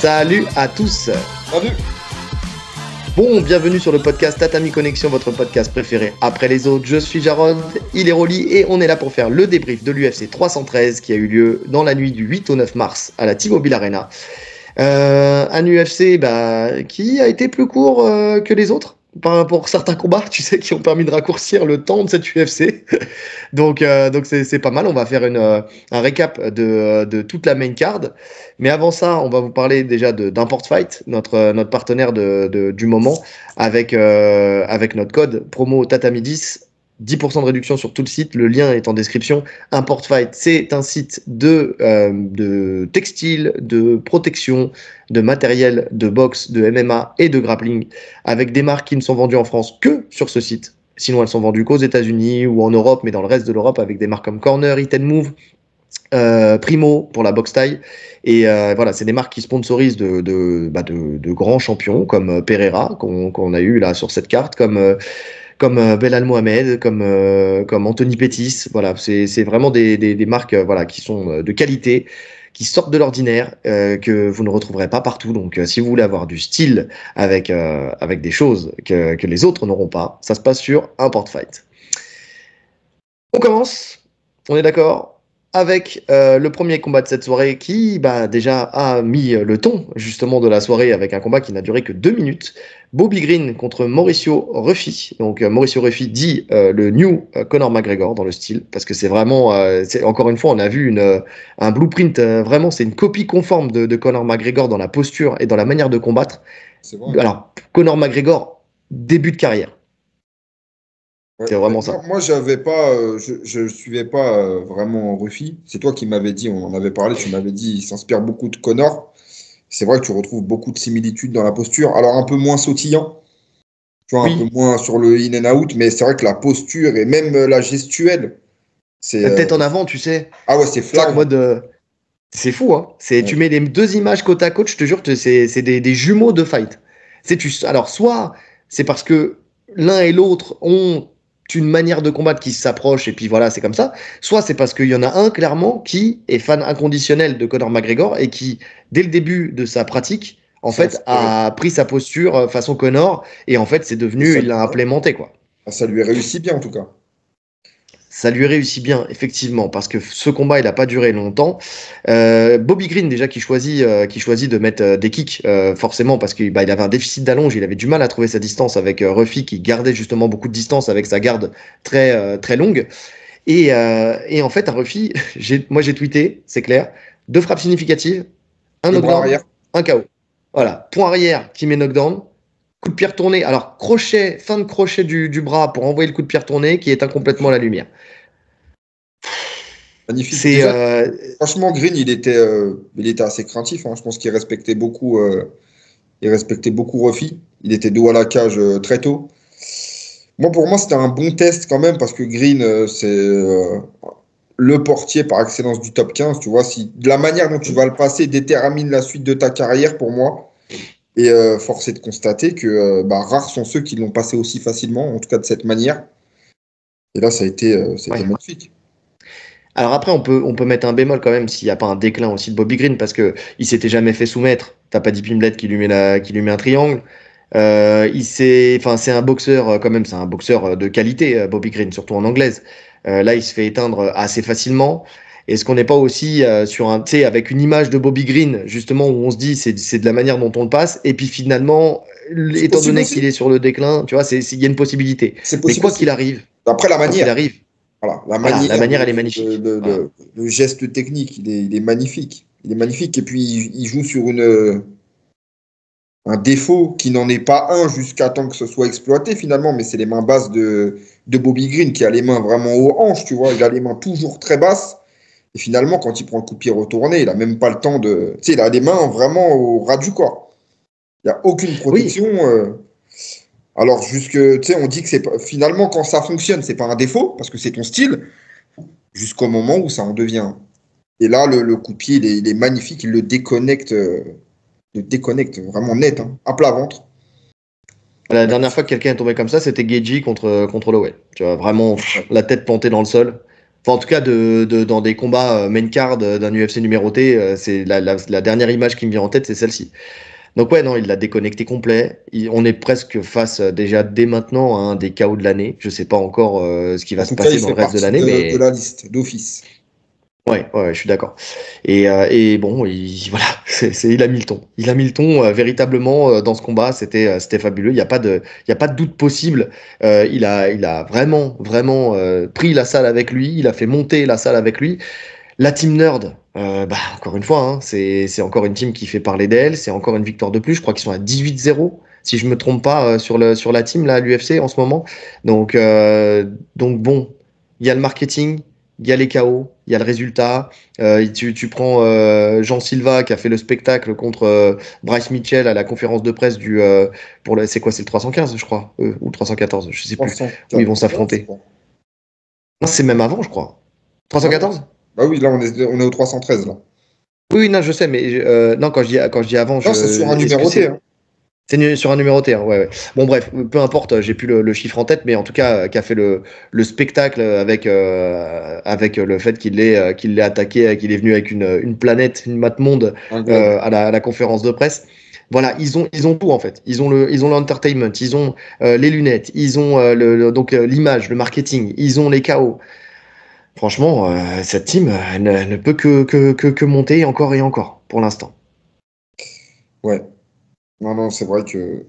Salut à tous. Salut. Bon, bienvenue sur le podcast Tatami Connexion, votre podcast préféré après les autres. Je suis Jarod, il est Rolly et on est là pour faire le débrief de l'UFC 313 qui a eu lieu dans la nuit du 8 au 9 mars à la T-Mobile Arena. Un UFC qui a été plus court que les autres pour certains combats, tu sais, qui ont permis de raccourcir le temps de cette UFC. donc c'est pas mal. On va faire un récap de toute la main card. Mais avant ça, on va vous parler déjà d'Import Fight, notre partenaire du moment, avec notre code promo Tatami10. 10% de réduction sur tout le site, le lien est en description. Import Fight, c'est un site de textile, de protection, de matériel, de boxe, de MMA et de grappling, avec des marques qui ne sont vendues en France que sur ce site. Sinon, elles sont vendues qu'aux États-Unis ou en Europe, mais dans le reste de l'Europe, avec des marques comme Corner, Hit & Move, Primo pour la boxe taille. Et voilà, c'est des marques qui sponsorisent de grands champions comme Pereira, qu'on a eu là sur cette carte, comme Belal Mohamed, comme Anthony Pettis. Voilà, c'est vraiment des marques qui sont de qualité, qui sortent de l'ordinaire, que vous ne retrouverez pas partout. Donc si vous voulez avoir du style avec des choses que les autres n'auront pas, ça se passe sur Import Fight. On commence, on est d'accord avec le premier combat de cette soirée qui déjà a mis le ton justement de la soirée avec un combat qui n'a duré que 2 minutes. Bobby Green contre Mauricio Ruffi. Donc Mauricio Ruffi dit le new Conor McGregor dans le style, parce que c'est vraiment, encore une fois, on a vu un blueprint, vraiment c'est une copie conforme de Conor McGregor dans la posture et dans la manière de combattre. C'est vrai. Alors Conor McGregor, début de carrière. Ouais, c'est vraiment ça. Moi, j'avais pas, je suivais pas vraiment Ruffi. C'est toi qui m'avais dit, on en avait parlé, tu m'avais dit, il s'inspire beaucoup de Conor. C'est vrai que tu retrouves beaucoup de similitudes dans la posture. Alors, un peu moins sautillant, tu vois, Oui. un peu moins sur le in and out, mais c'est vrai que la posture et même la gestuelle, c'est. La tête en avant, tu sais. Ah ouais, c'est flag. En mode. C'est fou, hein. Ouais. Tu mets les deux images côte à côte, je te jure, c'est des jumeaux de fight. Alors, soit c'est parce que l'un et l'autre ont une manière de combattre qui s'approche, et puis voilà, c'est comme ça. Soit c'est parce qu'il y en a un, clairement, qui est fan inconditionnel de Conor McGregor et qui, dès le début de sa pratique, en fait, a pris sa posture façon Conor, et en fait, c'est devenu, il l'a implémenté, quoi. Ça lui réussit bien, en tout cas. Ça lui réussit bien, effectivement, parce que ce combat, il n'a pas duré longtemps. Bobby Green, déjà, qui choisit de mettre des kicks, forcément, parce qu'il avait un déficit d'allonge, il avait du mal à trouver sa distance avec Ruffi, qui gardait justement beaucoup de distance avec sa garde très, très longue. Et en fait, à Ruffi, moi j'ai tweeté, c'est clair, 2 frappes significatives, un knockdown, un KO. Voilà, point arrière qui met knockdown. Coup de pied retourné, alors fin de crochet du bras pour envoyer le coup de pied retourné qui éteint complètement la lumière. Magnifique. Franchement, Green, il était assez craintif. Hein. Je pense qu'il respectait beaucoup Ruffi. Il était dos à la cage très tôt. Pour moi, c'était un bon test quand même parce que Green, c'est le portier par excellence du top 15. Tu vois, si de la manière dont tu vas le passer détermine la suite de ta carrière pour moi. Et force est de constater que rares sont ceux qui l'ont passé aussi facilement, en tout cas de cette manière. Et là, ça a été magnifique. Alors après, on peut mettre un bémol quand même s'il n'y a pas un déclin aussi de Bobby Green, parce qu'il ne s'était jamais fait soumettre. T'as pas dit Pimblet qui lui met un triangle. C'est un boxeur quand même, c'est un boxeur de qualité, Bobby Green, surtout en anglaise. Là, il se fait éteindre assez facilement. Est-ce qu'on n'est pas aussi avec une image de Bobby Green, justement, où on se dit c'est de la manière dont on le passe, et puis finalement, étant donné qu'il est sur le déclin, tu vois, il y a une possibilité. Mais quoi qu'il arrive, après la manière, la manière, elle est magnifique. Le geste technique, il est magnifique. Il est magnifique, et puis il joue sur un défaut qui n'en est pas un jusqu'à temps que ce soit exploité finalement, mais c'est les mains basses de Bobby Green qui a les mains vraiment aux hanches, tu vois, il a les mains toujours très basses. Et finalement, quand il prend le coup de pied retourné, il n'a même pas le temps de... Tu sais, il a les mains vraiment au ras du corps. Il n'y a aucune protection. Oui. Alors, on dit que c'est pas... Finalement, quand ça fonctionne, c'est pas un défaut, parce que c'est ton style, jusqu'au moment où ça en devient. Et là, le coup de pied, il est magnifique, il le déconnecte vraiment net, hein, à plat ventre. La dernière fois que quelqu'un est tombé comme ça, c'était Geji contre Holloway. Tu vois, vraiment la tête plantée dans le sol. Enfin, en tout cas, dans des combats main card d'un UFC numéroté, c'est la dernière image qui me vient en tête, c'est celle-ci. Donc ouais, non, il l'a déconnecté complet. On est presque face déjà dès maintenant à un des KO de l'année. Je sais pas encore ce qui va En se tout cas, passer il dans fait le reste de partie l'année, de mais la liste d'office. ouais, je suis d'accord. Et bon, voilà, il a mis le ton. Il a mis le ton véritablement dans ce combat. C'était fabuleux. Il y a pas de doute possible. Il a vraiment pris la salle avec lui. Il a fait monter la salle avec lui. La team Nerd, encore une fois, hein, c'est encore une team qui fait parler d'elle. C'est encore une victoire de plus. Je crois qu'ils sont à 18-0, si je me trompe pas, sur la team, là, à l'UFC en ce moment. Donc bon, il y a le marketing, il y a les KO, il y a le résultat. Tu prends Jean Silva qui a fait le spectacle contre Bryce Mitchell à la conférence de presse c'est quoi, c'est le 315, je crois, ou le 314, je sais plus, où ils vont s'affronter. Non, c'est même avant, je crois. 314? Bah oui, là, on est au 313, là. Oui, non, je sais, mais non, quand je dis avant, Non, c'est sur un est-ce que numéroté. Hein. c'est sur un numéroté, hein, ouais. Bon, bref, peu importe, j'ai plus le chiffre en tête, mais en tout cas, qui a fait le spectacle avec le fait qu'il l'ait attaqué, qu'il est venu avec une planète, une map monde à la conférence de presse. Voilà, ils ont tout en fait. Ils ont l'entertainment, ils ont les lunettes, ils ont donc l'image, le marketing, ils ont les KO. Franchement, cette team elle ne peut que monter encore et encore pour l'instant. Ouais. Non, c'est vrai que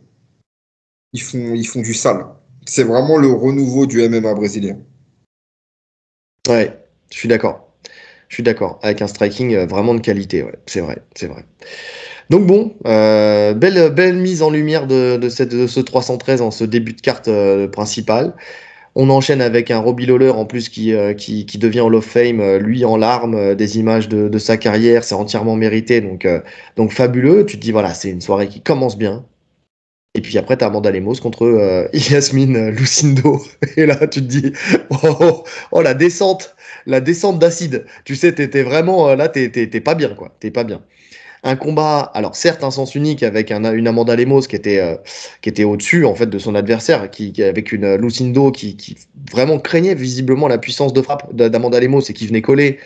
ils font du sale. C'est vraiment le renouveau du MMA brésilien. Ouais, je suis d'accord. Je suis d'accord. Avec un striking vraiment de qualité, ouais. C'est vrai, c'est vrai. Donc bon, belle mise en lumière de ce 313 en ce début de carte principale. On enchaîne avec un Robbie Lawler en plus qui devient Hall of Fame, lui en larmes, des images de sa carrière, c'est entièrement mérité, donc fabuleux. Tu te dis voilà, c'est une soirée qui commence bien. Et puis après, t'as Amanda Lemos contre Yasmine Lucindo. Et là, tu te dis, oh, la descente d'acide. Tu sais, t'étais vraiment, là, t'es pas bien, quoi. T'es pas bien. Un combat, alors certes, un sens unique avec une Amanda Lemos qui était au-dessus, en fait, de son adversaire, avec une Lucindo qui vraiment craignait visiblement la puissance de frappe d'Amanda Lemos et qui venait coller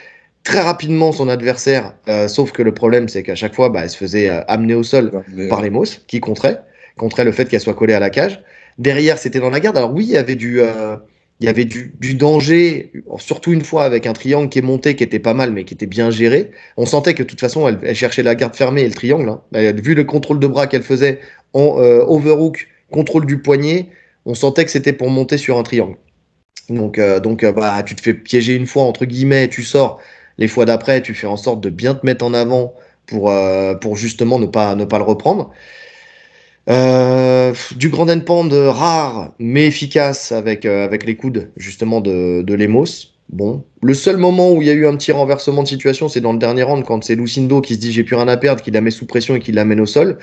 très rapidement son adversaire. Sauf que le problème, c'est qu'à chaque fois, elle se faisait amener au sol par Lemos, qui contrait le fait qu'elle soit collée à la cage. Derrière, c'était dans la garde. Alors oui, il y avait du danger, surtout une fois avec un triangle qui est monté, qui était pas mal, mais qui était bien géré. On sentait que de toute façon, elle cherchait la garde fermée et le triangle. Hein. Vu le contrôle de bras qu'elle faisait en overhook, contrôle du poignet, on sentait que c'était pour monter sur un triangle. Tu te fais piéger une fois, entre guillemets, tu sors. Les fois d'après, tu fais en sorte de bien te mettre en avant pour justement ne pas le reprendre. Du grand endpoint rare mais efficace avec les coudes justement de Lemos. Bon, le seul moment où il y a eu un petit renversement de situation, c'est dans le dernier round quand c'est Lucindo qui se dit j'ai plus rien à perdre, qui la met sous pression et qui l'amène au sol.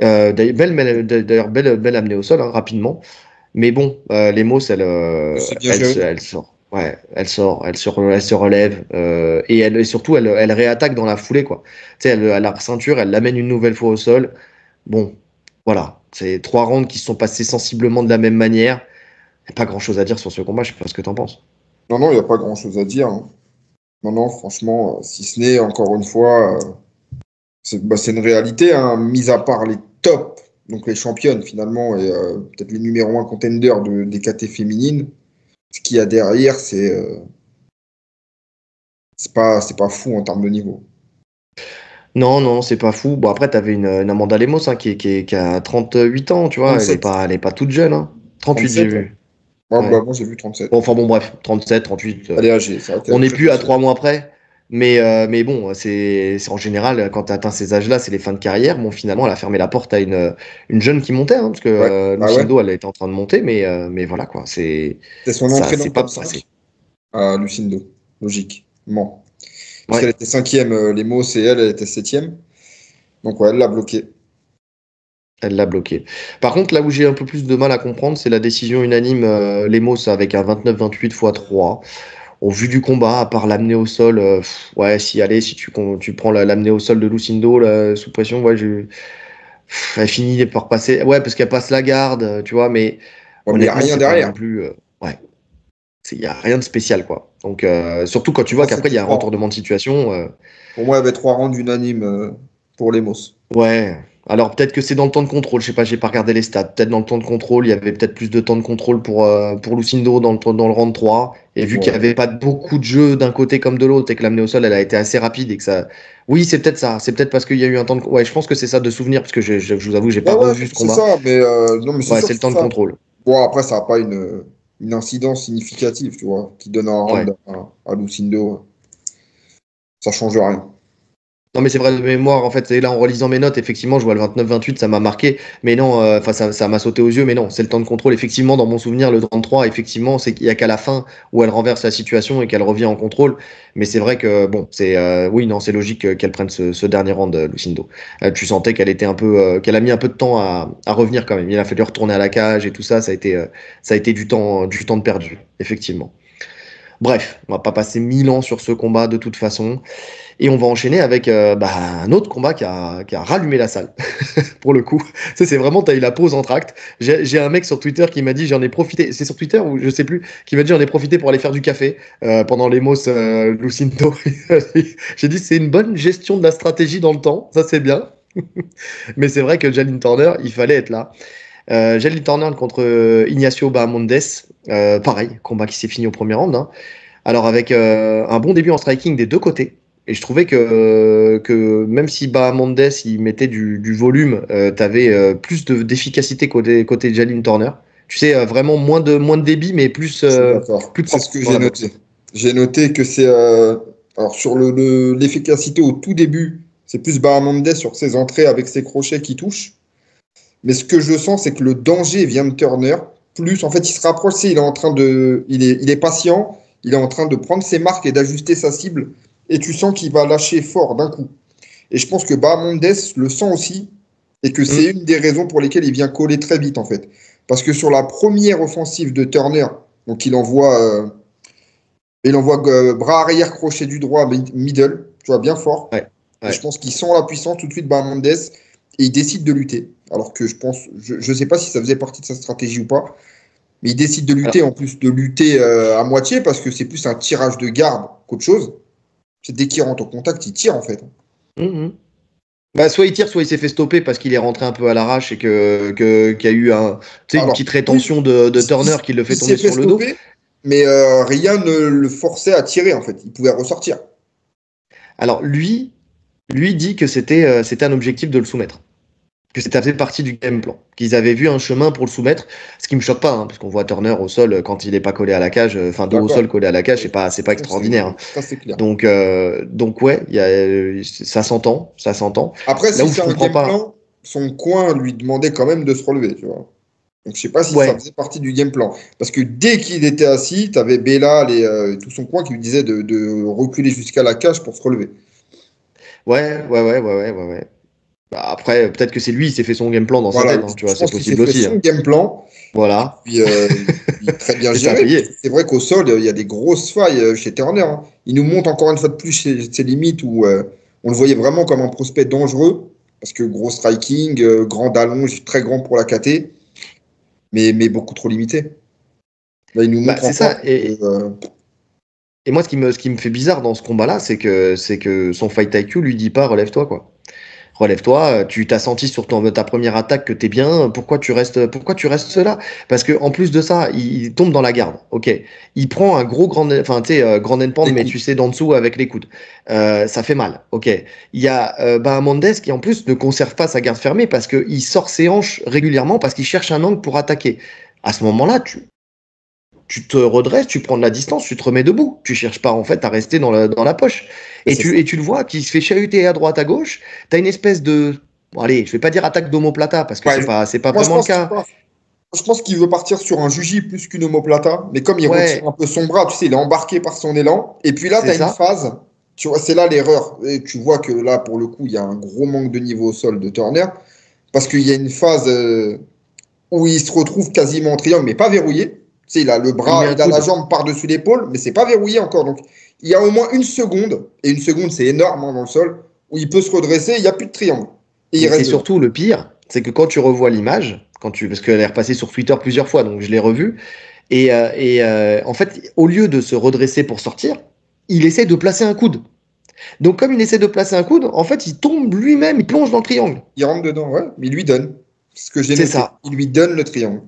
D'ailleurs, belle amenée au sol hein, rapidement. Mais bon, Lemos, elle sort. Ouais, elle se relève et surtout elle réattaque dans la foulée quoi. Tu sais, elle a la ceinture, elle l'amène une nouvelle fois au sol. Bon, voilà, c'est 3 rounds qui se sont passés sensiblement de la même manière. Il n'y a pas grand-chose à dire sur ce combat, je sais pas ce que tu en penses. Non, il n'y a pas grand-chose à dire. Hein. Non, franchement, si ce n'est, encore une fois, c'est une réalité, hein, mis à part les tops, donc les championnes finalement, et peut-être les numéro 1 contenders des KT féminines. Ce qu'il y a derrière, c'est pas fou en termes de niveau. Non, c'est pas fou. Bon, après, t'avais une Amanda Lemos hein, qui a 38 ans, tu vois. 37. Elle est pas toute jeune. Hein. 38, 37, j'ai ouais. vu. Ouais, Ouais. moi j'ai vu 37. Bon, enfin bon, bref, 37, 38. Elle est âgée, c'est vrai qu'elle On est n'est très plus à âgée. 3 mois près. Mais bon, c'est en général, quand tu atteins ces âges-là, c'est les fins de carrière. Bon, finalement, elle a fermé la porte à une jeune qui montait, hein, parce que Ouais, bah ouais. Lucindo, elle était en train de monter, mais voilà, quoi. C'est son Ça, entrée dans c'est le pas top passé. 5 à Lucindo, logiquement. Parce Ouais. qu'elle était 5e, les Moss et elle était 7e. Donc ouais, elle l'a bloqué. Elle l'a bloqué. Par contre, là où j'ai un peu plus de mal à comprendre, c'est la décision unanime Lemos avec un 29-28 x 3. Au vu du combat, à part l'amener au sol, ouais, si tu prends l'amener au sol de Lucindo sous pression, ouais, elle finit par passer. Ouais, parce qu'elle passe la garde, tu vois, mais Ouais, mais il n'y a honnêtement, rien c'est pas non derrière. plus. Ouais, il y a rien de spécial, quoi. Donc, surtout quand tu vois qu'après, il y a un retournement de situation. Pour moi, il y avait 3 rounds unanimes pour les Moss. Ouais. Alors peut-être que c'est dans le temps de contrôle, je sais pas, j'ai pas regardé les stats. Peut-être dans le temps de contrôle, il y avait peut-être plus de temps de contrôle pour Lucindo dans le round 3. Et vu qu'il n'y avait pas beaucoup de jeu d'un côté comme de l'autre et que l'amener au sol, elle a été assez rapide et que ça. Oui, c'est peut-être ça. C'est peut-être parce qu'il y a eu un temps de. Ouais, je pense que c'est ça de souvenir, parce que je vous avoue, j'ai pas revu ce combat. C'est ça, mais non, mais c'est Ouais, sûr c'est que le temps de ça. contrôle. Bon, après, ça n'a pas une incidence significative, tu vois, qui donne un round à Lucindo. Ça change rien. Non, mais c'est vrai de mémoire, en fait, et là, en relisant mes notes, effectivement, je vois le 29-28, ça m'a marqué, mais non, enfin, ça m'a sauté aux yeux, mais non, c'est le temps de contrôle. Effectivement, dans mon souvenir, le 33, effectivement, c'est qu'il y a qu'à la fin où elle renverse la situation et qu'elle revient en contrôle. Mais c'est vrai que, bon, oui, non, c'est logique qu'elle prenne ce dernier round, Lucindo. Tu sentais qu'elle était un peu, qu'elle a mis un peu de temps à revenir quand même. Il a fallu retourner à la cage et tout ça, ça a été du temps de perdu, effectivement. Bref, on va pas passer 1000 ans sur ce combat de toute façon. Et on va enchaîner avec un autre combat qui a rallumé la salle, pour le coup. Ça, c'est vraiment, t'as eu la pause entre actes. J'ai un mec sur Twitter qui m'a dit, j'en ai profité, c'est sur Twitter ou je sais plus, qui m'a dit, j'en ai profité pour aller faire du café pendant les Moss Lucindo. J'ai dit, c'est une bonne gestion de la stratégie dans le temps, ça c'est bien. Mais c'est vrai que Jalin Turner, il fallait être là. Jalin Turner contre Ignacio Bahamondes, pareil, combat qui s'est fini au premier round. Hein. Alors avec un bon début en striking des deux côtés. Et je trouvais que même si Bahamondes il mettait du volume, tu avais plus d'efficacité côté Jalin Turner. Tu sais, vraiment moins de débit, mais plus, Je suis d'accord. plus C'est propre ce que dans j'ai la boxe. noté. J'ai noté que c'est. Alors, sur l'efficacité au tout début, c'est plus Bahamondes sur ses entrées avec ses crochets qui touchent. Mais ce que je sens, c'est que le danger vient de Turner. Plus, en fait, il se rapproche, il est en train de. Il est patient, il est en train de prendre ses marques et d'ajuster sa cible. Et tu sens qu'il va lâcher fort d'un coup. Et je pense que Bahamondes le sent aussi. Et que c'est une des raisons pour lesquelles il vient coller très vite, en fait. Parce que sur la première offensive de Turner, donc il envoie bras arrière, crochet du droit, middle, tu vois, bien fort. Ouais, Et je ouais. pense qu'il sent la puissance tout de suite, Bahamondes, et il décide de lutter. Alors que je sais pas si ça faisait partie de sa stratégie ou pas, mais il décide de lutter, Alors, en plus de lutter à moitié, parce que c'est plus un tirage de garde qu'autre chose. C'est dès qu'il rentre au contact, il tire, en fait. bah, soit il tire, soit il s'est fait stopper parce qu'il est rentré un peu à l'arrache et qu'il y a eu une Alors, petite oui, rétention de Turner qui le fait il s'est tomber fait sur le dos. stopper, mais rien ne le forçait à tirer, en fait. Il pouvait ressortir. Alors lui dit que c'était un objectif de le soumettre, que c'était fait partie du game plan, qu'ils avaient vu un chemin pour le soumettre, ce qui me choque pas, hein, parce qu'on voit Turner au sol quand il est pas collé à la cage, enfin dos au D'accord. sol collé à la cage, c'est pas extraordinaire. Hein. Ça, c'est clair. Donc ouais, ça s'entend, ça s'entend. Après, Là si où je c'est un comprends game pas, plan, son coin lui demandait quand même de se relever, tu vois. Donc, je sais pas si ça ouais, faisait partie du game plan. Parce que dès qu'il était assis, tu avais Bella et tout son coin qui lui disait de reculer jusqu'à la cage pour se relever. ouais. Bah, après, peut-être que c'est lui, il s'est fait son game plan dans sa Voilà, tête, hein, tu je vois, c'est pense qu'il s'est possible fait aussi. son Hein. game plan. Et Voilà, puis, il très bien et ça a géré. payé. C'est vrai qu'au sol, il y a des grosses failles chez Turner. Hein. Il nous montre encore une fois de plus ses limites où on le voyait vraiment comme un prospect dangereux. Parce que gros striking, grand allonge, très grand pour la KT, mais beaucoup trop limité. Là, il nous Bah, montre c'est ça. encore Et moi, ce qui me fait bizarre dans ce combat-là, c'est que son fight IQ lui dit pas relève-toi, quoi. Relève-toi, tu t'as senti sur ta première attaque que t'es bien, pourquoi tu restes là? Parce que en plus de ça, il tombe dans la garde, ok. Il prend un gros enfin, tu sais, grand end pound, des mais coups. tu sais, d'en dessous avec les coudes. Ça fait mal, ok. Il y a Bahamondes qui en plus ne conserve pas sa garde fermée parce qu'il sort ses hanches régulièrement parce qu'il cherche un angle pour attaquer. À ce moment-là, tu te redresses, tu prends de la distance, tu te remets debout. Tu cherches pas en fait à rester dans la poche. Et c'est ça. Et tu le vois qui se fait chahuter à droite à gauche. T'as une espèce de, bon, allez, je vais pas dire attaque d'omoplata parce que Ouais, c'est pas moi, je vraiment le pense cas. qu'il veut partir sur un juji plus qu'une omoplata, mais comme il retire Ouais, un peu son bras, tu sais, il est embarqué par son élan. Et puis là, tu c'est as une ça. phase, tu vois, c'est là l'erreur. Et tu vois que là, pour le coup, il y a un gros manque de niveau au sol de Turner, parce qu'il y a une phase où il se retrouve quasiment en triangle, mais pas verrouillé. Tu sais, il a le Et il met bras, un il a la coude. jambe par-dessus l'épaule, mais c'est pas verrouillé encore. Donc, il y a au moins une seconde, et une seconde, c'est énorme hein, dans le sol, où il peut se redresser, il n'y a plus de triangle. Et il Mais c'est reste dedans. surtout le pire, c'est que quand tu revois l'image, parce qu'elle est repassée sur Twitter plusieurs fois, donc je l'ai revue. En fait, au lieu de se redresser pour sortir, il essaie de placer un coude. Donc, comme il essaie de placer un coude, en fait, il tombe lui-même, il plonge dans le triangle. Il rentre dedans, ouais, mais il lui donne. C'est ce que j'ai C'est noté. ça. Il lui donne le triangle.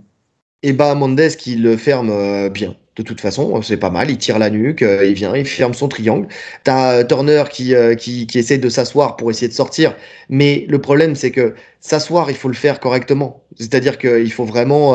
Et Bahamondes qui le ferme bien. De toute façon, c'est pas mal. Il tire la nuque, il vient, il ferme son triangle. T'as Turner qui essaie de s'asseoir pour essayer de sortir. Mais le problème, c'est que s'asseoir, il faut le faire correctement. C'est-à-dire qu'il faut vraiment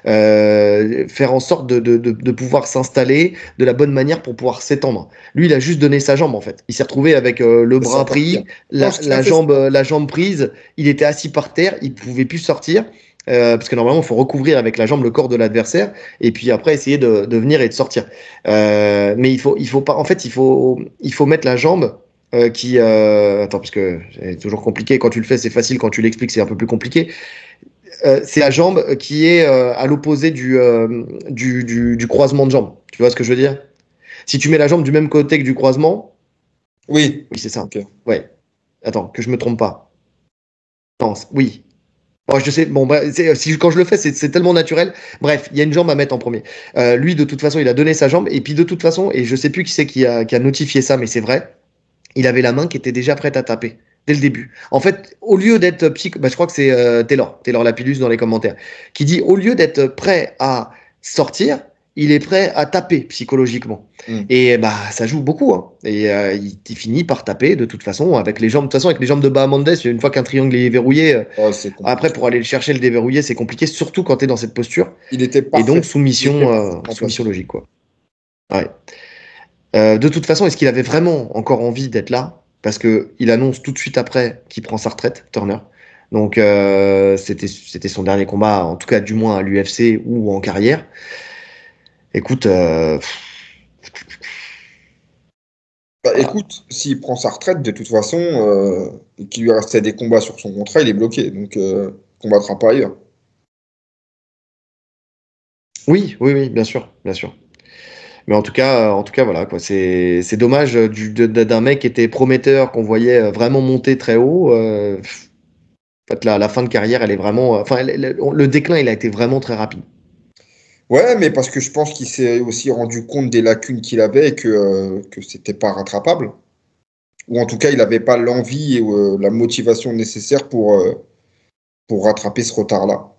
faire en sorte de pouvoir s'installer de la bonne manière pour pouvoir s'étendre. Lui, il a juste donné sa jambe, en fait. Il s'est retrouvé avec le bras pris, la jambe prise. Il était assis par terre, il pouvait plus sortir. Parce que normalement, il faut recouvrir avec la jambe le corps de l'adversaire et puis après essayer de venir et de sortir. Mais il faut pas. En fait, il faut mettre la jambe attends, parce que c'est toujours compliqué. Quand tu le fais, c'est facile. Quand tu l'expliques, c'est un peu plus compliqué. C'est la jambe qui est à l'opposé du croisement de jambes. Tu vois ce que je veux dire? Si tu mets la jambe du même côté que du croisement. Oui. Oui, c'est ça. Okay. Ouais. Attends, que je me trompe pas. Non, oui. Oh, je sais, bon, bah, quand je le fais, c'est tellement naturel. Bref, il y a une jambe à mettre en premier. Lui, de toute façon, il a donné sa jambe. Et puis, de toute façon, et je sais plus qui c'est qui a notifié ça, mais c'est vrai, il avait la main qui était déjà prête à taper dès le début. En fait, au lieu d'être je crois que c'est Taylor Lapillus dans les commentaires, qui dit au lieu d'être prêt à sortir, il est prêt à taper psychologiquement. Et bah ça joue beaucoup. Hein. Et il finit par taper de toute façon avec les jambes. De toute façon, avec les jambes de Bahamondes, une fois qu'un triangle est verrouillé, après pour aller le chercher, le déverrouiller, c'est compliqué, surtout quand tu es dans cette posture. Il était parfait. Et donc soumission logique, quoi. Ouais. De toute façon, est-ce qu'il avait vraiment encore envie d'être là? Parce qu'il annonce tout de suite après qu'il prend sa retraite, Turner. Donc c'était son dernier combat, en tout cas du moins à l'UFC ou en carrière. Écoute, écoute, s'il prend sa retraite, de toute façon, et qu'il lui restait des combats sur son contrat, il est bloqué. Donc, il combattra pas ailleurs. Oui, bien sûr. Mais en tout cas, voilà, quoi. C'est dommage d'un mec qui était prometteur, qu'on voyait vraiment monter très haut. En fait, la fin de carrière, elle est vraiment. Le déclin, il a été vraiment très rapide. Ouais, mais parce que je pense qu'il s'est aussi rendu compte des lacunes qu'il avait et que c'était pas rattrapable. Ou en tout cas, il n'avait pas l'envie et la motivation nécessaire pour rattraper ce retard-là.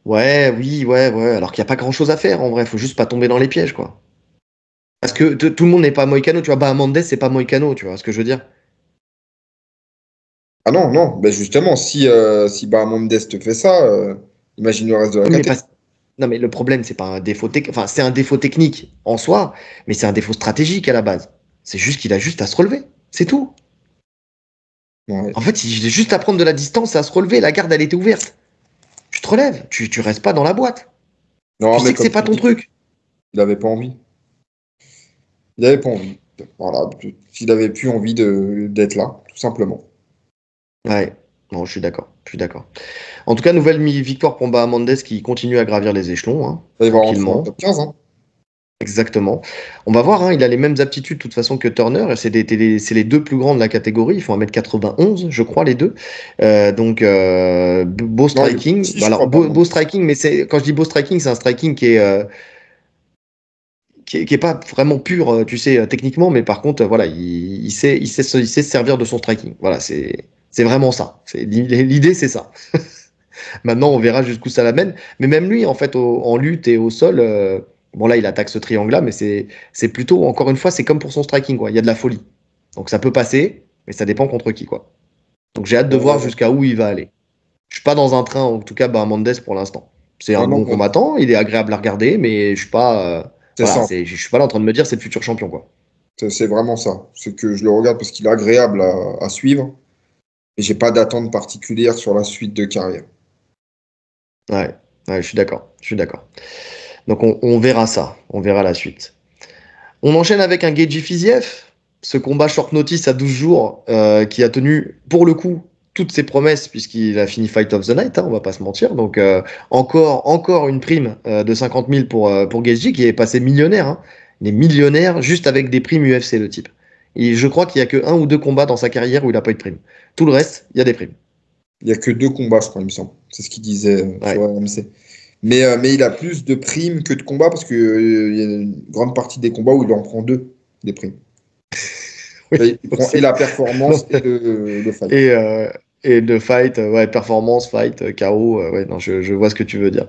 Ouais. Alors qu'il n'y a pas grand-chose à faire, en vrai. Faut juste pas tomber dans les pièges, quoi. Parce que tout le monde n'est pas Moïcano, tu vois. Bahamondes, c'est pas Moïcano, tu vois ce que je veux dire? Ah non. Ben justement, si Bahamondes te fait ça, imagine le reste de la catégorie. Non, mais le problème, c'est pas un défaut technique. Enfin, c'est un défaut technique en soi, mais c'est un défaut stratégique à la base. C'est juste qu'il a juste à se relever. C'est tout. Ouais. En fait, il a juste à prendre de la distance et à se relever. La garde, elle était ouverte. Tu te relèves. Tu restes pas dans la boîte. Non, tu sais que c'est pas ton truc. Il n'avait pas envie. Il n'avait pas envie. Voilà. S'il avait plus envie d'être là, tout simplement. Ouais. Non, je suis d'accord. En tout cas, nouvelle victoire pour Bahamondes qui continue à gravir les échelons. Hein, il va rentrer en top 15. Hein. Exactement. On va voir, hein, il a les mêmes aptitudes de toute façon que Turner. C'est les deux plus grands de la catégorie. Ils font 1m91, je crois, les deux. Donc, beau striking. Non, alors, beau striking, mais quand je dis beau striking, c'est un striking qui est pas vraiment pur, tu sais, techniquement, mais par contre, voilà, il sait se servir de son striking. Voilà, c'est vraiment ça. L'idée, c'est ça. Maintenant, on verra jusqu'où ça l'amène. Mais même lui, en fait, en lutte et au sol, bon là, il attaque ce triangle-là, mais c'est plutôt, encore une fois, c'est comme pour son striking, quoi. Il y a de la folie. Donc ça peut passer, mais ça dépend contre qui, quoi. Donc j'ai hâte de voir jusqu'à où il va aller. Je suis pas dans un train, en tout cas, Bahamondes pour l'instant. C'est un bon combattant, il est agréable à regarder, mais je suis pas. Je suis pas là en train de me dire c'est le futur champion, quoi. C'est vraiment ça. C'est que je le regarde parce qu'il est agréable à suivre, et j'ai pas d'attente particulière sur la suite de carrière. Ouais, je suis d'accord. Donc on verra ça, on verra la suite. On enchaîne avec un Geji Fiziev, ce combat short notice à 12 jours qui a tenu pour le coup toutes ses promesses puisqu'il a fini Fight of the Night, hein, on va pas se mentir. Donc encore une prime de 50 000 pour Geji qui est passé millionnaire. Hein. Il est millionnaire juste avec des primes UFC le type. Et je crois qu'il y a que 1 ou 2 combats dans sa carrière où il n'a pas eu de prime. Tout le reste, il y a des primes. Il n'y a que 2 combats, je crois, il me semble. C'est ce qu'il disait sur AMC. Mais il a plus de primes que de combats parce qu'il y a une grande partie des combats où il en prend 2, des primes. Oui, Il prend et la performance et le fight. Et le fight, ouais, performance, fight, KO, ouais, non, je vois ce que tu veux dire.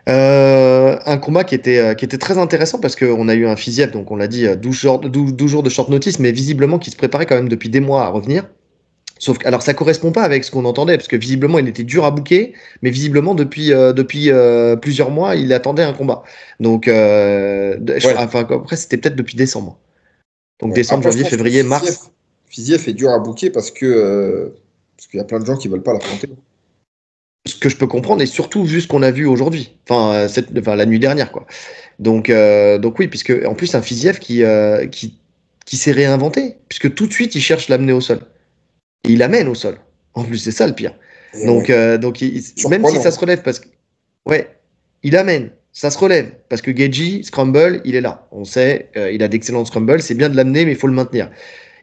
Un combat qui était très intéressant parce qu'on a eu un Fiziev, donc on l'a dit, 12 jours de short notice, mais visiblement qui se préparait quand même depuis des mois à revenir. Sauf que, alors ça correspond pas avec ce qu'on entendait, parce que visiblement il était dur à bouquer, mais visiblement depuis plusieurs mois il attendait un combat. Donc, enfin après c'était peut-être depuis décembre. Donc Ouais. décembre, Après, je janvier, pense que février, mars. Fiziev est dur à booker parce qu'il y a plein de gens qui veulent pas l'affronter. Ce que je peux comprendre, et surtout vu ce qu'on a vu aujourd'hui, enfin la nuit dernière, quoi. Donc oui, puisque en plus un Fiziev qui s'est réinventé, puisque tout de suite il cherche l'amener au sol. Et il l'amène au sol. En plus, c'est ça le pire. Et Donc, ouais. même si ça se Surprenant. relève, parce que ouais, il amène, ça se relève, parce que Geji, Scramble, il est là. On sait, il a d'excellents Scramble, c'est bien de l'amener, mais il faut le maintenir.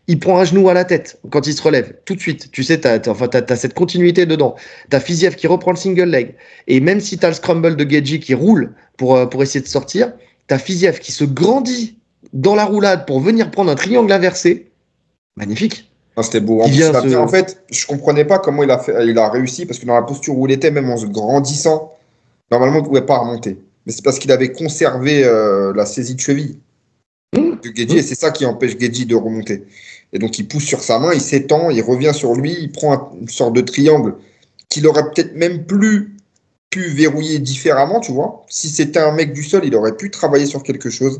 Il prend un genou à la tête quand il se relève, tout de suite. Tu sais, t'as cette continuité dedans. T'as Fiziev qui reprend le single leg. Et même si t'as le scramble de Geji qui roule pour essayer de sortir, t'as Fiziev qui se grandit dans la roulade pour venir prendre un triangle inversé. Magnifique. Ah, c'était beau. En Qui plus, vient en se. fait, je comprenais pas comment il a réussi parce que dans la posture où il était, même en se grandissant, normalement, il ne pouvait pas remonter. Mais c'est parce qu'il avait conservé la saisie de cheville Hum, de Gedji et hum. c'est ça qui empêche Gedji de remonter. Et donc, il pousse sur sa main, il s'étend, il revient sur lui, il prend une sorte de triangle qu'il aurait peut-être même plus pu verrouiller différemment, tu vois. Si c'était un mec du sol, il aurait pu travailler sur quelque chose.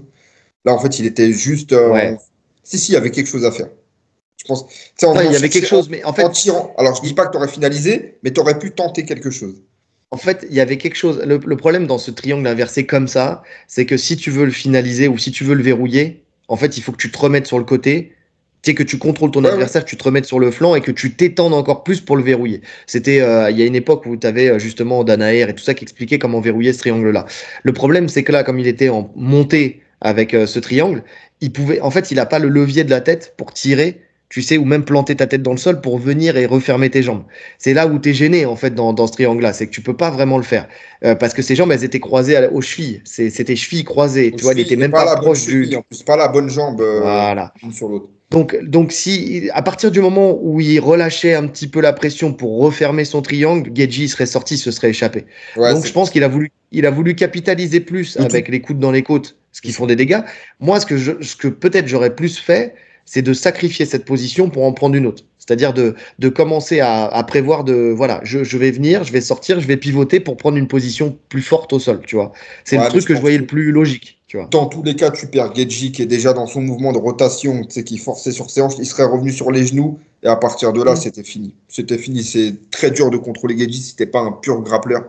Là, en fait, il était juste. Ouais. Si, il y avait quelque chose à faire. Je pense. Tu sais, en Non, il venant y avait quelque chercher, chose, mais en en fait, tirant. Alors, je dis il, pas que tu aurais finalisé, mais tu aurais pu tenter quelque chose. il y avait quelque chose. Le problème dans ce triangle inversé comme ça, c'est que si tu veux le finaliser ou si tu veux le verrouiller, en fait, il faut que tu te remettes sur le côté. Tu sais, que tu contrôles ton Ouais, ouais. adversaire, que tu te remettes sur le flanc et que tu t'étendes encore plus pour le verrouiller. C'était, il y a une époque où tu avais justement Danaher et tout ça qui expliquait comment verrouiller ce triangle-là. Le problème, c'est que là, comme il était en montée avec ce triangle, en fait, il n'a pas le levier de la tête pour tirer, tu sais, ou même planter ta tête dans le sol pour venir et refermer tes jambes. C'est là où tu es gêné, en fait, dans ce triangle-là. C'est que tu peux pas vraiment le faire. Parce que ses jambes, elles étaient croisées aux chevilles. C'était chevilles croisées. Aux Tu vois, il était chevilles, et même pas pas la bonne proche cheville, du. en plus, pas la bonne jambe Voilà. l'une sur l'autre. Donc si, à partir du moment où il relâchait un petit peu la pression pour refermer son triangle, Geji serait sorti, se serait échappé. Ouais, Donc je pense il a voulu capitaliser plus de tout. avec les coudes dans les côtes, ce C'est qui ça. font des dégâts. Moi, ce que peut-être j'aurais plus fait, c'est de sacrifier cette position pour en prendre une autre. C'est-à-dire de commencer à prévoir voilà, je vais venir, je vais sortir, je vais pivoter pour prendre une position plus forte au sol, tu vois. C'est le Ouais, mais truc je que je pense voyais que le plus logique, tu vois. dans tous les cas, tu perds Gedji qui est déjà dans son mouvement de rotation, tu sais, qui forçait sur ses hanches, il serait revenu sur les genoux, et à partir de là, Mm. c'était fini. C'était fini, c'est très dur de contrôler Gedji si t'es pas un pur grappleur.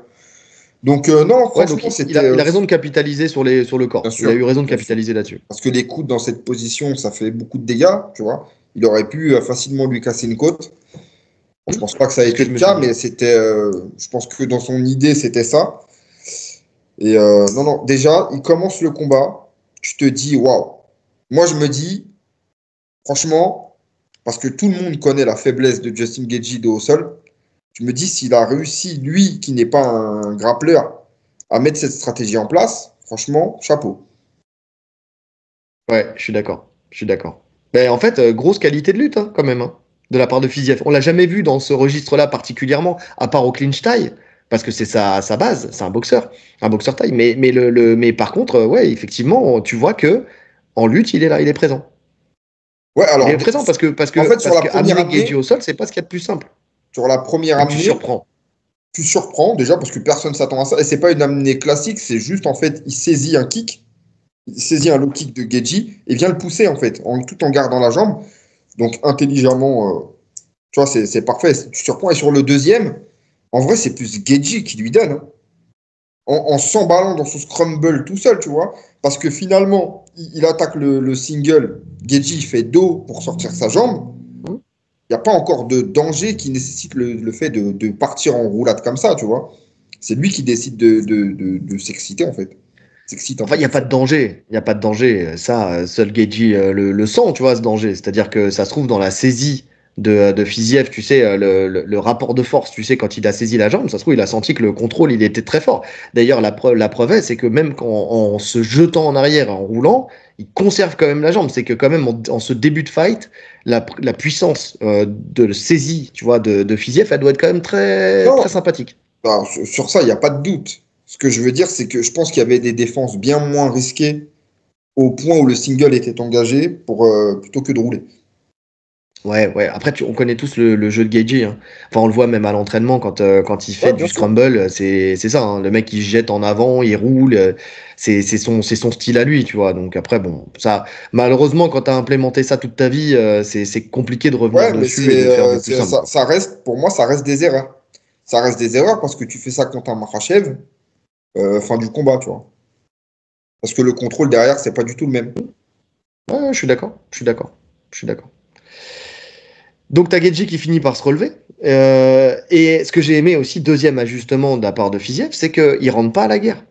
Donc, non, Ouais, donc franchement, c'était. il a raison de capitaliser sur le Bien corps. Il a sûr, eu raison de bien sûr. capitaliser là-dessus. Parce que les coudes dans cette position, ça fait beaucoup de dégâts, tu vois. Il aurait pu facilement lui casser une côte. Bon, je pense pas que ça a C'est ce que été je le me suis cas, dit. mais c'était. Je pense que dans son idée, c'était ça. Et non, non, déjà, il commence le combat. Tu te dis, waouh. Moi, je me dis, franchement, parce que tout le monde connaît la faiblesse de Justin Gaethje de haut sol, je me dis, s'il a réussi, lui, qui n'est pas un grappleur, à mettre cette stratégie en place, franchement, chapeau. Ouais, je suis d'accord. Je suis d'accord. Mais en fait, grosse qualité de lutte, hein, quand même, hein, de la part de Fiziev. On l'a jamais vu dans ce registre-là particulièrement, à part au clinch taille, parce que c'est sa base, c'est un boxeur taille. Mais par contre, ouais, effectivement, tu vois que en lutte, il est là, il est présent. Ouais, Il alors, est présent en fait, parce que amener Geji au sol, c'est pas ce qu'il y a de plus simple. sur la première Et tu amenée, surprends. tu surprends déjà parce que personne s'attend à ça. Et c'est pas une amenée classique, c'est juste en fait, il saisit un kick, il saisit un low kick de Geji et vient le pousser en fait, tout en gardant la jambe. Donc intelligemment, tu vois, c'est parfait. Tu surprends. Et sur le deuxième, en vrai, c'est plus Geji qui lui donne, hein, en s'emballant dans son scramble tout seul, tu vois. Parce que finalement, il attaque le single, Geji fait dos pour sortir sa jambe. Hein. Il n'y a pas encore de danger qui nécessite le fait de partir en roulade comme ça, tu vois. C'est lui qui décide de s'exciter, en fait. S'excite un Enfin, peu il n'y a tout pas seul. de danger. Il n'y a pas de danger. Ça, seul Geji le sent, tu vois, ce danger. C'est-à-dire que ça se trouve dans la saisie de Fiziev, tu sais, le rapport de force, tu sais, quand il a saisi la jambe, ça se trouve, il a senti que le contrôle, il était très fort. D'ailleurs, la preuve, c'est que même en se jetant en arrière, en roulant, il conserve quand même la jambe. C'est que quand même, en ce début de fight, la puissance de saisie, tu vois, de Fiziev, elle doit être quand même très, Non, très sympathique. alors, sur ça, il n'y a pas de doute. Ce que je veux dire, c'est que je pense qu'il y avait des défenses bien moins risquées au point où le single était engagé plutôt que de rouler. Ouais, ouais. Après, on connaît tous le jeu de Geji, hein. Enfin, on le voit même à l'entraînement quand il fait Ouais, du bien sûr. scramble, c'est ça, hein. Le mec, il se jette en avant, il roule. C'est son style à lui, tu vois. Donc après, bon, ça, malheureusement, quand tu as implémenté ça toute ta vie, c'est compliqué de revenir Ouais, mais dessus et de faire du plus simple, quoi. ça reste, pour moi, ça reste des erreurs. Ça reste des erreurs parce que tu fais ça contre un Makhachev, fin du combat, tu vois. Parce que le contrôle derrière, c'est pas du tout le même. Ouais, ouais, je suis d'accord. Je suis d'accord. Je suis d'accord. Donc, t'as Geji qui finit par se relever. Et ce que j'ai aimé aussi, deuxième ajustement de la part de Fiziev, c'est qu'il rentre pas à la guerre.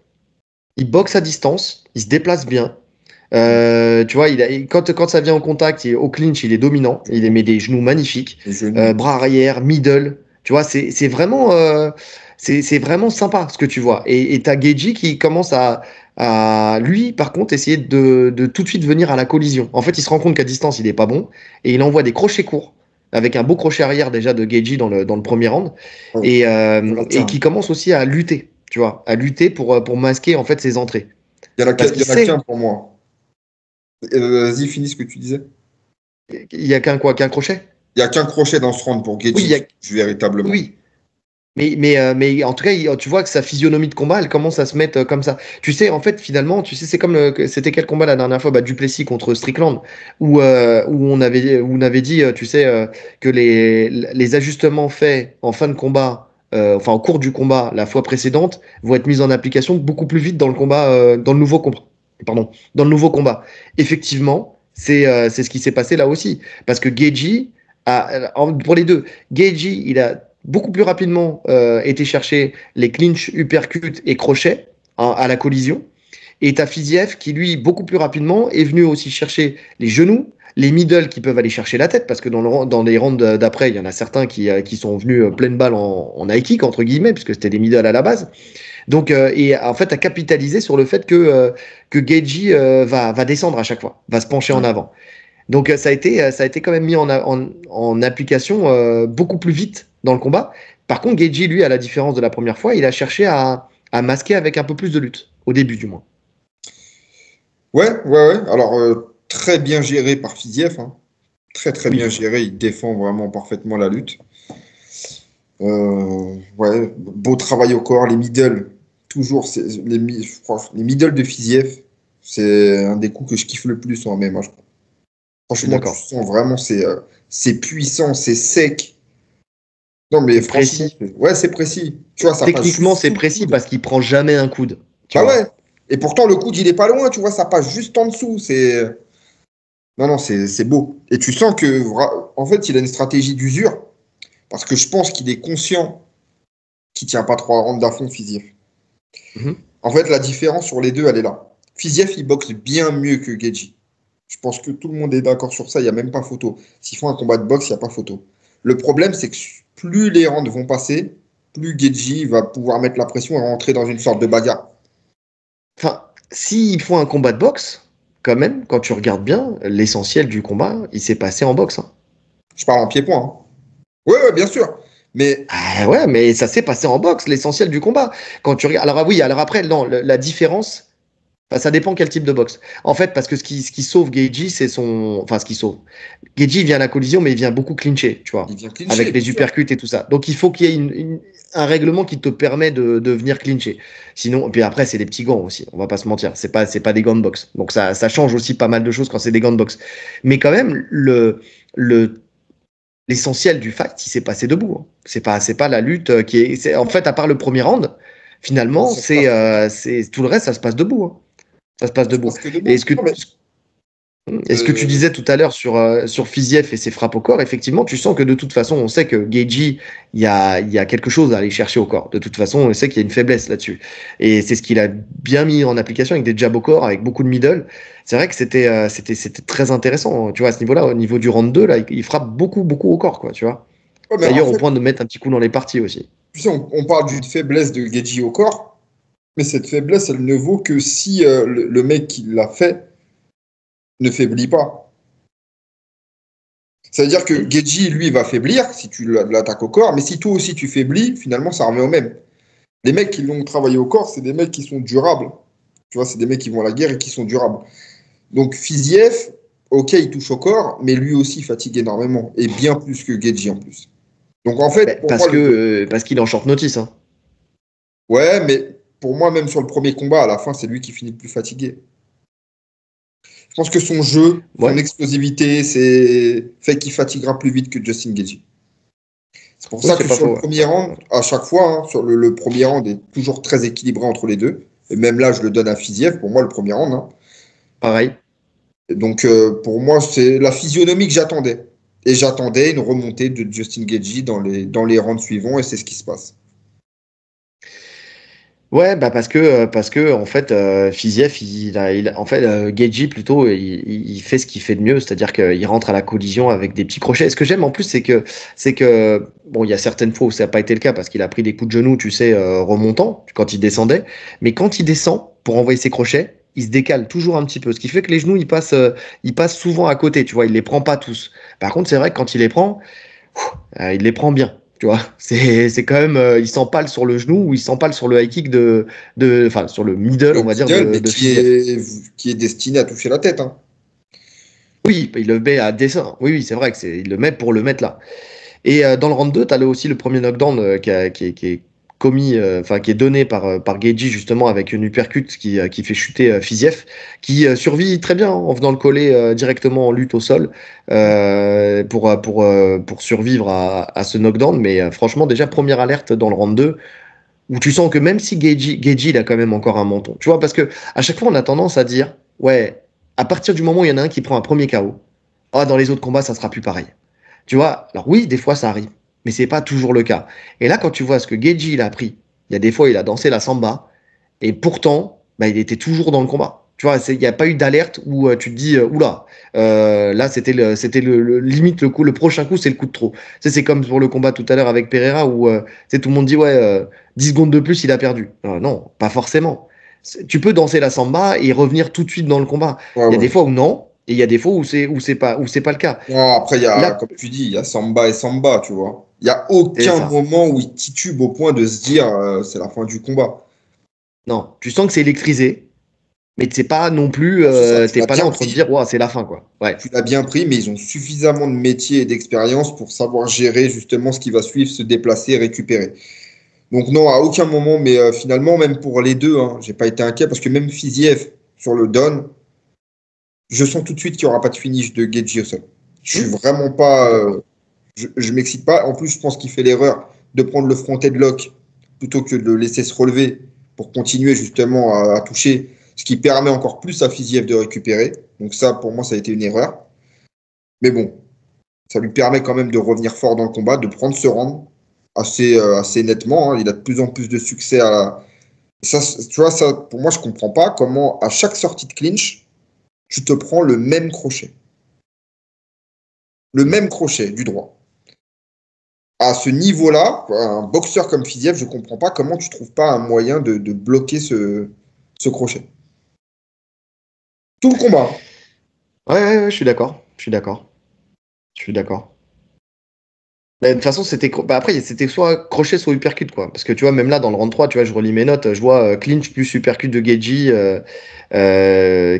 Il boxe à distance, il se déplace bien. Tu vois, quand ça vient au contact, au clinch, il est dominant. Il met des genoux magnifiques. Les genoux. Bras arrière, middle. Tu vois, c'est vraiment, c'est vraiment sympa ce que tu vois. Et t'as Geji qui commence lui, par contre, essayer de tout de suite venir à la collision. En fait, il se rend compte qu'à distance, il est pas bon. Et il envoie des crochets courts, avec un beau crochet arrière déjà de Geji dans le premier round. Ouais, Et qui commence aussi à lutter, tu vois, à lutter pour masquer en fait ses entrées. Parce il qu'il y en a qu'un sait. pour moi. Vas-y, finis ce que tu disais. Il y a qu'un quoi? Qu'un crochet? Il y a qu'un crochet dans ce round pour Oui, Geji qui tue véritablement. oui. Mais en tout cas, tu vois que sa physionomie de combat, elle commence à se mettre comme ça. Tu sais, en fait, finalement, tu sais, c'est comme c'était quel combat la dernière fois? Bah, Duplessis contre Strickland, où on avait dit, tu sais, que les ajustements faits en fin de combat, enfin au cours du combat, la fois précédente, vont être mis en application beaucoup plus vite dans le combat, dans le nouveau combat. Pardon, dans le nouveau combat. Effectivement, c'est ce qui s'est passé là aussi, parce que Geji pour les deux, Geji, il a beaucoup plus rapidement été chercher les clinch, uppercut et crochets à la collision. Et t'as Fiziev qui, lui, beaucoup plus rapidement, est venu aussi chercher les genoux, les middle qui peuvent aller chercher la tête, parce que dans les rounds d'après, il y en a certains qui sont venus pleine balle en high kick, entre guillemets, puisque c'était des middle à la base. Donc, et en fait, à capitaliser sur le fait que Geji va descendre à chaque fois, va se pencher en avant. Donc ça a été quand même mis en application beaucoup plus vite dans le combat. Par contre, Geji, lui, à la différence de la première fois, il a cherché à masquer avec un peu plus de lutte, au début du moins. Ouais, ouais, ouais. Alors, très bien géré par Fiziev, hein. Très, très bien Oui. géré. Il défend vraiment parfaitement la lutte. Ouais, beau travail au corps. Les middle, toujours, les middle de Fiziev, c'est un des coups que je kiffe le plus en MMA, je crois. Je suis Franchement, tu d'accord. sens vraiment, c'est puissant, c'est sec. Non, mais C'est franchement, précis. ouais, c'est précis. Tu vois, ça passe Techniquement, juste c'est sous le précis coude. parce qu'il prend jamais un coude. Tu Bah ouais. vois. Et pourtant, le coude, il est pas loin, tu vois, ça passe juste en dessous. Non, non, c'est beau. Et tu sens que, en fait, il a une stratégie d'usure parce que je pense qu'il est conscient qu'il tient pas trois rounds d'à fond, Fiziev. Mhm. En fait, la différence sur les deux, elle est là. Fiziev, il boxe bien mieux que Geji. Je pense que tout le monde est d'accord sur ça, il n'y a même pas photo. S'ils font un combat de boxe, il n'y a pas photo. Le problème, c'est que plus les rounds vont passer, plus Geji va pouvoir mettre la pression et rentrer dans une sorte de bagarre. Enfin, s'ils font un combat de boxe, quand même, quand tu regardes bien, l'essentiel du combat, il s'est passé en boxe, hein. Je parle en pied-point, hein. Oui, ouais, bien sûr. Mais Ah ouais, mais ça s'est passé en boxe, l'essentiel du combat. Quand tu regardes, alors ah oui, alors après, non, la différence, enfin, ça dépend quel type de boxe. En fait, parce que ce qui sauve Geji, c'est son, enfin, ce qui sauve. Geji vient à la collision, mais il vient beaucoup clincher, tu vois, il vient clincher, avec bien les sûr. uppercuts et tout ça. Donc, il faut qu'il y ait un règlement qui te permet de venir clincher. Sinon, et puis après, c'est des petits gants aussi. On va pas se mentir. C'est pas des gants de boxe. Donc, ça change aussi pas mal de choses quand c'est des gants de boxe. Mais quand même, le l'essentiel du fight, il s'est passé debout, hein. C'est pas la lutte qui est, en fait, à part le premier round, Ça, finalement, ça se passe, c'est tout le reste, ça se passe debout, hein. Ça se passe ça se debout. passe que Et debout. ce que, Non, mais Et ce que tu disais tout à l'heure sur Fiziev et ses frappes au corps, effectivement, tu sens que de toute façon, on sait que Geji, il y a quelque chose à aller chercher au corps. De toute façon, on sait qu'il y a une faiblesse là-dessus. Et c'est ce qu'il a bien mis en application avec des jabs au corps, avec beaucoup de middle. C'est vrai que c'était très intéressant, tu vois, à ce niveau-là, au niveau du round 2, là, il frappe beaucoup, beaucoup au corps, quoi, tu vois. Ouais, mais en D'ailleurs, au fait, point de mettre un petit coup dans les parties aussi. tu sais, on parle d'une faiblesse de Geji au corps, mais cette faiblesse, elle ne vaut que si le mec qui l'a fait ne faiblit pas. Ça veut dire que Geji, lui, va faiblir si tu l'attaques au corps, mais si toi aussi tu faiblis, finalement, ça revient au même. Les mecs qui l'ont travaillé au corps, c'est des mecs qui sont durables. Tu vois, c'est des mecs qui vont à la guerre et qui sont durables. Donc Fiziev, ok, il touche au corps, mais lui aussi fatigue énormément, et bien plus que Geji en plus. Donc en fait, pour moi, Parce qu'il est en short notice, hein. ouais, mais pour moi, même sur le premier combat, à la fin, c'est lui qui finit le plus fatigué. Je pense que son jeu, son Ouais, explosivité, c'est fait qu'il fatiguera plus vite que Justin Gaethje. C'est pour oui, ça c'est que pas sur le faux. Ouais. premier round, à chaque fois, hein, sur le premier round est toujours très équilibré entre les deux. Et même là, je le donne à Fiziev, pour moi, le premier round, hein. Pareil. Et donc, pour moi, c'est la physionomie que j'attendais. Et j'attendais une remontée de Justin Gaethje dans les rounds suivants, et c'est ce qui se passe. Ouais, bah parce que en fait Fiziev en fait Geji plutôt il fait ce qu'il fait de mieux, c'est-à-dire qu'il rentre à la collision avec des petits crochets. Et ce que j'aime en plus c'est que bon, il y a certaines fois où ça n'a pas été le cas parce qu'il a pris des coups de genoux, tu sais, remontant quand il descendait, mais quand il descend pour envoyer ses crochets, il se décale toujours un petit peu, ce qui fait que les genoux ils passent souvent à côté, tu vois, il les prend pas tous. Par contre, c'est vrai que quand il les prend, il les prend bien. Tu vois, c'est quand même, il s'empale sur le genou ou il s'empale sur le high kick enfin, sur le middle, Le on va dire, middle, mais de qui Fiziev. est destiné à toucher la tête, hein. Oui, il le met à dessein. Oui, oui, c'est vrai que il le met pour le mettre là. Et dans le round 2, tu as aussi le premier knockdown qui est commis, enfin qui est donné par Geji justement avec une uppercut qui fait chuter Fiziev, qui survit très bien en venant le coller directement en lutte au sol pour survivre à ce knockdown. Mais franchement, déjà, première alerte dans le round 2 où tu sens que même si Geji il a quand même encore un menton, tu vois, parce que à chaque fois on a tendance à dire, ouais, à partir du moment où il y en a un qui prend un premier KO, ah, dans les autres combats ça sera plus pareil. Tu vois, alors oui, des fois ça arrive, mais c'est pas toujours le cas. Et là, quand tu vois ce que Geji il a pris, il y a des fois il a dansé la samba, et pourtant, bah, il était toujours dans le combat. Tu vois, il n'y a pas eu d'alerte où tu te dis, oula, là c'était le limite le prochain coup, c'est le coup de trop. C'est comme pour le combat tout à l'heure avec Pereira où tout le monde dit, ouais, 10 secondes de plus, il a perdu. Non, pas forcément. Tu peux danser la samba et revenir tout de suite dans le combat. Ouais, Il y a des ouais. fois où non, et il y a des fois où c'est pas le cas. Non, après, Là, comme tu dis, il y a Samba et Samba, tu vois. Il n'y a c'est aucun ça. moment où il titube au point de se dire c'est la fin du combat. Non, tu sens que c'est électrisé, mais c'est pas non plus, Non, c'est ça, tu t'es l'as pas là bien en train de pris. dire, ouais, c'est la fin, quoi. Ouais, Tu l'as bien pris, mais ils ont suffisamment de métier et d'expérience pour savoir gérer justement ce qui va suivre, se déplacer, récupérer. Donc non, à aucun moment, mais finalement, même pour les deux, hein, j'ai pas été inquiet parce que même Fiziev sur le down, je sens tout de suite qu'il n'y aura pas de finish de Geji au sol. Je suis hum, vraiment je suis pas, d'accord. je m'excite pas. En plus, je pense qu'il fait l'erreur de prendre le front headlock plutôt que de le laisser se relever pour continuer justement à toucher, ce qui permet encore plus à Fiziev de récupérer. Donc ça, pour moi, ça a été une erreur. Mais bon, ça lui permet quand même de revenir fort dans le combat, de prendre ce round assez nettement, hein. Il a de plus en plus de succès ça, tu vois, ça, pour moi, je comprends pas comment à chaque sortie de clinch, tu te prends le même crochet. Le même crochet du droit. À ce niveau-là, un boxeur comme Fiziev, je comprends pas comment tu trouves pas un moyen de bloquer ce crochet. Tout le combat. Ouais, ouais, ouais, je suis d'accord. Je suis d'accord. Je suis d'accord. Mais de toute façon, après, c'était soit crochet, soit uppercut, quoi. Parce que tu vois, même là, dans le round 3, tu vois, je relis mes notes, je vois clinch plus uppercut de Geji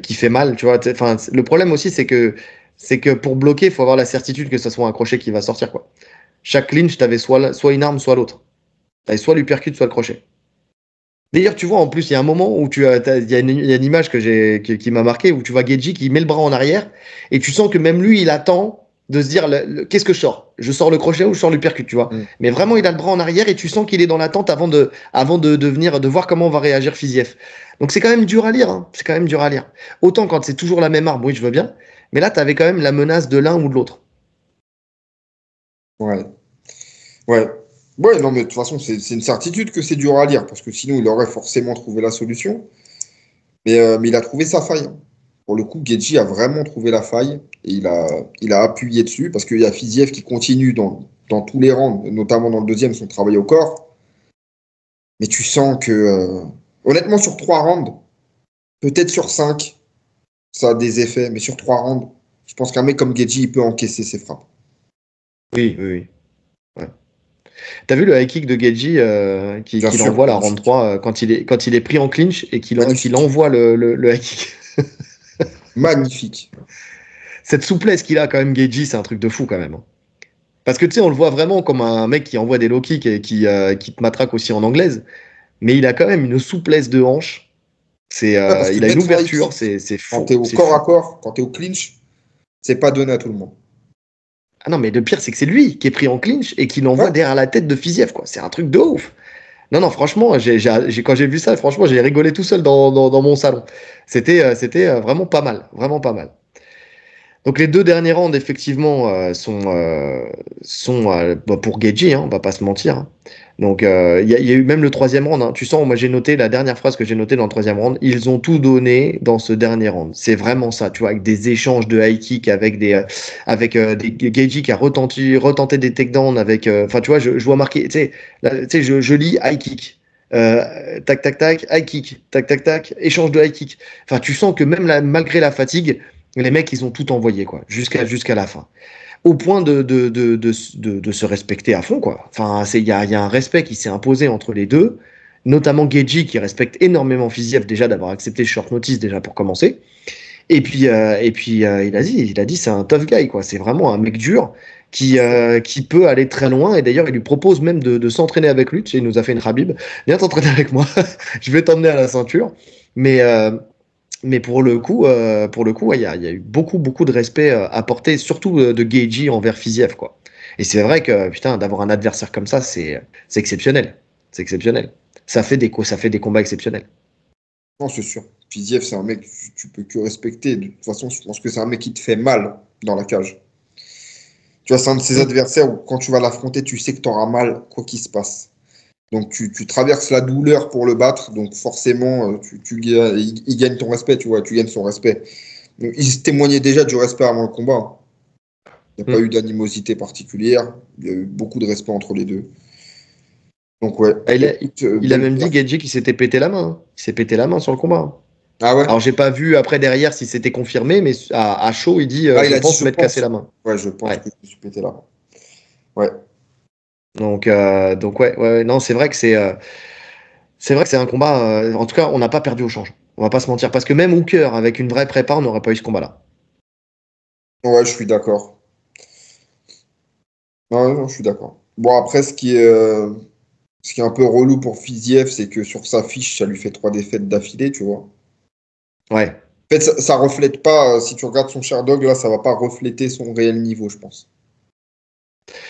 qui fait mal, tu vois. Enfin, le problème aussi, c'est que pour bloquer, il faut avoir la certitude que ce soit un crochet qui va sortir, quoi. Chaque clinch, t'avais soit une arme, soit l'autre. T'avais soit l'uppercut, soit le crochet. D'ailleurs, tu vois, en plus, il y a un moment où il y a une image qui m'a marqué où tu vois Geji qui met le bras en arrière et tu sens que même lui, il attend de se dire qu'est-ce que je sors? Je sors le crochet ou je sors le percut, tu vois. Mais vraiment, il a le bras en arrière et tu sens qu'il est dans l'attente avant de venir, de voir comment on va réagir Fiziev. Donc c'est quand même dur à lire, hein. C'est quand même dur à lire. Autant quand c'est toujours la même arme, oui, je veux bien. Mais là, tu avais quand même la menace de l'un ou de l'autre. Ouais. Ouais. Ouais, non, mais de toute façon, c'est une certitude que c'est dur à lire, parce que sinon, il aurait forcément trouvé la solution. Mais il a trouvé sa faille. Pour le coup, Gedji a vraiment trouvé la faille et il a appuyé dessus parce qu'il y a Fiziev qui continue dans tous les rounds, notamment dans le deuxième, son travail au corps. Mais tu sens que, honnêtement, sur 3 rounds, peut-être sur 5, ça a des effets, mais sur 3 rounds, je pense qu'un mec comme Gedji, il peut encaisser ses frappes. Oui, oui, oui. Ouais. T'as vu le high kick de Gedji qu'il envoie la round 3 quand il est pris en clinch et qu'il envoie le high kick. Magnifique. Cette souplesse qu'il a quand même, Gedji, c'est un truc de fou quand même. Parce que tu sais, on le voit vraiment comme un mec qui envoie des low kicks et qui te matraque aussi en anglaise. Mais il a quand même une souplesse de hanche. Il a une ouverture, c'est fou. Quand t'es au corps à corps, quand t'es au clinch, c'est pas donné à tout le monde. Ah non, mais le pire, c'est que c'est lui qui est pris en clinch et qui l'envoie derrière la tête de Fiziev, quoi. C'est un truc de ouf. Non, franchement, quand j'ai vu ça, franchement, j'ai rigolé tout seul dans mon salon. C'était vraiment pas mal. Vraiment pas mal. Donc les deux derniers rounds, effectivement, sont pour Gedji, hein, on va pas se mentir. Hein. Donc il y a eu même le troisième round. Hein. Tu sens, moi j'ai noté la dernière phrase que j'ai notée dans le troisième round. Ils ont tout donné dans ce dernier round. C'est vraiment ça, tu vois, avec des échanges de high kick, avec des Gedji qui a retenté des takedowns, avec, enfin tu vois, je vois marqué, tu sais, je lis high kick. Tac tac tac, high kick, tac tac tac, échange de high kick. Enfin, tu sens que même malgré la fatigue, les mecs, ils ont tout envoyé, quoi, jusqu'à la fin. Au point de se respecter à fond, quoi. Enfin, il y a un respect qui s'est imposé entre les deux, notamment Gedji qui respecte énormément Fiziev déjà d'avoir accepté short notice déjà pour commencer. Et puis il a dit c'est un tough guy, quoi. C'est vraiment un mec dur qui peut aller très loin. Et d'ailleurs, il lui propose même de s'entraîner avec lui. Tu sais, il nous a fait une Khabib. Viens t'entraîner avec moi. Je vais t'emmener à la ceinture. Mais pour le coup, il y a eu beaucoup de respect apporté, surtout de Gedji envers Fiziev, quoi. Et c'est vrai que putain, d'avoir un adversaire comme ça, c'est exceptionnel. C'est exceptionnel. Ça fait des combats exceptionnels. Non, c'est sûr. Fiziev, c'est un mec que tu peux que respecter. De toute façon, je pense que c'est un mec qui te fait mal dans la cage. Tu vois, c'est un de ces adversaires où quand tu vas l'affronter, tu sais que tu auras mal, quoi qu'il se passe. Donc tu traverses la douleur pour le battre, donc forcément, il gagne ton respect, tu vois, tu gagnes son respect. Donc, il se témoignait déjà du respect avant le combat. Il n'y a pas eu d'animosité particulière, il y a eu beaucoup de respect entre les deux. Donc ouais. Il a même dit, Gedji, qu'il s'était pété la main. Hein. Il s'est pété la main sur le combat. Ah ouais. Alors j'ai pas vu après derrière si c'était confirmé, mais à chaud, il dit je pense m'être cassé la main. Ouais, je pense que je me suis pété la main. Ouais. Donc ouais, non, c'est vrai que c'est un combat. En tout cas, on n'a pas perdu au change. On va pas se mentir, parce que même Hooker avec une vraie prépa, on n'aurait pas eu ce combat-là. Ouais, je suis d'accord. Non, je suis d'accord. Bon, après, ce qui est un peu relou pour Fiziev, c'est que sur sa fiche, ça lui fait 3 défaites d'affilée, tu vois. Ouais. En fait, ça reflète pas, si tu regardes son Sherdog, là, ça va pas refléter son réel niveau, je pense.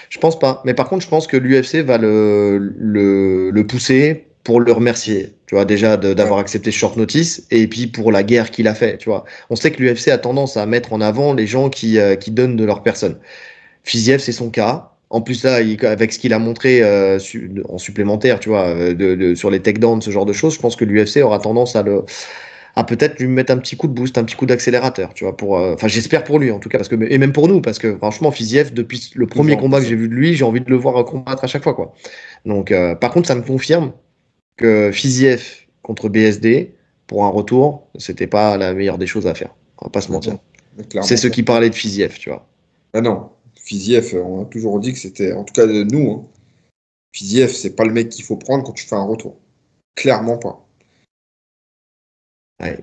Je pense pas. Mais par contre, je pense que l'UFC va le pousser pour le remercier. Tu vois, déjà d'avoir accepté short notice et puis pour la guerre qu'il a fait. Tu vois, on sait que l'UFC a tendance à mettre en avant les gens qui donnent de leur personne. Fiziev, c'est son cas. En plus, là, avec ce qu'il a montré en supplémentaire, tu vois, sur les takedowns, ce genre de choses, je pense que l'UFC aura tendance à peut-être lui mettre un petit coup de boost, un petit coup d'accélérateur, tu vois, enfin, j'espère pour lui, en tout cas, et même pour nous, parce que franchement, Fiziev, depuis le premier combat que j'ai vu de lui, j'ai envie de le voir combattre à chaque fois, quoi. Donc, par contre, ça me confirme que Fiziev contre BSD, pour un retour, c'était pas la meilleure des choses à faire. On va pas se mentir. C'est ceux qui parlaient de Fiziev, tu vois. Ah non, Fiziev, on a toujours dit que c'était, en tout cas de nous, hein, Fiziev, c'est pas le mec qu'il faut prendre quand tu fais un retour. Clairement pas. Ouais.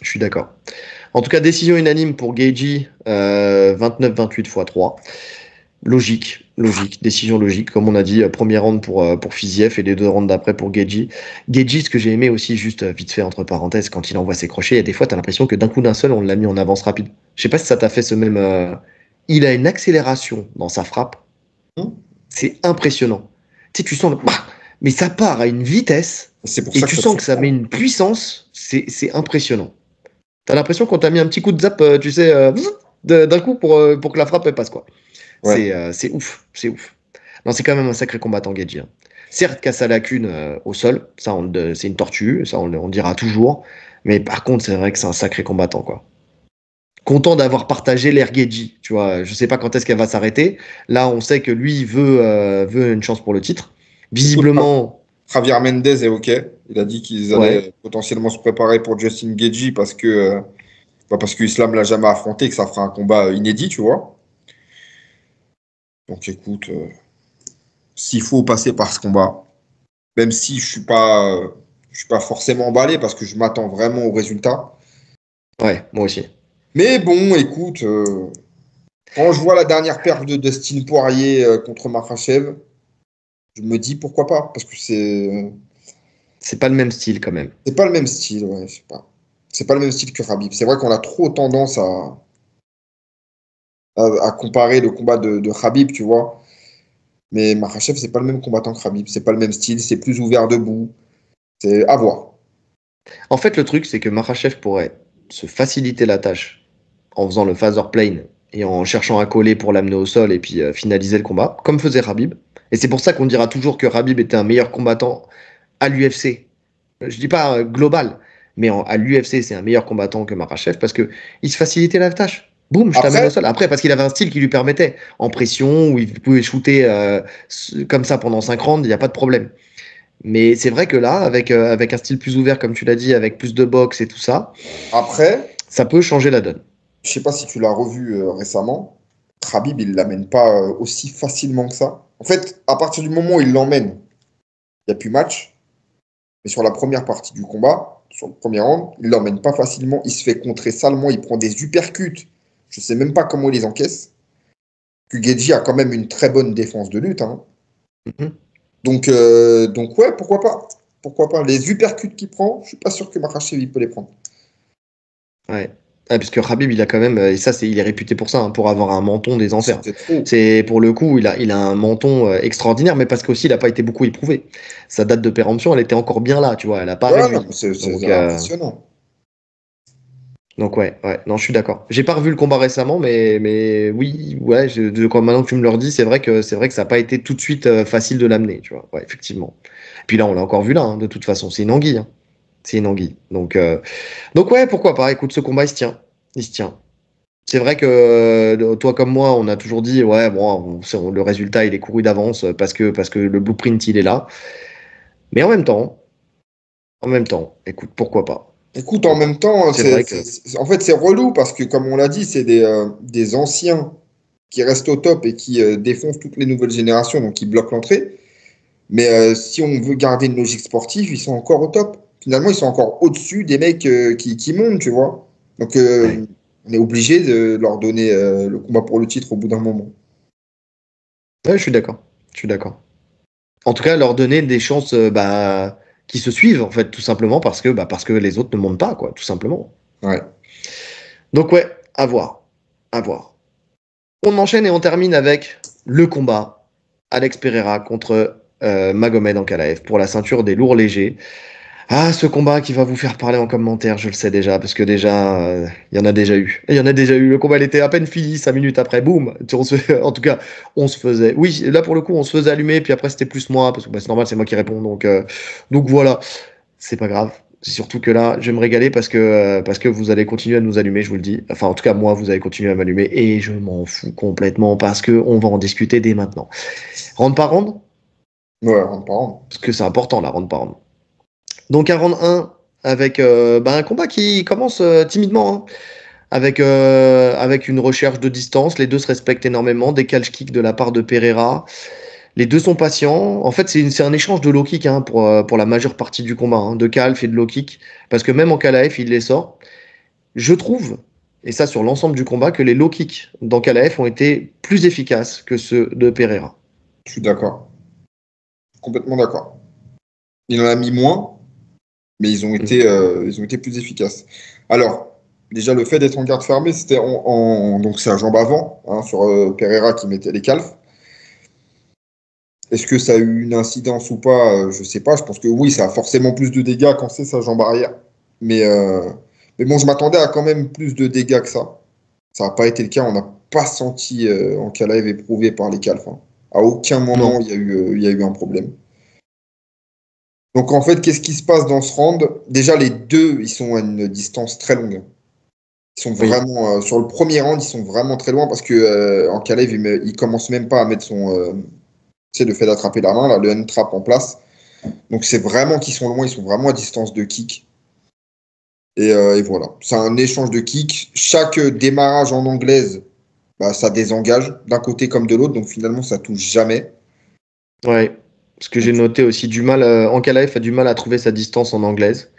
Je suis d'accord. En tout cas, décision unanime pour Gedji, 29-28 x 3. Logique. Décision logique. Comme on a dit, premier round pour Fiziev et les 2 rounds d'après pour Gedji. Gedji, ce que j'ai aimé aussi, juste vite fait, entre parenthèses, quand il envoie ses crochets, il y a des fois, tu as l'impression que d'un coup d'un seul, on l'a mis en avance rapide. Je sais pas si ça t'a fait ce même il a une accélération dans sa frappe. C'est impressionnant. Tu sais, tu sens mais ça part à une vitesse. C'est pour Et ça tu que sens que ça met une puissance. C'est impressionnant. T'as l'impression qu'on t'a mis un petit coup de zap, tu sais, d'un coup pour que la frappe elle passe, quoi. Ouais. C'est ouf. C'est ouf. Non, c'est quand même un sacré combattant, Gedji. Hein. Certes, qu'à sa lacune au sol, ça, c'est une tortue, ça, on dira toujours. Mais par contre, c'est vrai que c'est un sacré combattant, quoi. Content d'avoir partagé l'ère Gedji, tu vois. Je sais pas quand est-ce qu'elle va s'arrêter. Là, on sait que lui veut une chance pour le titre. Écoute, Visiblement, Javier Mendez est OK. Il a dit qu'ils allaient ouais. potentiellement se préparer pour Justin Gaethje parce que Islam l'a jamais affronté et que ça fera un combat inédit, tu vois. Donc écoute, s'il faut passer par ce combat, même si je suis pas forcément emballé parce que je m'attends vraiment au résultat. Ouais, moi aussi. Mais bon, écoute, quand je vois la dernière perf de Dustin Poirier contre Makhachev, je me dis pourquoi pas, parce que C'est pas le même style, quand même. c'est pas le même style, ouais, je sais pas. C'est pas le même style que Khabib. C'est vrai qu'on a trop tendance à comparer le combat de Khabib, tu vois. Mais Makhachev, c'est pas le même combattant que Khabib. C'est pas le même style, c'est plus ouvert debout. C'est à voir. En fait, le truc, c'est que Makhachev pourrait se faciliter la tâche en faisant le phaser plane et en cherchant à coller pour l'amener au sol et puis finaliser le combat, comme faisait Khabib. Et c'est pour ça qu'on dira toujours que Khabib était un meilleur combattant à l'UFC. Je dis pas global, mais à l'UFC, c'est un meilleur combattant que Makhachev parce que il se facilitait la tâche. Boum, je t'amène au Après, sol. Après, parce qu'il avait un style qui lui permettait, en pression, où il pouvait shooter comme ça pendant 5 rounds, il n'y a pas de problème. Mais c'est vrai que là, avec un style plus ouvert, comme tu l'as dit, avec plus de boxe et tout ça, après, ça peut changer la donne. je sais pas si tu l'as revu récemment. Khabib, il l'amène pas aussi facilement que ça. En fait, à partir du moment où il l'emmène, il n'y a plus match. Mais sur la première partie du combat, sur le premier round, il l'emmène pas facilement. Il se fait contrer salement. Il prend des uppercuts. Je sais même pas comment il les encaisse. Que Gedji a quand même une très bonne défense de lutte. Hein. Mhm. Donc ouais, pourquoi pas? Pourquoi pas? Les uppercuts qu'il prend, je suis pas sûr que Makhachev il peut les prendre. Ouais. Ah, parce que Khabib, il a quand même, et ça, il est réputé pour ça, hein, pour avoir un menton des enfers. C'était trop. C'est pour le coup, il a un menton extraordinaire, mais parce qu'aussi, il n'a pas été beaucoup éprouvé. Sa date de péremption, elle était encore bien là, tu vois, elle n'a pas Ouais, non, réduit. mais c'est Donc, impressionnant. ouais, non, je suis d'accord. J'ai pas revu le combat récemment, mais oui, ouais, maintenant que tu me le redis, c'est vrai que ça n'a pas été tout de suite facile de l'amener, tu vois. Ouais, effectivement. Puis là, on l'a encore vu là, hein, de toute façon, c'est une anguille, hein. C'est une anguille. Donc ouais, pourquoi pas. Écoute, ce combat, il se tient. Il se tient. C'est vrai que toi comme moi, on a toujours dit, ouais, bon, le résultat, il est couru d'avance parce que le blueprint, il est là. Mais en même temps, écoute, pourquoi pas. Écoute, en Pourquoi pas. même temps, C'est vrai que en fait, c'est relou parce que, comme on l'a dit, c'est des anciens qui restent au top et qui défoncent toutes les nouvelles générations, donc qui bloquent l'entrée. Mais si on veut garder une logique sportive, ils sont encore au top. Finalement, ils sont encore au-dessus des mecs qui montent, tu vois. Donc, ouais. on est obligé de leur donner le combat pour le titre au bout d'un moment. Ouais, je suis d'accord. Je suis d'accord. En tout cas, leur donner des chances qui se suivent, en fait, tout simplement parce que les autres ne montent pas, quoi, tout simplement. Ouais. Donc ouais, à voir. À voir. On enchaîne et on termine avec le combat Alex Pereira contre Magomed Ankalaev pour la ceinture des lourds légers. Ah, ce combat qui va vous faire parler en commentaire, je le sais déjà, parce que déjà, il y en a déjà eu. Il y en a déjà eu. Le combat, il était à peine fini, 5 minutes après, boum. En tout cas, on se faisait. Oui, là pour le coup, on se faisait allumer, puis après, c'était plus moi, parce que c'est normal, c'est moi qui réponds. Donc voilà, c'est pas grave. C'est surtout que là, je vais me régaler parce que vous allez continuer à nous allumer, je vous le dis. Enfin, en tout cas, moi, vous allez continuer à m'allumer, et je m'en fous complètement, parce que on va en discuter dès maintenant. Round par round, Ouais, en parlant. parce que c'est important, la round par round. Donc un round 1 avec un combat qui commence timidement, hein, avec une recherche de distance. Les deux se respectent énormément. Des catch kicks de la part de Pereira. Les deux sont patients. En fait, c'est un échange de low kick hein, pour la majeure partie du combat, hein, de calf et de low kick. Parce que même en KLAF, il les sort. Je trouve, et ça sur l'ensemble du combat, que les low kicks dans KLAF ont été plus efficaces que ceux de Pereira. Je suis d'accord. Complètement d'accord. Il en a mis moins, mais ils ont Mhm. été plus efficaces. Alors, Déjà, le fait d'être en garde fermée, c'était donc c'est à jambe avant, hein, sur Pereira qui mettait les calfs. Est-ce que ça a eu une incidence ou pas? Je sais pas. Je pense que oui, ça a forcément plus de dégâts quand c'est sa jambe arrière. Mais, euh, mais bon, je m'attendais à quand même plus de dégâts que ça. Ça n'a pas été le cas. On n'a pas senti Ankalaev éprouvé par les calfs, hein. À aucun moment, Non. il y a eu un problème. Donc en fait, qu'est-ce qui se passe dans ce round? Déjà, les deux, ils sont à une distance très longue. Ils sont Oui. vraiment, sur le premier round, ils sont vraiment très loin parce que Ankalaev, il commence même pas à mettre tu sais, le fait d'attraper la main, là, le hand trap en place. Donc c'est vraiment qu'ils sont loin, ils sont vraiment à distance de kick. Et voilà, c'est un échange de kick. Chaque démarrage en anglaise, bah, ça désengage d'un côté comme de l'autre, donc finalement ça touche jamais. Ouais. Ce que j'ai Donc, noté aussi, Ankalaev a du mal à trouver sa distance en anglaise.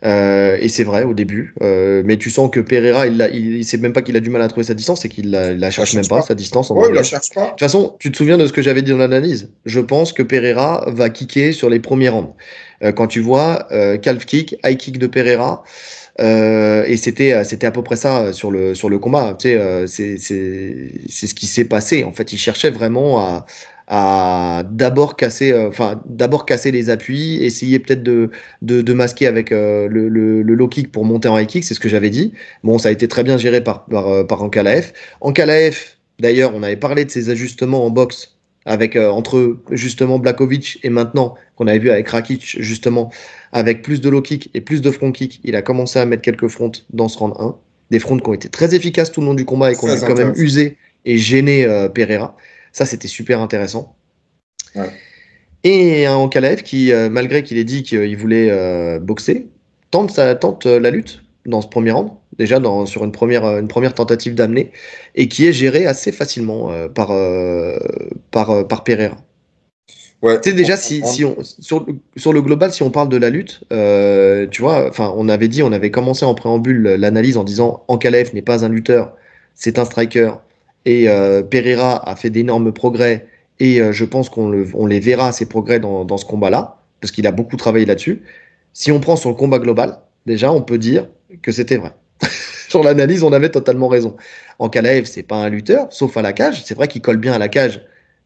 Et c'est vrai au début. Mais tu sens que Pereira, il sait même pas qu'il a du mal à trouver sa distance, c'est qu'il la ça cherche même cherche pas, pas. sa distance en Ouais, il la anglaise. cherche De pas. toute façon, tu te souviens de ce que j'avais dit dans l'analyse. Je pense que Pereira va kicker sur les premiers rounds. Quand tu vois calf kick, high kick de Pereira, et c'était à peu près ça sur le combat. Tu sais, c'est ce qui s'est passé. En fait, il cherchait vraiment à d'abord casser les appuis, essayer peut-être de masquer avec le low kick pour monter en high kick, c'est ce que j'avais dit. Bon, ça a été très bien géré par Ankalaev. Ankalaev, d'ailleurs, on avait parlé de ses ajustements en boxe avec entre justement Blakovic et maintenant qu'on avait vu avec Rakic justement avec plus de low kick et plus de front kick, il a commencé à mettre quelques fronts dans ce round 1. Des fronts qui ont été très efficaces tout le long du combat et qui ont dû Très quand même intéressant. user et gêner Pereira. Ça, c'était super intéressant. Ouais. Et un Ankalaev qui, malgré qu'il ait dit qu'il voulait boxer, tente la lutte dans ce premier round, déjà sur une première tentative d'amener, et qui est géré assez facilement par Pereira. Ouais. Tu sais, déjà, si on, sur le global, si on parle de la lutte, tu vois, enfin, on avait commencé en préambule l'analyse en disant Ankalaev n'est pas un lutteur, c'est un striker. Et Pereira a fait d'énormes progrès. Et je pense on les verra, ces progrès, dans ce combat-là, parce qu'il a beaucoup travaillé là-dessus. Si on prend sur le combat global, déjà, on peut dire que c'était vrai. Sur l'analyse, on avait totalement raison. Ankalaev, c'est pas un lutteur, sauf à la cage. C'est vrai qu'il colle bien à la cage,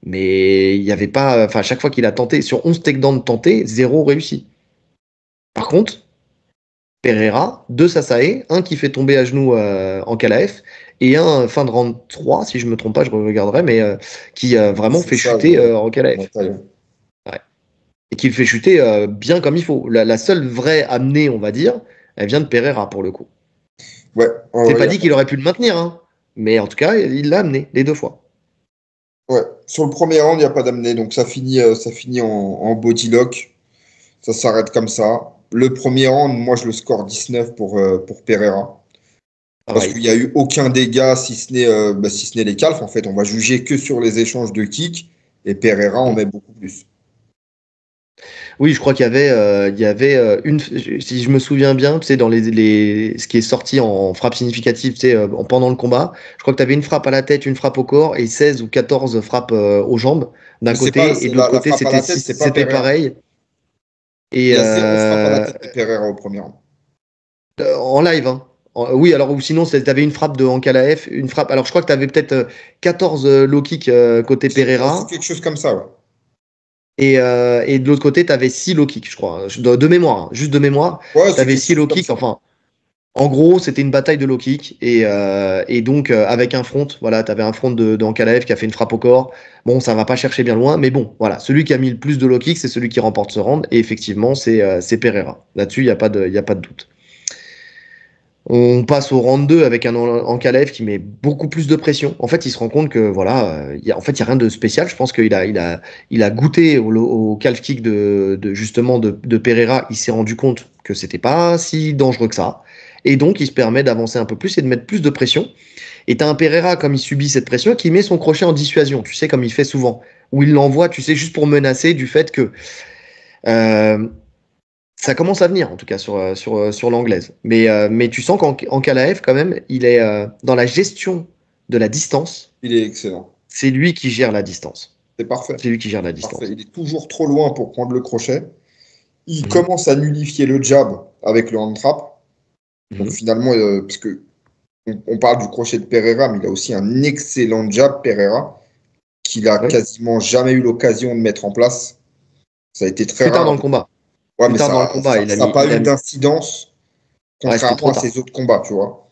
mais il y avait pas. Enfin, chaque fois qu'il a tenté, sur 11 takedowns tentés, 0 réussi. Par contre, Pereira, 2 Sasae, un qui fait tomber à genoux Ankalaev, et un fin de round 3, si je me trompe pas, je regarderai, mais qui vraiment C'est fait ça, chuter Ankalaev. ouais. Ouais. Et qui le fait chuter bien comme il faut. La seule vraie amenée, on va dire, elle vient de Pereira pour le coup. Ouais, ouais, C'est ouais, pas dit qu'il aurait pu le maintenir, hein. Mais en tout cas, il l'a amené les 2 fois. ouais. Sur le premier round, il n'y a pas d'amener, donc ça finit en body lock. Ça s'arrête comme ça. Le premier round, moi, je le score 19 pour Pereira. Parce Pareil. qu'il n'y a eu aucun dégât, si ce n'est les calfs. En fait, on va juger que sur les échanges de kicks. Et Pereira en met beaucoup plus. Oui, je crois il y avait si je me souviens bien, tu sais, dans ce qui est sorti en frappe significative, tu sais, pendant le combat, je crois que tu avais une frappe à la tête, une frappe au corps et 16 ou 14 frappes aux jambes d'un Mais c'est pas, côté et c'est de l'autre la côté, frappe à la tête, c'est pas c'était Pereira. pareil. Il Et y a zéro frappe à la tête de Pereira au premier round. en live, hein. Oui, alors ou sinon, tu avais une frappe de Ankalaev, une frappe. Alors je crois que tu avais peut-être 14 low kicks côté C'est Pereira. quelque chose comme ça, ouais. Et de l'autre côté, tu avais 6 low kicks, je crois. De mémoire, hein, juste de mémoire. Ouais, Tu c'est avais quelque 6 chose low comme kicks. ça. Enfin, en gros, c'était une bataille de low kick. Et donc, avec un front, voilà, tu avais un front d'Ankalaev qui a fait une frappe au corps. Bon, ça va pas chercher bien loin, mais bon, voilà. Celui qui a mis le plus de low kick, c'est celui qui remporte ce round. Et effectivement, c'est Pereira. Là-dessus, il y a pas de doute. On passe au round 2 avec un Ankalaev qui met beaucoup plus de pression. En fait, il se rend compte que voilà, en fait, il y a rien de spécial. Je pense il a goûté au calf kick justement de Pereira. Il s'est rendu compte que c'était pas si dangereux que ça. Et donc, il se permet d'avancer un peu plus et de mettre plus de pression. Et t'as un Pereira, comme il subit cette pression, qui met son crochet en dissuasion. Tu sais, comme il fait souvent. Où il l'envoie, tu sais, juste pour menacer du fait que euh, ça commence à venir, en tout cas, sur l'anglaise. Mais tu sens qu'Ankalaev, quand même, il est dans la gestion de la distance. Il est excellent. C'est lui qui gère la distance. C'est parfait. C'est lui qui gère la Parfait. distance. Il est toujours trop loin pour prendre le crochet. Il Mhm. commence à nullifier le jab avec le hand trap. Donc finalement, parce que on parle du crochet de Pereira, mais il a aussi un excellent jab, Pereira, qu'il a quasiment jamais eu l'occasion de mettre en place. Ça a été très Plus tard dans rare. le combat. Ouais, Plus mais tard dans le ça combat, n'a pas eu d'incidence, Ouais, c'était contrairement trop à tard. ses autres combats, tu vois.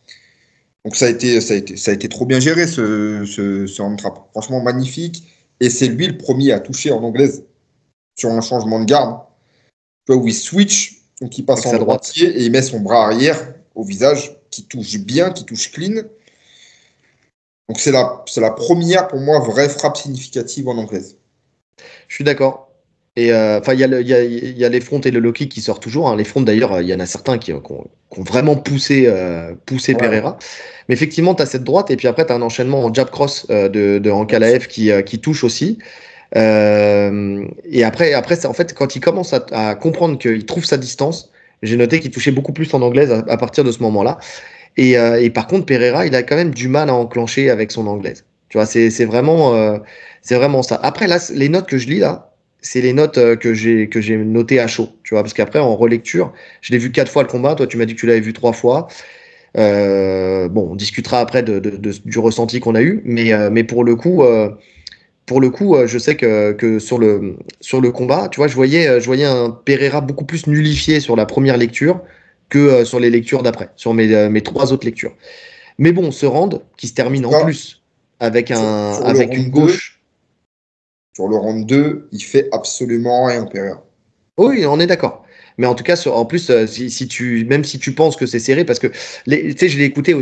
Donc ça a été trop bien géré, ce hand trap. Franchement, magnifique. Et c'est lui le premier à toucher en anglaise sur un changement de garde. Tu vois, où il switch, donc il passe Avec en sa droite. droitier et il met son bras arrière au visage, qui touche bien, qui touche clean. Donc c'est la première, pour moi, vraie frappe significative en anglaise. Je suis d'accord. Et enfin, il y a les fronts et le low kick qui sortent toujours. Hein. Les fronts, d'ailleurs, il y en a certains qui ont vraiment poussé Pereira. Mais effectivement, tu as cette droite, et puis après, tu as un enchaînement en jab cross de Ankalaev qui touche aussi. Et après en fait, quand il commence à comprendre qu'il trouve sa distance, j'ai noté qu'il touchait beaucoup plus en anglaise à partir de ce moment-là. Et par contre, Pereira, il a quand même du mal à enclencher avec son anglaise. Tu vois, c'est vraiment ça. Après, là, les notes que je lis là, c'est les notes que j'ai notées à chaud. Tu vois, parce qu'après, en relecture, je l'ai vu 4 fois le combat. Toi, tu m'as dit que tu l'avais vu 3 fois. Bon, on discutera après du ressenti qu'on a eu, mais pour le coup, je sais que sur le combat, tu vois, je voyais un Pereira beaucoup plus nullifié sur la première lecture que sur les lectures d'après, sur mes 3 autres lectures. Mais bon, ce round qui se termine en Là, plus avec sur le avec une round 2, gauche. sur le round 2, il fait absolument rien, Pereira. Oui, on est d'accord. Mais en tout cas, en plus, même si tu penses que c'est serré, parce que tu sais, je l'ai écouté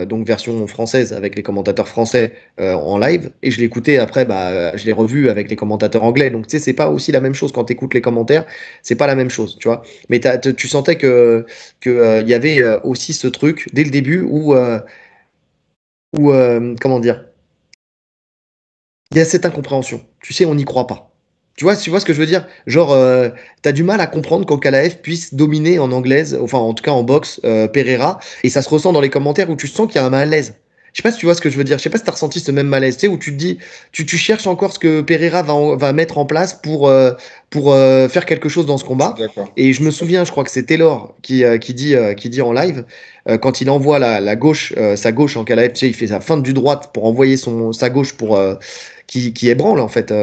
donc version française avec les commentateurs français en live, et je l'ai écouté après, je l'ai revu avec les commentateurs anglais. Donc tu sais, c'est pas aussi la même chose quand tu écoutes les commentaires, c'est pas la même chose, tu vois. Mais tu sentais que y avait aussi ce truc dès le début où comment dire, il y a cette incompréhension. Tu sais, on n'y croit pas. Tu vois ce que je veux dire? Genre, t'as du mal à comprendre qu'Ankalaev puisse dominer en anglaise, enfin en tout cas en boxe, Pereira, et ça se ressent dans les commentaires où tu sens qu'il y a un malaise. Je sais pas si tu vois ce que je veux dire. Je sais pas si t'as ressenti ce même malaise, tu sais, où tu te dis, tu cherches encore ce que Pereira va mettre en place pour faire quelque chose dans ce Je suis combat. d'accord. Et je me souviens, je crois que c'est Taylor qui dit en live, quand il envoie la gauche, sa gauche en Ankalaev, tu sais, il fait sa feinte du droite pour envoyer sa gauche pour qui ébranle en fait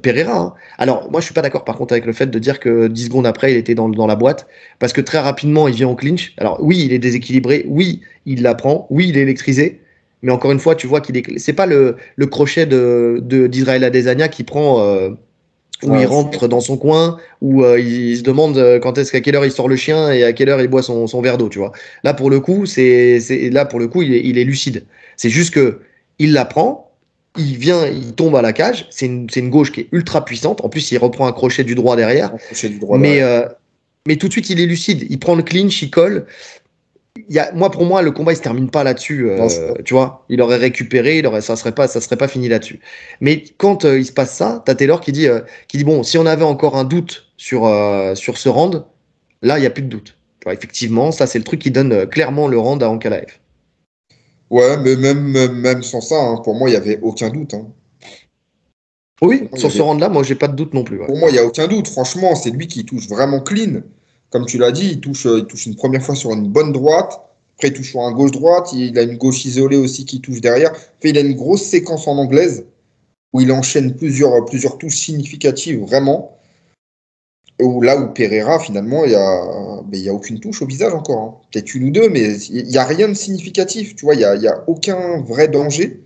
Pereira. Hein. Alors moi je suis pas d'accord par contre avec le fait de dire que 10 secondes après il était dans la boîte parce que très rapidement il vient en clinch. Alors oui il est déséquilibré, oui il la prend, oui il est électrisé, mais encore une fois tu vois c'est pas le crochet d'Israël Adesanya qui prend où il rentre dans son coin, où il se demande à quelle heure il sort le chien et à quelle heure il boit son verre d'eau, tu vois. Là pour le coup il est lucide. C'est juste que il la prend, il tombe à la cage. C'est une gauche qui est ultra puissante. En plus, il reprend un crochet du droit derrière. Du droit Mais, derrière. mais tout de suite, il est lucide. Il prend le clinch, il colle. Pour moi, le combat, il se termine pas là-dessus. Non, Tu vois, il aurait récupéré, ça serait pas fini là-dessus. Mais quand il se passe ça, t'as Taylor qui dit bon, si on avait encore un doute sur ce round, là, il y a plus de doute. Tu vois, effectivement, ça, c'est le truc qui donne clairement le round à Ankalaev. ouais, mais même sans ça, hein, pour moi, il n'y avait aucun doute. Hein. Oui, Pour moi, sur ce round-là, moi, j'ai pas de doute non plus. Ouais. Pour moi, il n'y a aucun doute. Franchement, c'est lui qui touche vraiment clean. Comme tu l'as dit, il touche une première fois sur une bonne droite. Après, il touche sur un gauche-droite. Il a une gauche isolée aussi qui touche derrière. Enfin, il a une grosse séquence en anglaise où il enchaîne plusieurs touches significatives, vraiment. Là où Pereira, finalement, il y a aucune touche au visage encore. Hein. Peut-être une ou deux, mais il n'y a rien de significatif. Tu vois, il y a aucun vrai danger.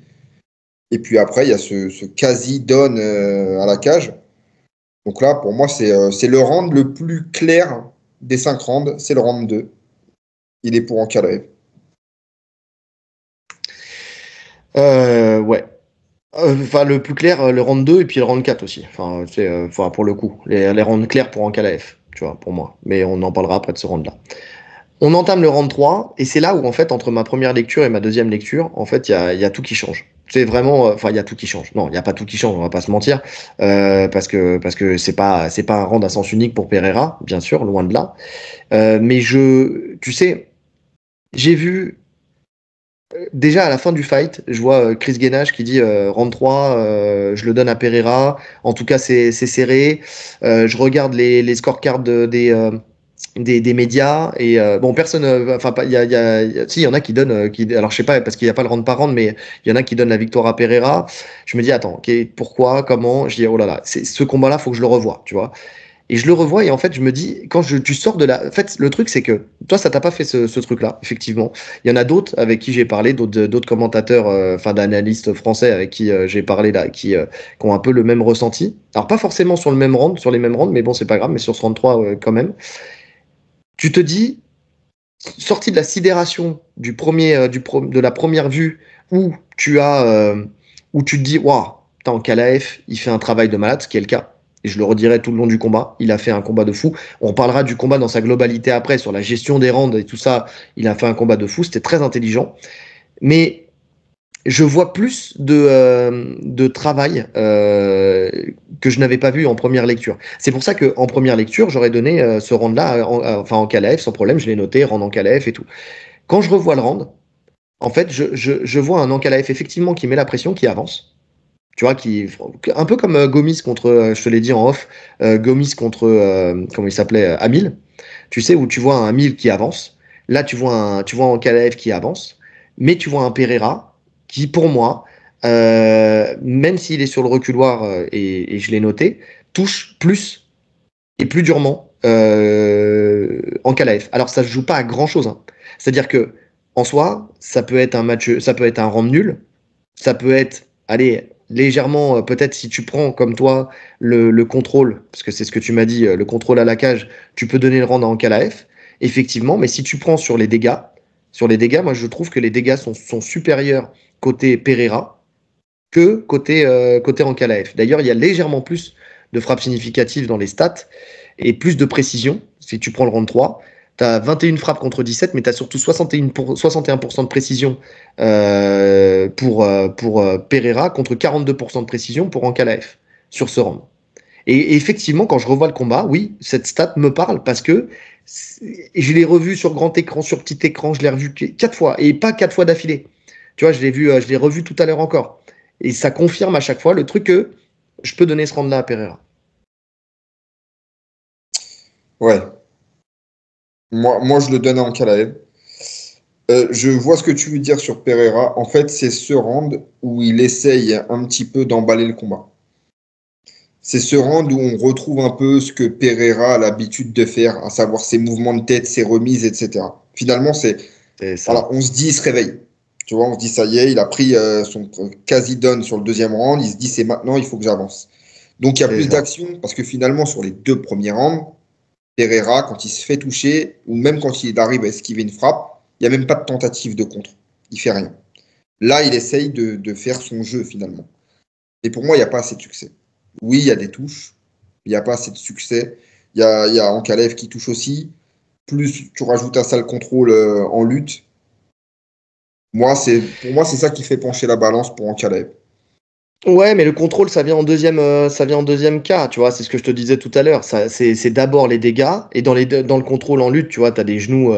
Et puis après, il y a ce quasi-down à la cage. Donc là, pour moi, c'est le round le plus clair des 5 rounds. C'est le round 2. Il est pour encadrer. Ouais. Enfin, le plus clair, le round 2 et puis le round 4 aussi. Enfin, pour le coup, les rounds clairs pour Ankalaev, tu vois, pour moi. Mais on en parlera après de ce round-là. On entame le round 3, et c'est là où, en fait, entre ma première lecture et ma deuxième lecture, en fait, il y a tout qui change. C'est vraiment, enfin, il y a tout qui change. Non, il n'y a pas tout qui change, on va pas se mentir, parce que c'est pas un round à sens unique pour Pereira, bien sûr, loin de là. Mais tu sais, j'ai vu déjà à la fin du fight, je vois Chris Gainage qui dit round 3, je le donne à Pereira. En tout cas, c'est serré. Je regarde les scorecards des médias et bon personne enfin si il y en a qui donnent alors je sais pas parce qu'il y a pas le round par round mais il y en a qui donnent la victoire à Pereira. Je me dis attends, pourquoi, comment? Je dis oh là là, c'est ce combat-là, faut que je le revoie, tu vois. Et je le revois et en fait je me dis tu sors de la en fait le truc c'est que toi ça t'a pas fait ce truc-là effectivement. Il y en a d'autres avec qui j'ai parlé, d'autres commentateurs enfin d'analystes français avec qui j'ai parlé là qui ont un peu le même ressenti. Alors pas forcément sur le même round, sur les mêmes rounds mais bon c'est pas grave, mais sur ce round 3 quand même. Tu te dis, sorti de la sidération de la première vue, où tu te dis, waouh, Ankalaev, il fait un travail de malade, ce qui est le cas. Et je le redirai tout le long du combat. Il a fait un combat de fou. On parlera du combat dans sa globalité après, sur la gestion des rounds et tout ça. Il a fait un combat de fou. C'était très intelligent. Mais je vois plus de travail que je n'avais pas vu en première lecture. C'est pour ça qu'en première lecture, j'aurais donné ce round-là, enfin Ankalaev, sans problème, je l'ai noté, round Ankalaev et tout. Quand je revois le round, en fait, je vois un Ankalaev effectivement qui met la pression, qui avance. Tu vois, un peu comme Gomis contre, je te l'ai dit en off, Gomis contre, comment il s'appelait, Amil. Tu sais, où tu vois un Amil qui avance. Là, tu vois un Ankalaev qui avance. Mais tu vois un Pereira qui, pour moi, même s'il est sur le reculoir, et je l'ai noté, touche plus et plus durement Ankalaev. Alors, ça ne se joue pas à grand-chose. Hein. C'est-à-dire que, en soi, ça peut être un match, ça peut être un round nul, ça peut être, allez, légèrement, peut-être si tu prends comme toi le contrôle, parce que c'est ce que tu m'as dit, le contrôle à la cage, tu peux donner le round à Ankalaev, effectivement, mais si tu prends sur les dégâts, moi je trouve que les dégâts sont supérieurs côté Pereira que côté Ankalaev. D'ailleurs, il y a légèrement plus de frappes significatives dans les stats et plus de précision. Si tu prends le round 3, tu as 21 frappes contre 17, mais tu as surtout 61% de précision pour Pereira contre 42% de précision pour Ankalaev sur ce round. Et effectivement, quand je revois le combat, oui, cette stat me parle parce que je l'ai revu sur grand écran, sur petit écran, je l'ai revu 4 fois et pas 4 fois d'affilée. Tu vois, je l'ai revu tout à l'heure encore. Et ça confirme à chaque fois le truc que je peux donner ce round-là à Pereira. Ouais. Moi, je le donne à Ankalaev. Je vois ce que tu veux dire sur Pereira. En fait, c'est ce round où il essaye un petit peu d'emballer le combat. C'est ce round où on retrouve un peu ce que Pereira a l'habitude de faire, à savoir ses mouvements de tête, ses remises, etc. Finalement, voilà, on se dit, il se réveille. Tu vois, on se dit, ça y est, il a pris son quasi-down sur le deuxième round. Il se dit, c'est maintenant, il faut que j'avance. Donc, il y a plus d'action parce que finalement, sur les 2 premiers rounds, Pereira, quand il se fait toucher, ou même quand il arrive à esquiver une frappe, il n'y a même pas de tentative de contre. Il fait rien. Là, il essaye de faire son jeu, finalement. Et pour moi, il n'y a pas assez de succès. Oui, il y a des touches. Il n'y a pas assez de succès. Il y a Ankalaev qui touche aussi. Plus tu rajoutes à ça le contrôle en lutte. Pour moi, c'est ça qui fait pencher la balance pour Ankalaev. Ouais, mais le contrôle, ça vient en deuxième cas, tu vois, c'est ce que je te disais tout à l'heure. C'est d'abord les dégâts, et dans le contrôle en lutte, tu vois, t'as des genoux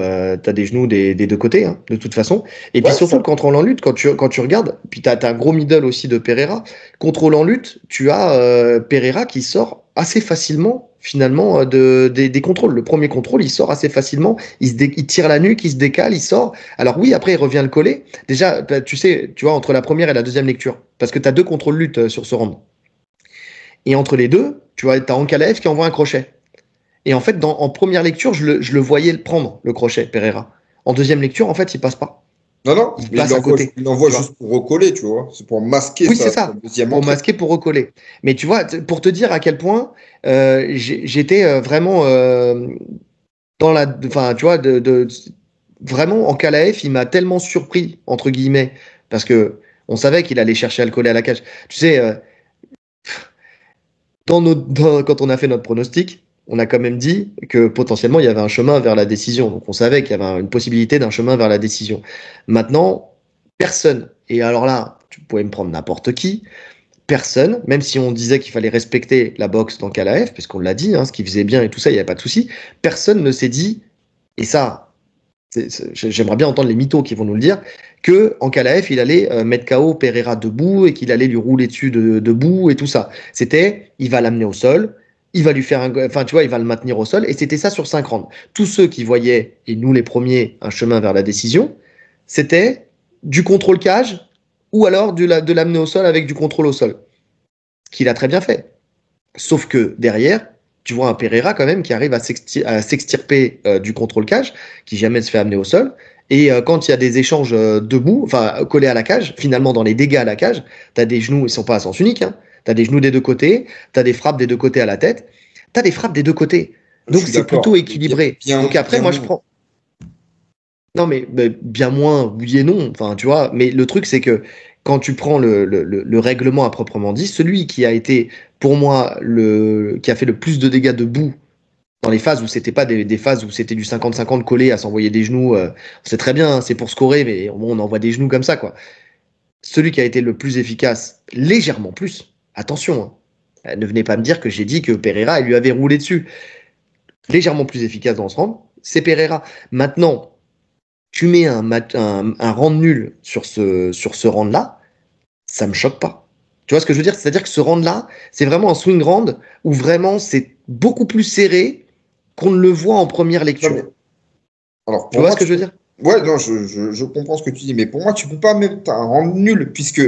des 2 côtés, hein, de toute façon. Et puis surtout, le contrôle en lutte, quand tu regardes, puis t'as un gros middle aussi de Pereira. Contrôle en lutte, tu as Pereira qui sort assez facilement, finalement, des contrôles. Le premier contrôle, il sort assez facilement, il tire la nuque, il se décale, il sort. Alors oui, après, il revient le coller. Déjà, tu sais, tu vois, entre la première et la deuxième lecture, parce que tu as 2 contrôles lutte sur ce round. Et entre les deux, tu vois, tu as Ankalaev qui envoie un crochet. Et en fait, en première lecture, je le voyais le prendre, le crochet, Pereira. En deuxième lecture, en fait, il passe pas. Non, il passe à côté. Il l'envoie juste pour recoller, tu vois. C'est pour masquer sa deuxième entrée. Pour masquer, pour recoller. Mais tu vois, pour te dire à quel point j'étais vraiment dans la... Enfin, tu vois, vraiment, Ankalaev, il m'a tellement surpris, entre guillemets, parce que on savait qu'il allait chercher à le coller à la cage. Tu sais, quand on a fait notre pronostic, on a quand même dit que potentiellement il y avait un chemin vers la décision. Donc on savait qu'il y avait une possibilité d'un chemin vers la décision. Maintenant, personne, et alors là, tu pouvais me prendre n'importe qui, personne, même si on disait qu'il fallait respecter la boxe d'Ankalaev, parce qu'on l'a dit, hein, ce qu'il faisait bien et tout ça, il n'y avait pas de souci, personne ne s'est dit, et ça, j'aimerais bien entendre les mythos qui vont nous le dire, que Ankalaev, il allait mettre KO Pereira debout et qu'il allait lui rouler dessus debout et tout ça. C'était, il va l'amener au sol, il va lui faire enfin, tu vois, il va le maintenir au sol. Et c'était ça sur 5 rounds. Tous ceux qui voyaient, et nous les premiers, un chemin vers la décision, c'était du contrôle cage ou alors de l'amener au sol avec du contrôle au sol. Ce qu'il a très bien fait. Sauf que derrière, tu vois un Pereira quand même qui arrive à s'extirper du contrôle cage, qui jamais se fait amener au sol. Et quand il y a des échanges debout, enfin collés à la cage, finalement dans les dégâts à la cage, tu as des genoux, ils sont pas à sens unique, hein. Tu as des genoux des deux côtés, tu as des frappes des deux côtés à la tête, tu as des frappes des deux côtés. Donc c'est plutôt équilibré. Donc après, moi je prends. Non, mais bien moins, oui et non. Enfin, tu vois, mais le truc, c'est que quand tu prends le règlement à proprement dit, celui qui a été, pour moi, qui a fait le plus de dégâts debout dans les phases où c'était pas des phases où c'était du 50-50 collé à s'envoyer des genoux, c'est très bien, hein, c'est pour scorer, mais bon, on envoie des genoux comme ça, quoi. Celui qui a été le plus efficace, légèrement plus, attention, hein, ne venez pas me dire que j'ai dit que Pereira, il lui avait roulé dessus. Légèrement plus efficace dans ce round, c'est Pereira. Maintenant, tu mets un round nul sur ce round-là, ça me choque pas. Tu vois ce que je veux dire? C'est-à-dire que ce round-là, c'est vraiment un swing round où vraiment c'est beaucoup plus serré qu'on ne le voit en première lecture. Non, alors, tu vois ce que je veux dire? Ouais, non, je comprends ce que tu dis, mais pour moi, tu peux pas mettre un round nul puisque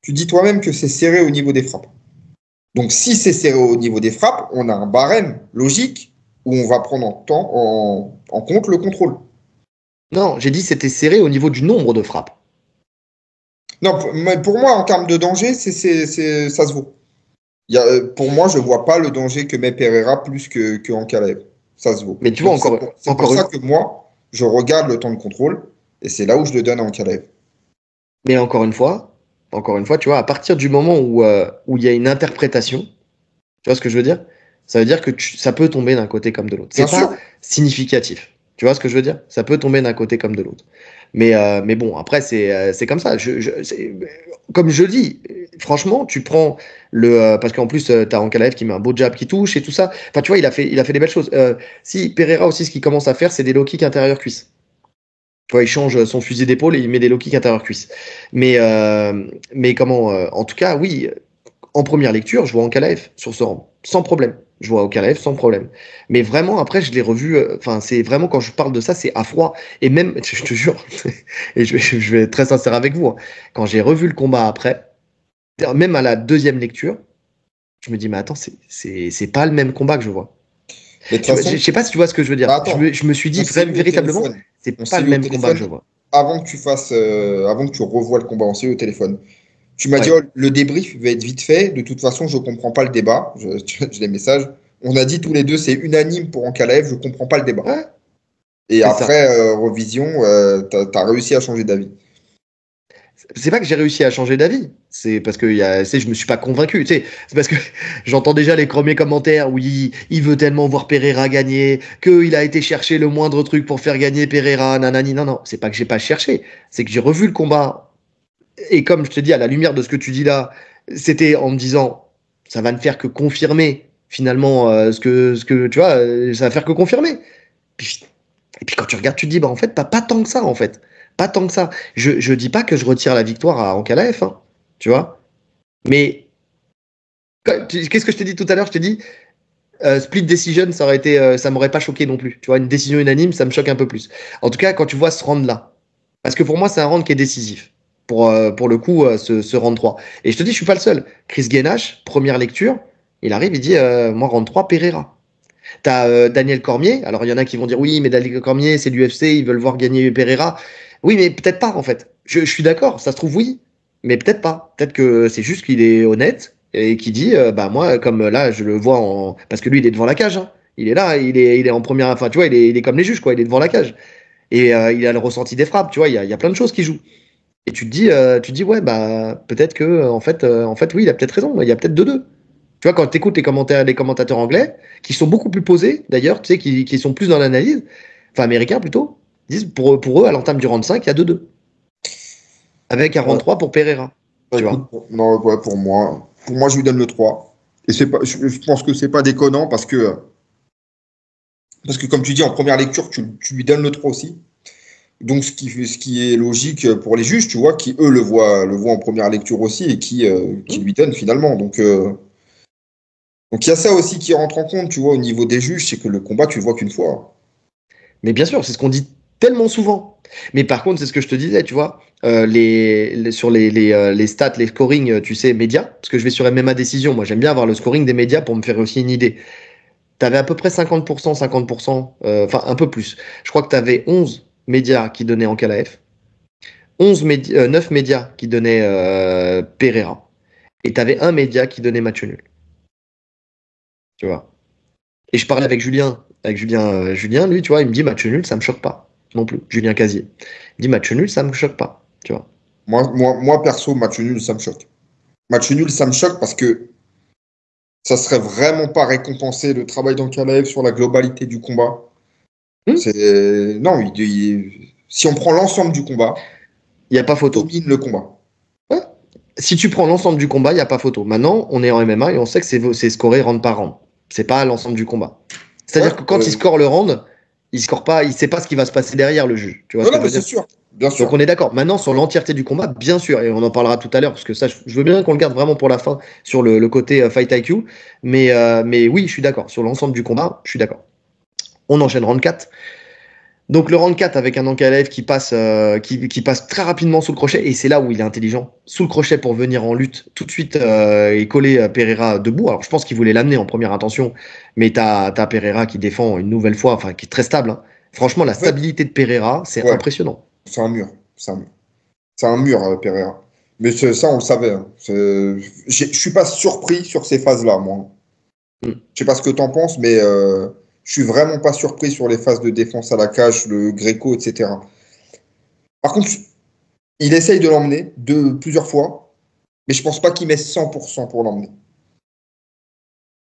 tu dis toi-même que c'est serré au niveau des frappes. Donc, si c'est serré au niveau des frappes, on a un barème logique où on va prendre en compte le contrôle. Non, j'ai dit c'était serré au niveau du nombre de frappes. Non, pour moi, en termes de danger, ça se vaut. Pour moi, je ne vois pas le danger que met Pereira plus que Ankalaev. Ça se vaut. Mais tu vois, c'est pour ça que moi, je regarde le temps de contrôle et c'est là où je le donne à Ankalaev. Mais encore une fois, tu vois, à partir du moment où il y a une interprétation, tu vois ce que je veux dire? Ça veut dire que ça peut tomber d'un côté comme de l'autre. C'est pas significatif. Tu vois ce que je veux dire? Ça peut tomber d'un côté comme de l'autre. Mais bon, après, c'est comme ça. Comme je dis, franchement, tu prends parce qu'en plus, tu as Ankalaev qui met un beau jab qui touche et tout ça. Enfin, tu vois, il a fait des belles choses. Si Pereira aussi, ce qu'il commence à faire, c'est des low kicks intérieur cuisse. Tu vois, il change son fusil d'épaule et il met des low kicks intérieur cuisse. Mais en tout cas, oui, en première lecture, je vois Ankalaev sur ce rang, sans problème. Je vois Ankalaev sans problème. Mais vraiment, après, je l'ai revu. Enfin, c'est vraiment quand je parle de ça, c'est à froid. Et même, je te jure, et je vais être très sincère avec vous, hein, quand j'ai revu le combat après, même à la deuxième lecture, je me dis, mais attends, c'est pas le même combat que je vois. Je sais pas si tu vois ce que je veux dire. Je me suis dit véritablement, c'est pas le même combat que je vois. Avant que tu revoies le combat, on s'est eu au téléphone. Tu m'as dit, oh, le débrief va être vite fait. De toute façon, je ne comprends pas le débat. J'ai les messages. On a dit tous les deux, c'est unanime pour Ankalaev. Je ne comprends pas le débat. Ouais. Et après, revision, tu as réussi à changer d'avis. C'est pas que j'ai réussi à changer d'avis. C'est parce que je me suis pas convaincu. C'est parce que j'entends déjà les premiers commentaires où il veut tellement voir Pereira gagner, qu'il a été chercher le moindre truc pour faire gagner Pereira, nanani. Non, c'est pas que j'ai pas cherché. C'est que j'ai revu le combat. Et comme je te dis, à la lumière de ce que tu dis là, c'était en me disant, ça va ne faire que confirmer finalement ce que tu vois, ça va faire que confirmer. Et puis quand tu regardes, tu te dis, bah en fait, pas tant que ça en fait. Pas tant que ça. Je dis pas que je retire la victoire à Ankalaev, hein, tu vois. Mais qu'est-ce que je t'ai dit tout à l'heure? Je t'ai dit, split decision, ça m'aurait pas choqué non plus. Tu vois, une décision unanime, ça me choque un peu plus. En tout cas, quand tu vois ce round-là, parce que pour moi, c'est un round qui est décisif. Pour le coup, ce round 3. Et je te dis, je suis pas le seul. Chris Gainach, première lecture, il arrive, il dit, moi, round 3, Pereira. T'as Daniel Cormier. Alors, il y en a qui vont dire, oui, mais Daniel Cormier, c'est l'UFC, ils veulent voir gagner Pereira. Oui, mais peut-être pas, en fait. Je suis d'accord, ça se trouve, oui. Mais peut-être pas. Peut-être que c'est juste qu'il est honnête et qui dit, bah, moi, comme là, je le vois parce que lui, il est devant la cage, hein. Il est là, il est en première. Enfin, tu vois, il est comme les juges, quoi. Il est devant la cage. Et il a le ressenti des frappes, tu vois, il y a plein de choses qui jouent. Et tu te dis, ouais, bah, peut-être que, en fait, oui, il a peut-être raison. Il y a peut-être deux. Tu vois, quand tu écoutes les commentateurs anglais, qui sont beaucoup plus posés, d'ailleurs, tu sais, qui sont plus dans l'analyse, enfin américains plutôt, disent pour eux, à l'entame du round 5, il y a 2-2. Avec un round 3 pour Pereira. Tu vois. Non, ouais, pour moi, je lui donne le 3. Et je pense que c'est pas déconnant parce que comme tu dis, en première lecture, tu lui donnes le 3 aussi. Donc, ce qui est logique pour les juges, tu vois, qui eux le voient en première lecture aussi et qui lui donnent finalement. Donc, Donc il y a ça aussi qui rentre en compte, tu vois, au niveau des juges, c'est que le combat, tu le vois qu'une fois. Mais bien sûr, c'est ce qu'on dit tellement souvent. Mais par contre, c'est ce que je te disais, tu vois, sur les stats, les scoring, tu sais, médias, parce que je vais sur MMA Décision, moi j'aime bien avoir le scoring des médias pour me faire aussi une idée. Tu avais à peu près 50%, 50%, enfin un peu plus. Je crois que tu avais 11 médias qui donnaient Ankalaev, 9 médias qui donnaient Pereira, et tu avais un média qui donnait match nul, tu vois. Et je parlais avec Julien, lui, tu vois, il me dit match nul, ça me choque pas non plus. Julien Casier. Il dit match nul, ça me choque pas, tu vois. Moi, perso, match nul, ça me choque. Match nul, ça me choque parce que ça serait vraiment pas récompensé le travail d'Ankalaev sur la globalité du combat. Hmm. Non, si on prend l'ensemble du combat, Il n'y a pas il photo. domine le combat. Ouais. Si tu prends l'ensemble du combat, il n'y a pas photo. Maintenant, on est en MMA et on sait que c'est scoré round par round. C'est pas l'ensemble du combat. Ouais, C'est-à-dire que quand il score le round, il score pas, il sait pas ce qui va se passer derrière le juge. Tu vois non, ce que non, je mais veux c'est dire? sûr, bien Donc sûr. on est d'accord. Maintenant, sur l'entièreté du combat, bien sûr, et on en parlera tout à l'heure, parce que ça, je veux bien qu'on le garde vraiment pour la fin sur le côté Fight IQ. Mais oui, je suis d'accord. Sur l'ensemble du combat, je suis d'accord. On enchaîne round 4. Donc le round 4 avec un Ankalaev qui passe très rapidement sous le crochet, et c'est là où il est intelligent. Sous le crochet pour venir en lutte tout de suite et coller Pereira debout. Alors je pense qu'il voulait l'amener en première intention, mais t'as Pereira qui défend une nouvelle fois, enfin qui est très stable, hein. Franchement, la En fait, stabilité de Pereira, c'est ouais, impressionnant. c'est un mur. C'est un mur, Pereira. Mais ça, on le savait, hein. Je suis pas surpris sur ces phases-là, moi. Mm. Je sais pas ce que tu en penses, mais je suis vraiment pas surpris sur les phases de défense à la cage, le Greco, etc. Par contre, il essaye de l'emmener plusieurs fois, mais je pense pas qu'il met 100% pour l'emmener.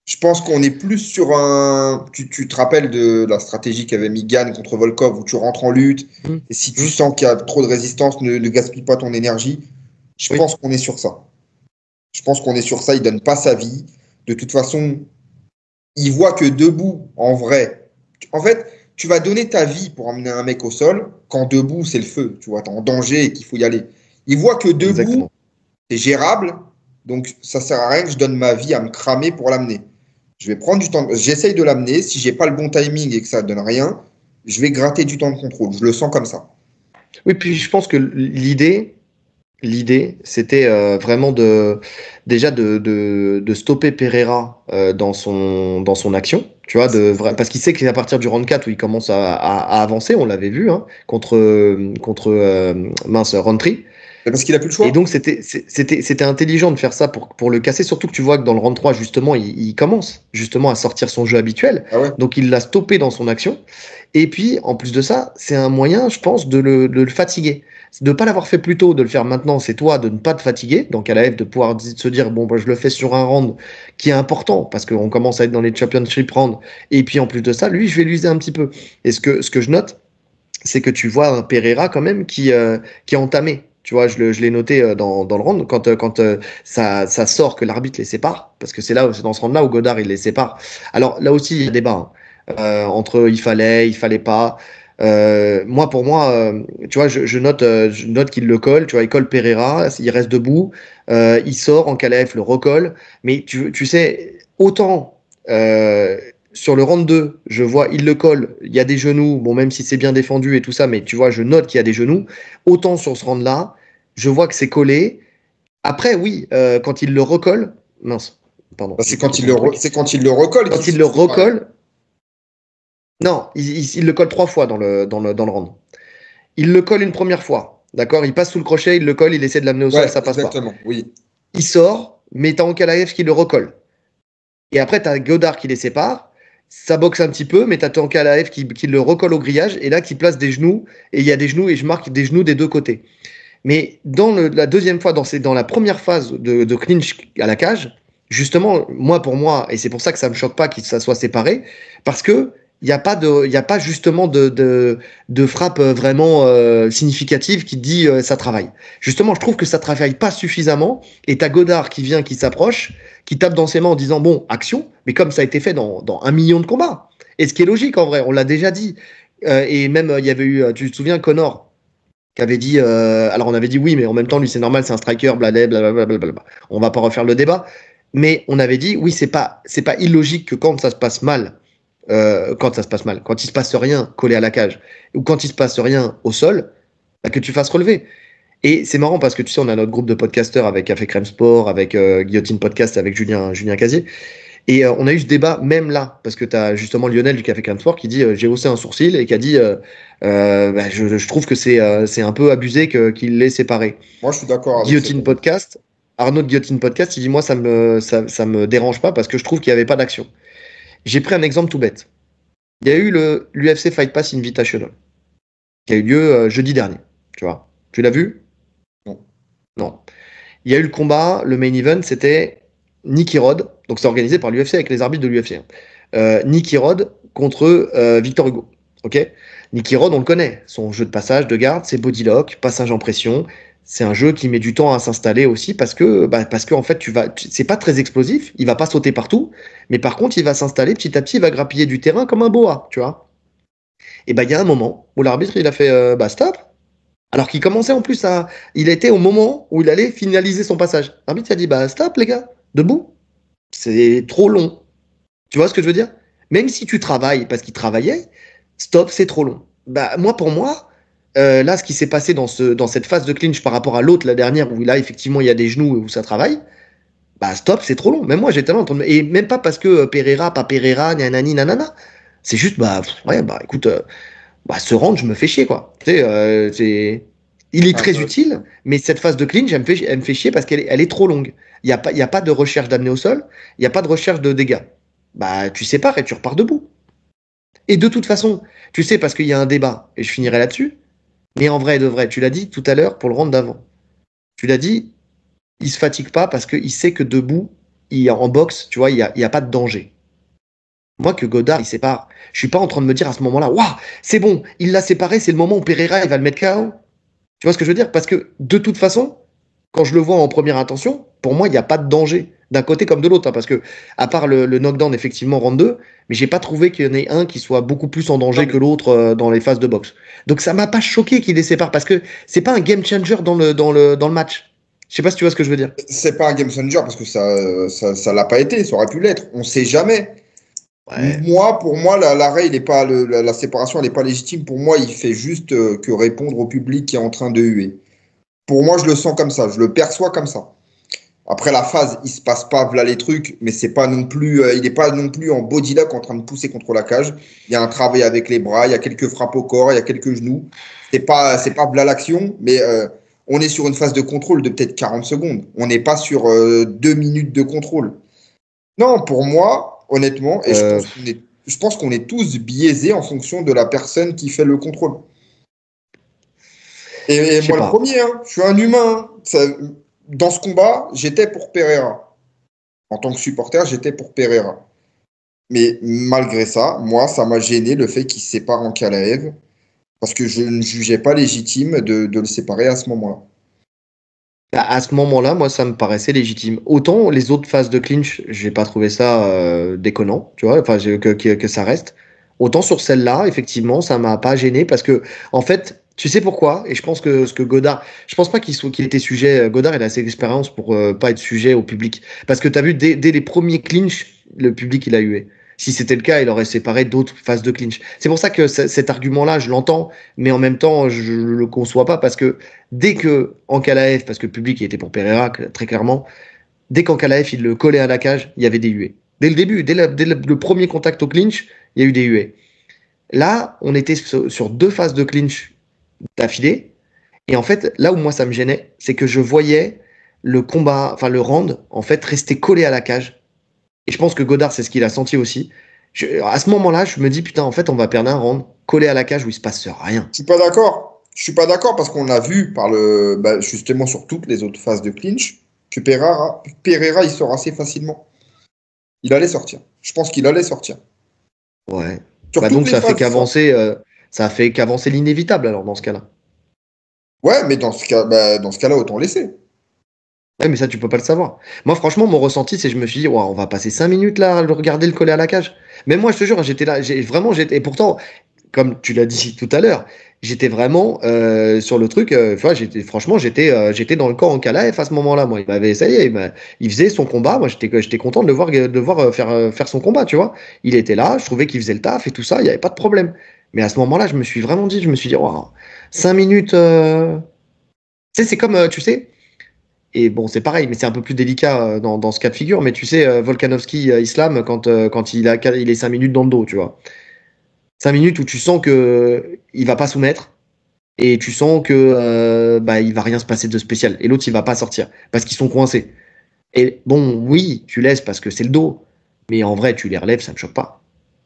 Je pense qu'on est plus sur un. Tu te rappelles de la stratégie qu'avait mis Gann contre Volkov, où tu rentres en lutte, Mm. et si tu Mm. sens qu'il y a trop de résistance, ne gaspille pas ton énergie. Je Oui, pense qu'on est sur ça. Je pense qu'on est sur ça. Il donne pas sa vie. De toute façon, il voit que debout, en vrai. En fait, tu vas donner ta vie pour emmener un mec au sol quand debout, c'est le feu. Tu vois, t'es en danger et qu'il faut y aller. Il voit que debout, exactement. c'est gérable. Donc, ça sert à rien que je donne ma vie à me cramer pour l'amener. Je vais prendre du temps. J'essaye de l'amener. Si j'ai pas le bon timing et que ça donne rien, je vais gratter du temps de contrôle. Je le sens comme ça. Oui, puis je pense que l'idée, c'était vraiment déjà de stopper Pereira dans son action, tu vois, parce qu'il sait qu'à partir du round 4 où il commence à avancer, on l'avait vu, hein, contre Rountree. C'est parce qu'il a plus le Et choix. donc, c'était intelligent de faire ça pour le casser, surtout que tu vois que dans le round 3, justement, il commence justement à sortir son jeu habituel. Ah ouais. Donc, il l'a stoppé dans son action. Et puis, en plus de ça, c'est un moyen, je pense, de le fatiguer. De ne pas l'avoir fait plus tôt, de le faire maintenant, c'est toi de ne pas te fatiguer. Donc, à la F, de pouvoir se dire, bon, bah, je le fais sur un round qui est important, parce qu'on commence à être dans les championship rounds. Et puis, en plus de ça, lui, je vais l'user un petit peu. Et ce que je note, c'est que tu vois un Pereira quand même qui est entamé. Tu vois, je l'ai noté dans le round, quand ça sort que l'arbitre les sépare, parce que c'est dans ce round-là où Godard il les sépare. Alors là aussi, il y a débat hein, entre il fallait pas. Moi, pour moi, tu vois, je note qu'il le colle. Tu vois, il colle Pereira, il reste debout, il sort, Ankalaev le recolle. Mais tu sais, autant sur le round 2, je vois, il le colle, il y a des genoux, bon, même si c'est bien défendu et tout ça, mais tu vois, je note qu'il y a des genoux. Autant sur ce round-là, je vois que c'est collé. Après, oui, quand il le recolle, mince, pardon, Bah, j'ai cliqué sur un truc. c'est quand il le recolle qu'il Quand il faut le se séparer. recolle, non, il le colle 3 fois dans le round. Il le colle une première fois, d'accord? Il passe sous le crochet, il le colle, il essaie de l'amener au sol, Ouais, ça passe pas. exactement. Oui. Il sort, mais t'as Ankalaev qui le recolle. Et après, tu as Godard qui les sépare. Ça boxe un petit peu, mais tu as Ankalaev qui le recolle au grillage et là qui place des genoux. Et il y a des genoux et je marque des genoux des deux côtés. Mais la deuxième fois, dans la première phase de clinch à la cage, justement, pour moi, et c'est pour ça que ça me choque pas que ça soit séparé, parce que il y a pas justement de frappe vraiment significative qui dit ça travaille. Justement, je trouve que ça travaille pas suffisamment. Et t'as Godard qui vient, qui s'approche, qui tape dans ses mains en disant bon, action, mais comme ça a été fait dans 1 million de combats. Et ce qui est logique en vrai, on l'a déjà dit. Et même, il y avait eu, tu te souviens, Connor, qui avait dit, alors on avait dit oui, mais en même temps, lui c'est normal, c'est un striker, blablabla, blablabla. On va pas refaire le débat. Mais on avait dit, oui, c'est pas illogique que quand ça se passe mal, quand il se passe rien collé à la cage, ou quand il se passe rien au sol, bah, que tu fasses relever. Et c'est marrant parce que tu sais, on a notre groupe de podcasteurs avec Café Crème Sport, avec Guillotine Podcast, avec Julien Casier. Et on a eu ce débat même là, parce que tu as justement Lionel du Café Crème Sport qui dit j'ai haussé un sourcil et qui a dit bah, je trouve que c'est un peu abusé qu'il l'ait séparé. Moi, je suis d'accord avec Guillotine Podcast, Arnaud de Guillotine Podcast, il dit moi ça me dérange pas parce que je trouve qu'il n'y avait pas d'action. J'ai pris un exemple tout bête. Il y a eu l'UFC Fight Pass Invitational qui a eu lieu jeudi dernier. Tu vois, tu l'as vu? Non. Il y a eu le combat, le main event, c'était Nicky Rod, donc c'est organisé par l'UFC avec les arbitres de l'UFC. Nicky Rod contre Victor Hugo. Ok. Nicky Rod, on le connaît. Son jeu de passage, de garde, c'est body lock, passage en pression. C'est un jeu qui met du temps à s'installer aussi parce que en fait, c'est pas très explosif. Il va pas sauter partout, mais par contre, il va s'installer petit à petit, il va grappiller du terrain comme un boa, tu vois. Et il y a un moment où l'arbitre, il a fait stop. Alors qu'il commençait en plus à. Il était au moment où il allait finaliser son passage. L'arbitre a dit stop, les gars, debout. C'est trop long. Tu vois ce que je veux dire? Même si tu travailles, parce qu'il travaillait, stop, c'est trop long. Pour moi, là, ce qui s'est passé dans cette phase de clinch par rapport à l'autre, la dernière, où là, effectivement, il y a des genoux où ça travaille, stop, c'est trop long. Même moi, j'étais là en train de. Et même pas parce que Pereira, pas Pereira, nanani, nanana. C'est juste, écoute. Se rendre, je me fais chier, quoi. Tu sais, il est très utile, mais cette phase de clinch, elle me fait chier parce qu'elle est trop longue. Il n'y a pas de recherche d'amener au sol, il n'y a pas de recherche de dégâts. Tu sépares et tu repars debout. Et de toute façon, tu sais, parce qu'il y a un débat, et je finirai là-dessus, mais en vrai de vrai, tu l'as dit tout à l'heure pour le round d'avant. Tu l'as dit, il se fatigue pas parce qu'il sait que debout, en boxe, tu vois, il y a pas de danger. Moi, que Godard, il sépare, je suis pas en train de me dire à ce moment-là, waouh, c'est bon, il l'a séparé, c'est le moment où Pereira, il va le mettre KO. Tu vois ce que je veux dire? Parce que, de toute façon, quand je le vois en première intention, pour moi, il n'y a pas de danger, d'un côté comme de l'autre, parce que, à part le knockdown, effectivement, round 2, mais j'ai pas trouvé qu'il y en ait un qui soit beaucoup plus en danger que l'autre dans les phases de boxe. Donc, ça m'a pas choqué qu'il les sépare, parce que c'est pas un game changer dans le match. Je sais pas si tu vois ce que je veux dire. C'est pas un game changer parce que ça l'a pas été, ça aurait pu l'être. On sait jamais. Ouais. Pour moi, l'arrêt, la séparation, elle n'est pas légitime. Pour moi, il fait juste que répondre au public qui est en train de huer. Pour moi, je le sens comme ça, je le perçois comme ça. Après la phase, il se passe pas voilà les trucs, mais c'est pas non plus, il n'est pas non plus en body lock en train de pousser contre la cage. Il y a un travail avec les bras, il y a quelques frappes au corps, il y a quelques genoux. C'est pas voilà l'action, mais on est sur une phase de contrôle de peut-être 40 secondes. On n'est pas sur 2 minutes de contrôle. Non, pour moi. Honnêtement, et je pense qu'on est tous biaisés en fonction de la personne qui fait le contrôle. Et moi, le premier, je suis un humain. Dans ce combat, j'étais pour Pereira. En tant que supporter, j'étais pour Pereira. Mais malgré ça, moi, ça m'a gêné le fait qu'il se sépare Ankalaev parce que je ne jugeais pas légitime de le séparer à ce moment-là. À ce moment-là, moi, ça me paraissait légitime. Autant les autres phases de clinch, j'ai pas trouvé ça déconnant, tu vois, enfin que ça reste. Autant sur celle-là, effectivement, ça m'a pas gêné parce que, en fait, tu sais pourquoi? Et je pense que ce que Godard, je pense pas qu'il était sujet. Godard, il a assez d'expérience pour pas être sujet au public, parce que t'as vu dès les premiers clinch, le public il a hué. Si c'était le cas, il aurait séparé d'autres phases de clinch. C'est pour ça que cet argument-là, je l'entends, mais en même temps, je le conçois pas parce que dès que Ankalaev, parce que le public il était pour Pereira très clairement, dès qu'Ankalaev il le collait à la cage, il y avait des huées. Dès le début, dès le premier contact au clinch, il y a eu des huées. Là, on était sur 2 phases de clinch d'affilée, et en fait, là où moi ça me gênait, c'est que je voyais le combat, enfin le round, en fait, rester collé à la cage. Et je pense que Godard, c'est ce qu'il a senti aussi. À ce moment-là, je me dis, putain, en fait, on va perdre un round collé à la cage où il se passe rien. Je suis pas d'accord. Je suis pas d'accord parce qu'on a vu justement sur toutes les autres phases de clinch que Pereira, il sort assez facilement. Il allait sortir. Je pense qu'il allait sortir. Ouais. Donc ça a fait qu'avancer l'inévitable alors dans ce cas-là. Ouais, mais dans ce cas-là, autant laisser. Ouais, mais ça, tu peux pas le savoir. Moi, franchement, mon ressenti, c'est que je me suis dit, on va passer 5 minutes là à le regarder le coller à la cage. Mais moi, je te jure, j'étais là, et pourtant, comme tu l'as dit tout à l'heure, j'étais vraiment sur le truc. Enfin, franchement, j'étais dans le camp en Ankalaev à ce moment-là. Moi, ça y est, il faisait son combat. Moi, j'étais content de le voir faire son combat, tu vois. Il était là, je trouvais qu'il faisait le taf et tout ça, il n'y avait pas de problème. Mais à ce moment-là, je me suis dit, waouh, 5 minutes. Tu sais, c'est comme, tu sais. Et bon, c'est pareil, mais c'est un peu plus délicat dans ce cas de figure. Mais tu sais, Volkanovski, Islam, quand il est 5 minutes dans le dos, tu vois. 5 minutes où tu sens que il va pas soumettre et tu sens que il va rien se passer de spécial. Et l'autre, il va pas sortir parce qu'ils sont coincés. Et bon, oui, tu laisses parce que c'est le dos. Mais en vrai, tu les relèves, ça me choque pas.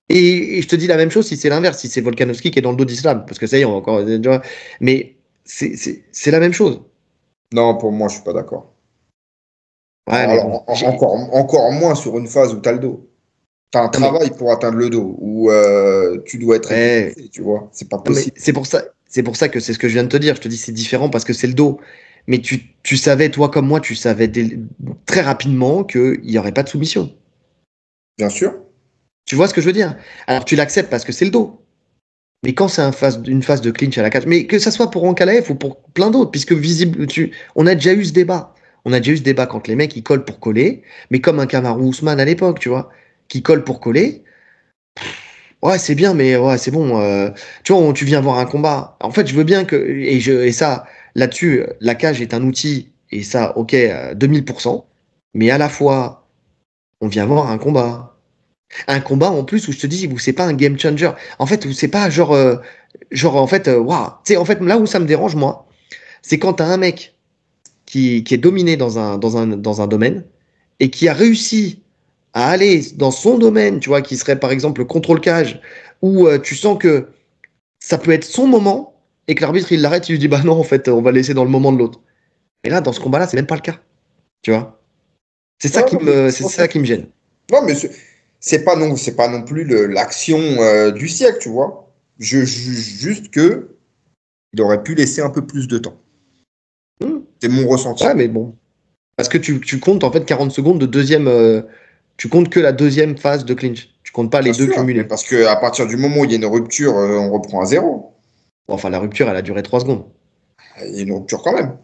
Et je te dis la même chose si c'est l'inverse, si c'est Volkanovski qui est dans le dos d'Islam. Parce que ça y est, on va encore. Tu vois, mais c'est la même chose. Non, pour moi, je suis pas d'accord. Ouais, mais bon. Encore moins sur une phase où tu as le dos. Tu as un Non, mais travail pour atteindre le dos, où tu dois être ouais. équilibré, tu vois. C'est pas Non, mais possible. c'est pour ça que c'est ce que je viens de te dire. Je te dis c'est différent parce que c'est le dos. Mais tu savais, toi comme moi, tu savais très rapidement qu'il n'y aurait pas de soumission. Bien sûr. Tu vois ce que je veux dire? Alors tu l'acceptes parce que c'est le dos. Mais quand c'est une phase de clinch à la cage, mais que ça soit pour Ankalaev ou pour plein d'autres, puisque on a déjà eu ce débat. On a déjà eu ce débat quand les mecs ils collent pour coller, mais comme un Kamaru Ousmane à l'époque, tu vois, qui colle pour coller. Ouais, c'est bien, mais ouais, c'est bon. Tu vois, tu viens voir un combat. En fait, je veux bien que et ça là-dessus, la cage est un outil et ça, ok, 2000%. Mais à la fois, on vient voir un combat. Un combat en plus où je te dis où c'est pas un game changer. En fait, où c'est pas genre en fait, waouh. Tu sais, en fait, là où ça me dérange moi, c'est quand t'as un mec qui est dominé dans un domaine et qui a réussi à aller dans son domaine, tu vois, qui serait par exemple le contrôle cage, où tu sens que ça peut être son moment et que l'arbitre il l'arrête, il lui dit bah non, en fait, on va le laisser dans le moment de l'autre. Et là, dans ce combat-là, c'est même pas le cas, tu vois. C'est ça Ouais, qui non, mais me, je c'est pense que ça qui me gêne. non, mais c'est pas non plus l'action du siècle, tu vois. Je juge juste que il aurait pu laisser un peu plus de temps. Hmm. C'est mon Ouais, ressenti. mais bon. Parce que tu comptes en fait 40 secondes de deuxième. Tu comptes que la deuxième phase de clinch. Tu comptes pas Bien les deux sûr, mais cumulés. parce que à partir du moment où il y a une rupture, on reprend à zéro. Bon, enfin, la rupture, elle a duré 3 secondes. Il y a une rupture quand même.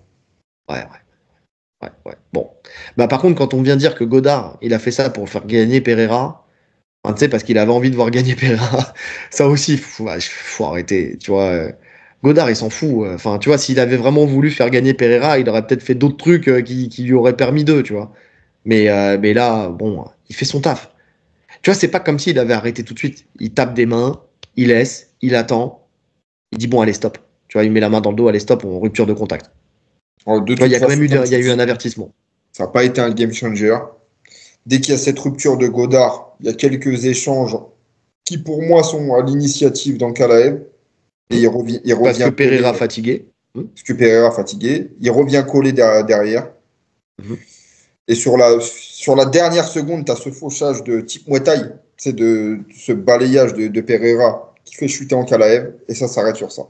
Ouais, ouais, ouais, ouais. Bon. Bah, par contre, quand on vient dire que Godard, il a fait ça pour faire gagner Pereira, enfin, tu sais, parce qu'il avait envie de voir gagner Pereira, ça aussi, faut arrêter. Tu vois, Godard, il s'en fout. Enfin, tu vois, s'il avait vraiment voulu faire gagner Pereira, il aurait peut-être fait d'autres trucs qui lui auraient permis d'eux, tu vois. Mais là, bon, il fait son taf. Tu vois, c'est pas comme s'il avait arrêté tout de suite. Il tape des mains, il laisse, il attend, il dit bon, allez, stop. Tu vois, il met la main dans le dos, allez, stop, on rupture de contact. Alors, de Tu vois, il toute y a quand même façon, comme il tu y a eu dis, un avertissement. ça n'a pas été un game changer. Dès qu'il y a cette rupture de Godard, il y a quelques échanges qui, pour moi, sont à l'initiative d'Ankalaev. Et Hmm. il Parce que revient coller, Pereira fatigué. Hmm. parce que Pereira fatigué. Il revient coller derrière. Mhm. Et sur la dernière seconde, tu as ce fauchage de type Muay Thai, c'est de ce balayage de Pereira qui fait chuter Ankalaev. Et ça s'arrête sur ça.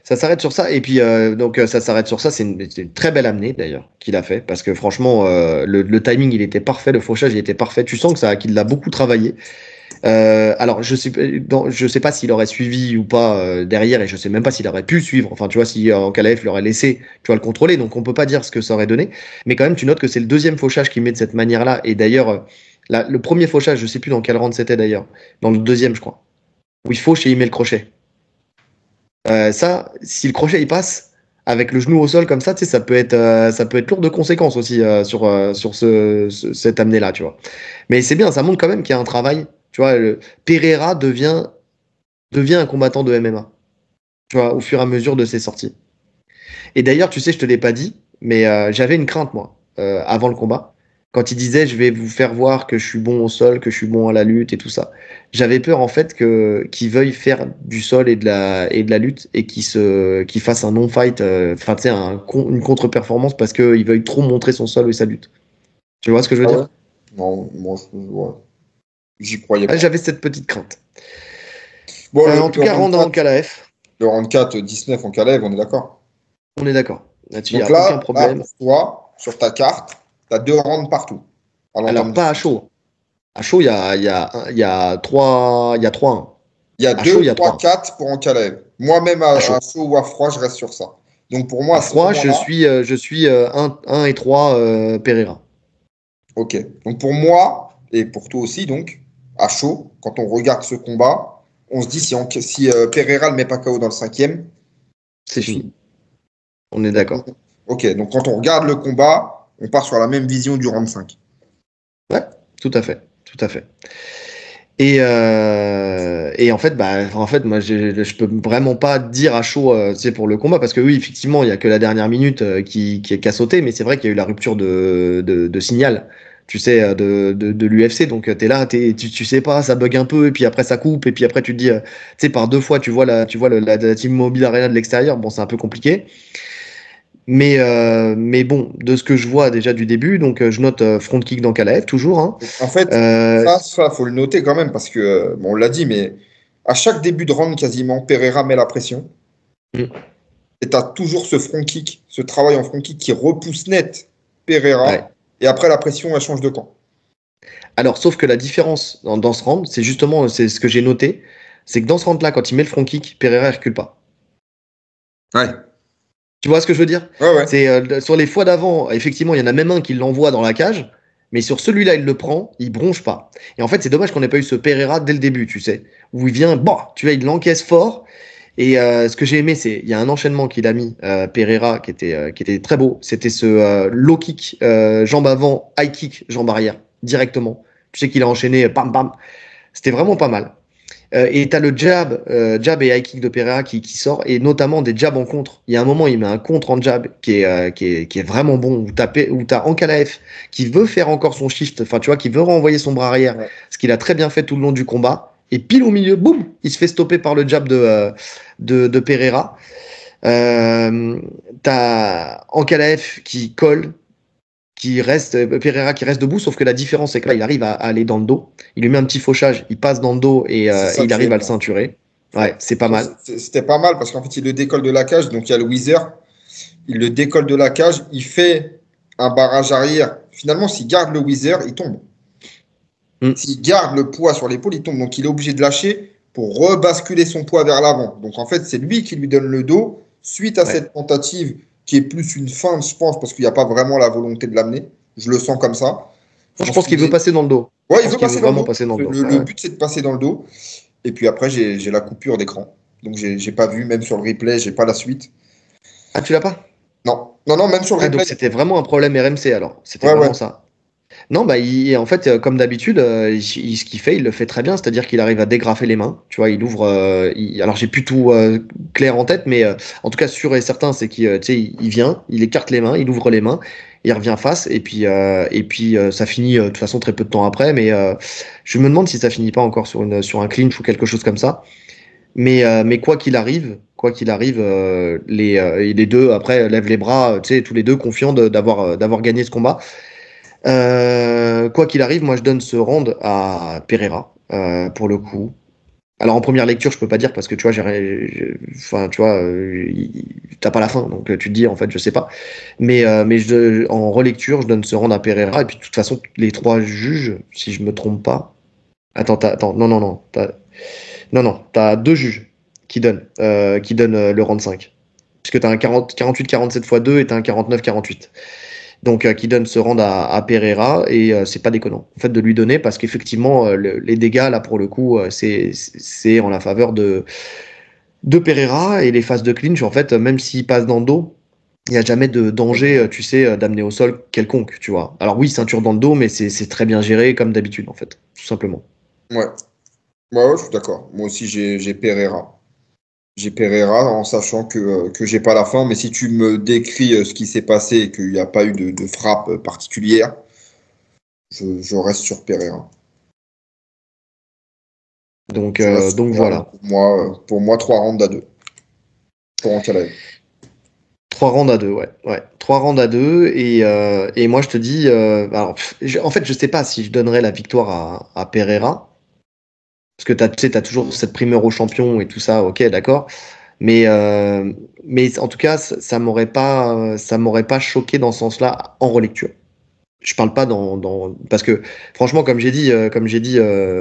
Ça s'arrête sur ça. Et puis, donc, ça s'arrête sur ça. C'est une très belle amenée, d'ailleurs, qu'il a fait. Parce que franchement, le timing, il était parfait. Le fauchage, il était parfait. Tu sens qu'il l'a beaucoup travaillé. Alors, je sais pas s'il aurait suivi ou pas derrière, et je sais même pas s'il aurait pu suivre. Enfin, tu vois, si Ankalaev l'aurait laissé, tu vois, le contrôler. Donc, on peut pas dire ce que ça aurait donné. Mais quand même, tu notes que c'est le deuxième fauchage qu'il met de cette manière-là. Et d'ailleurs, le premier fauchage, je sais plus dans quel round c'était d'ailleurs. Dans le deuxième, je crois. Où il fauche et il met le crochet. Ça, si le crochet il passe avec le genou au sol comme ça, tu sais, ça peut être lourd de conséquences aussi sur cette amenée-là, tu vois. Mais c'est bien, ça montre quand même qu'il y a un travail. Tu vois, Pereira devient un combattant de MMA, tu vois, au fur et à mesure de ses sorties. Et d'ailleurs, tu sais, je te l'ai pas dit, mais j'avais une crainte, moi, avant le combat. Quand il disait, je vais vous faire voir que je suis bon au sol, que je suis bon à la lutte et tout ça. J'avais peur, en fait, qu'il veuille faire du sol et de la lutte et qu'il fasse un non-fight, enfin, tu sais, une contre-performance parce qu'il veuille trop montrer son sol et sa lutte. Tu vois ce que je veux Ah ouais? dire? Non, moi, ouais, j'y croyais Ah, pas. j'avais cette petite crainte. Bon, En tout cas, Randa Ankalaev, le round 4, 19 en Kalev, on est d'accord. on est d'accord. Là-dessus, il n'y Donc a aucun là, problème. pour toi, sur ta carte, tu as 2 rounds partout à l'entame Alors, du pas à combat. chaud. À chaud, il y a 3-1. Il y a À 2, chaud, il y a 3, 3. 4 pour Ankalaev. Moi-même, À chaud. à chaud ou à froid, je reste sur ça. Donc pour moi, À à ce froid, je moment-là, suis, 1 et 3 Pereira. ok. Donc pour moi, et pour toi aussi, donc, à chaud, quand on regarde ce combat, on se dit si Pereira ne met pas KO dans le cinquième, C'est c'est fini. fini. On est Donc, d'accord. ok, donc quand on regarde le combat, on part sur la même vision du round 5. Ouais, tout à fait. Tout à fait. Et en fait, moi, je peux vraiment pas dire à chaud, c'est pour le combat, parce que oui, effectivement, il y a que la dernière minute qui a sauté, mais c'est vrai qu'il y a eu la rupture de signal, tu sais, de l'UFC. Donc, t'es là, tu sais pas, ça bug un peu, et puis après, ça coupe, et puis après, tu te dis, tu sais, par 2 fois, la Team Mobile Arena de l'extérieur, bon, c'est un peu compliqué. Mais bon, de ce que je vois déjà du début, donc je note front kick d'Ankalaev, toujours, hein. En fait, Euh, ça, faut le noter quand même, parce que, bon, on l'a dit, mais à chaque début de round, quasiment, Pereira met la pression. mm, Et tu as toujours ce front kick, ce travail en front kick qui repousse net Pereira. ouais. Et après, la pression, elle change de camp. Alors, sauf que la différence dans ce round, c'est justement c'est ce que j'ai noté, c'est que dans ce round-là, quand il met le front kick, Pereira ne recule pas. Ouais. Tu vois ce que je veux dire? Ouais, ouais. C'est sur les fois d'avant, effectivement, il y en a même un qui l'envoie dans la cage, mais sur celui-là, il le prend, il bronche pas. Et en fait, c'est dommage qu'on n'ait pas eu ce Pereira dès le début, tu sais, où il vient, bah, tu vois, il l'encaisse fort. Et ce que j'ai aimé, c'est il y a un enchaînement qu'il a mis Pereira qui était très beau. C'était ce low kick, jambe avant, high kick, jambe arrière directement. Tu sais qu'il a enchaîné, bam bam. C'était vraiment pas mal. Et tu as le jab et high kick de Pereira qui sort, et notamment des jabs en contre. Il y a un moment, il met un contre en jab qui est vraiment bon, où tu as Ankalaev qui veut faire encore son shift, enfin tu vois, qui veut renvoyer son bras arrière, Ouais. ce qu'il a très bien fait tout le long du combat. Et pile au milieu, boum, il se fait stopper par le jab de Pereira. T'as Ankalaev qui colle, Pereira qui reste debout, sauf que la différence, c'est que là, il arrive à aller dans le dos. Il lui met un petit fauchage, il passe dans le dos C'est et ça que il arrive j'aime à le bien. ceinturer. Ouais. Ouais, c'est pas mal. C'était pas mal parce qu'en fait, il le décolle de la cage. Donc, il y a le Weezer. Il le décolle de la cage. Il fait un barrage arrière. Finalement, s'il garde le Weezer, il tombe. Mm. S'il garde le poids sur l'épaule, il tombe. Donc, il est obligé de lâcher pour rebasculer son poids vers l'avant. Donc, en fait, c'est lui qui lui donne le dos suite à Ouais. cette tentative qui est plus une feinte, je pense, parce qu'il n'y a pas vraiment la volonté de l'amener. Je le sens comme ça. Je Moi, je pense pense qu'il qu'il veut est. passer dans le dos. Je Ouais, il pense veut qu'il veut passer dans le vraiment dos. passer dans le dos. Le Ouais. but, c'est de passer dans le dos. Et puis après, j'ai la coupure d'écran. Donc, j'ai pas vu, même sur le replay, j'ai pas la suite. Ah, tu l'as pas? Non, non, non, même sur le Ah, donc replay. c'était vraiment un problème RMC alors. C'était Ouais, ouais. vraiment ça. Non, bah, en fait, comme d'habitude, ce qu'il fait, il le fait très bien, c'est-à-dire qu'il arrive à dégrafer les mains. Tu vois, il ouvre. Alors, j'ai plus tout clair en tête, mais en tout cas, sûr et certain, c'est qu'il tu sais, il vient, il écarte les mains, il ouvre les mains, il revient face, et puis ça finit de toute façon très peu de temps après. Mais je me demande si ça finit pas encore sur un clinch ou quelque chose comme ça. Mais quoi qu'il arrive, les deux après lèvent les bras, tu sais, tous les deux confiants d'avoir gagné ce combat. Quoi qu'il arrive, moi je donne ce round à Pereira pour le coup. Alors en première lecture, je peux pas dire parce que tu vois, enfin tu vois, t'as pas la fin, donc tu te dis en fait, je sais pas. Mais en relecture, je donne ce round à Pereira et puis de toute façon, les trois juges, si je me trompe pas. Attends, non non non, t'as deux juges qui donnent le round 5. Puisque t'as un 48-47 x 2 et t'as un 49-48. Donc qui donne ce round à Pereira et c'est pas déconnant en fait de lui donner parce qu'effectivement les dégâts là pour le coup c'est en la faveur de Pereira et les phases de clinch en fait même s'il passe dans le dos il n'y a jamais de danger tu sais d'amener au sol quelconque tu vois. Alors oui ceinture dans le dos mais c'est très bien géré comme d'habitude en fait tout simplement. Ouais. Ouais, ouais, je suis d'accord. Moi aussi, j'ai Pereira. J'ai Pereira en sachant que j'ai pas la fin. Mais si tu me décris ce qui s'est passé et qu'il n'y a pas eu de frappe particulière, je reste sur Pereira. Donc Je reste sur donc Pereira. Donc voilà. pour moi 3 rounds à 2 pour Ankalaev. 3 rounds à 2, ouais. Ouais. 3 rounds à 2. Et moi, je te dis. Alors, en fait, je sais pas si je donnerais la victoire à Pereira. Parce que tu sais, t'as toujours cette primeur au champion et tout ça, ok, d'accord. Mais en tout cas, ça m'aurait pas choqué dans ce sens-là en relecture. Je parle pas parce que franchement, comme j'ai dit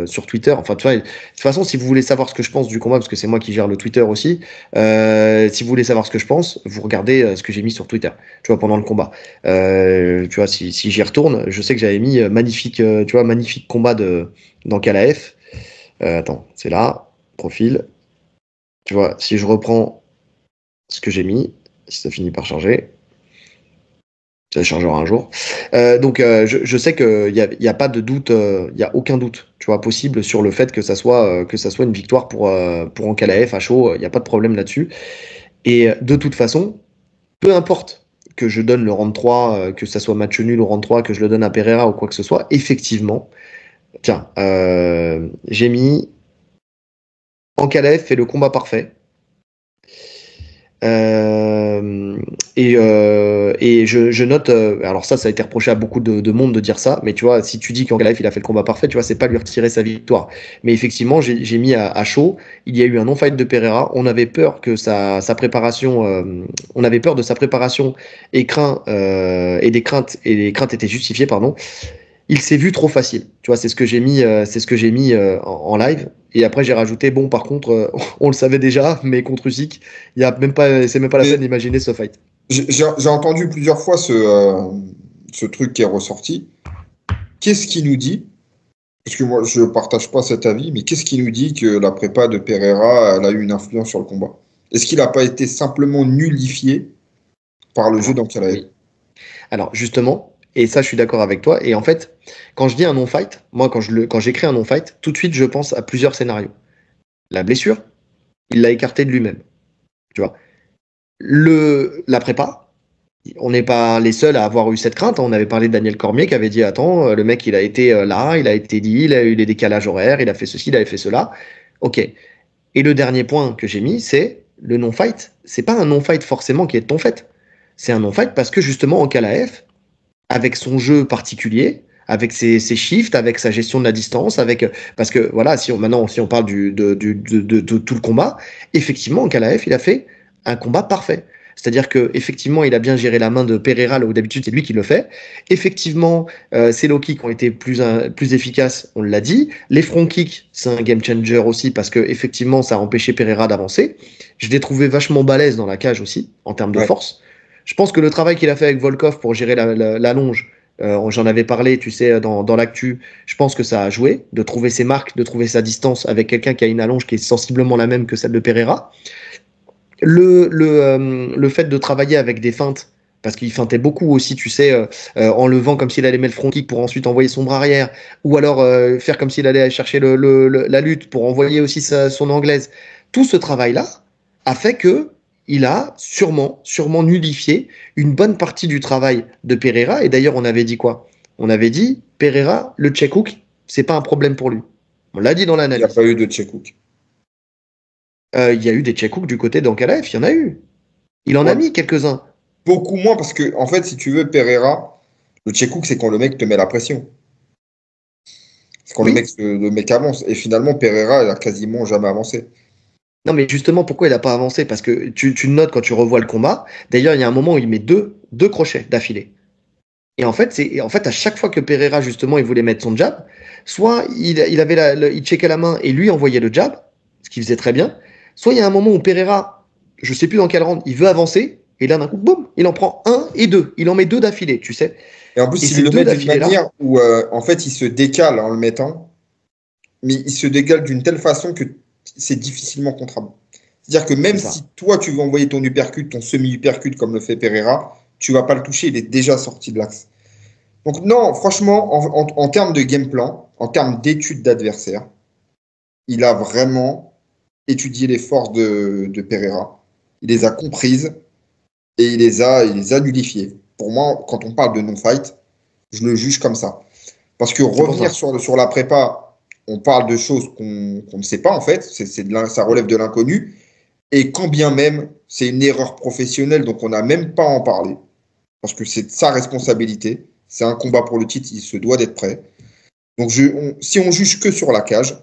sur Twitter, enfin tu vois, de toute façon, si vous voulez savoir ce que je pense du combat, parce que c'est moi qui gère le Twitter aussi, si vous voulez savoir ce que je pense, vous regardez ce que j'ai mis sur Twitter, tu vois, pendant le combat. Tu vois, si j'y retourne, je sais que j'avais mis magnifique, tu vois, magnifique combat dans KLAF. Attends, c'est là, profil. Tu vois, si je reprends ce que j'ai mis, si ça finit par charger. Ça chargera un jour. Donc, je sais qu'il y a pas de doute, il y a aucun doute, tu vois, possible sur le fait que ça soit une victoire pour Ankalaev à chaud. Il n'y a pas de problème là-dessus. Et de toute façon, peu importe que je donne le round 3, que ça soit match nul au round 3, que je le donne à Pereira ou quoi que ce soit, effectivement, tiens, j'ai mis Ankalaev fait le combat parfait. Et je note, alors ça a été reproché à beaucoup de monde de dire ça, mais tu vois, si tu dis qu'Ankalaev il a fait le combat parfait, tu vois, c'est pas lui retirer sa victoire. Mais effectivement, j'ai mis à chaud, il y a eu un non-fight de Pereira, on avait peur que sa préparation, on avait peur de sa préparation et les craintes étaient justifiées, pardon. Il s'est vu trop facile. Tu vois, c'est ce que j'ai mis, en live. Et après, j'ai rajouté, bon, par contre, on le savait déjà, mais contre Usyk, c'est même pas la peine d'imaginer ce fight. J'ai entendu plusieurs fois ce truc qui est ressorti. Qu'est-ce qui nous dit, parce que moi, je partage pas cet avis, mais qu'est-ce qui nous dit que la prépa de Pereira, elle a eu une influence sur le combat? Est-ce qu'il n'a pas été simplement nullifié par le jeu d'Ankalaev? Oui. Alors, justement, et ça, je suis d'accord avec toi. Et en fait, quand je dis un non-fight, moi, quand j'écris un non-fight, tout de suite, je pense à plusieurs scénarios. La blessure, il l'a écarté de lui-même. Tu vois. La prépa, on n'est pas les seuls à avoir eu cette crainte. On avait parlé de Daniel Cormier qui avait dit attends, le mec, il a été là, il a été dit, il a eu des décalages horaires, il a fait ceci, il avait fait cela. Ok. Et le dernier point que j'ai mis, c'est le non-fight. C'est pas un non-fight forcément qui est de ton fait. C'est un non-fight parce que justement, Ankalaev, avec son jeu particulier, avec ses shifts, avec sa gestion de la distance, parce que voilà, si on parle de tout le combat, effectivement, Ankalaev, il a fait un combat parfait. C'est-à-dire que effectivement, il a bien géré la main de Pereira, là où d'habitude c'est lui qui le fait. Effectivement, ses low kicks ont été plus efficaces, on l'a dit. Les front kicks, c'est un game changer aussi parce que effectivement, ça a empêché Pereira d'avancer. Je l'ai trouvé vachement balèze dans la cage aussi en termes de force. Je pense que le travail qu'il a fait avec Volkov pour gérer la longe, j'en avais parlé, tu sais, dans l'actu, je pense que ça a joué, de trouver ses marques, de trouver sa distance avec quelqu'un qui a une allonge qui est sensiblement la même que celle de Pereira. Le fait de travailler avec des feintes, parce qu'il feintait beaucoup aussi, tu sais, en levant comme s'il allait mettre le front kick pour ensuite envoyer son bras arrière, ou alors faire comme s'il allait chercher la lutte pour envoyer aussi son anglaise. Tout ce travail-là a fait que il a sûrement nullifié une bonne partie du travail de Pereira. Et d'ailleurs, on avait dit quoi? On avait dit, Pereira, le check hook, c'est pas un problème pour lui. On l'a dit dans l'analyse. Il n'y a pas eu de check hook. Il y a eu des check hooks du côté d'Ankalaev, il y en a eu. Il en a mis quelques-uns. Beaucoup moins parce que, en fait, si tu veux, Pereira, le check hook, c'est quand le mec te met la pression. C'est quand le mec avance. Et finalement, Pereira, il a quasiment jamais avancé. Non, mais justement, pourquoi il n'a pas avancé? Parce que tu le notes quand tu revois le combat. D'ailleurs, il y a un moment où il met deux crochets d'affilée. Et en fait, à chaque fois que Pereira, justement, il voulait mettre son jab, soit il checkait la main et lui envoyait le jab, ce qu'il faisait très bien, soit il y a un moment où Pereira, je sais plus dans quel round, il veut avancer, et là, d'un coup, boum, il en prend un et deux. Il en met deux d'affilée, tu sais. Et en plus, il le met d'une manière où, en fait, il se décale en le mettant, mais il se décale d'une telle façon que c'est difficilement contrable. C'est-à-dire que même si toi, tu veux envoyer ton uppercut, ton semi-uppercut, comme le fait Pereira, tu vas pas le toucher, il est déjà sorti de l'axe. Donc non, franchement, en termes de game plan, en termes d'étude d'adversaire, il a vraiment étudié les forces de Pereira. Il les a comprises et il les a nullifiées. Pour moi, quand on parle de non-fight, je le juge comme ça. Parce que revenir sur la prépa, on parle de choses qu'on ne sait pas en fait, ça relève de l'inconnu. Et quand bien même, c'est une erreur professionnelle, donc on n'a même pas à en parler. Parce que c'est sa responsabilité. C'est un combat pour le titre, il se doit d'être prêt. Donc si on juge que sur la cage,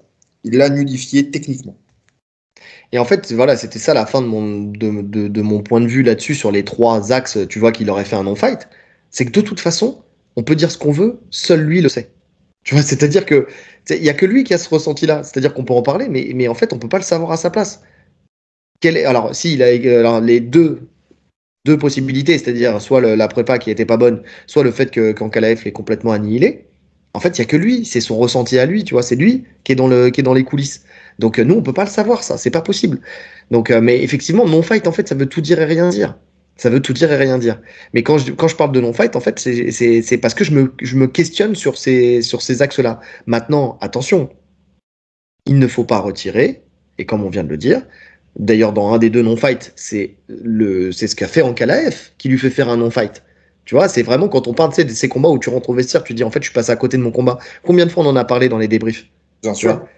il l'a nullifié techniquement. Et en fait, voilà, c'était ça la fin de mon point de vue là-dessus sur les trois axes, tu vois, qu'il aurait fait un non-fight. C'est que de toute façon, on peut dire ce qu'on veut, seul lui le sait. Tu vois, c'est-à-dire que il y a que lui qui a ce ressenti-là. C'est-à-dire qu'on peut en parler, mais en fait, on peut pas le savoir à sa place. Alors, si, alors, les deux possibilités, c'est-à-dire soit la prépa qui était pas bonne, soit le fait qu'Ankalaev est complètement annihilé. En fait, il y a que lui, c'est son ressenti à lui, tu vois, c'est lui qui est dans les coulisses. Donc nous, on peut pas le savoir, ça, c'est pas possible. Donc, mais effectivement, non-fight, en fait, ça veut tout dire et rien dire. Ça veut tout dire et rien dire. Mais quand je parle de non-fight, en fait, c'est parce que je me questionne sur ces axes-là. Maintenant, attention, il ne faut pas retirer, et comme on vient de le dire, d'ailleurs dans un des deux non-fight, c'est ce qu'a fait Ankalaev qui lui fait faire un non-fight. Tu vois, c'est vraiment quand on parle de ces combats où tu rentres au vestiaire, tu dis en fait je suis passé à côté de mon combat. Combien de fois on en a parlé dans les débriefs? Bien Tu sûr. vois,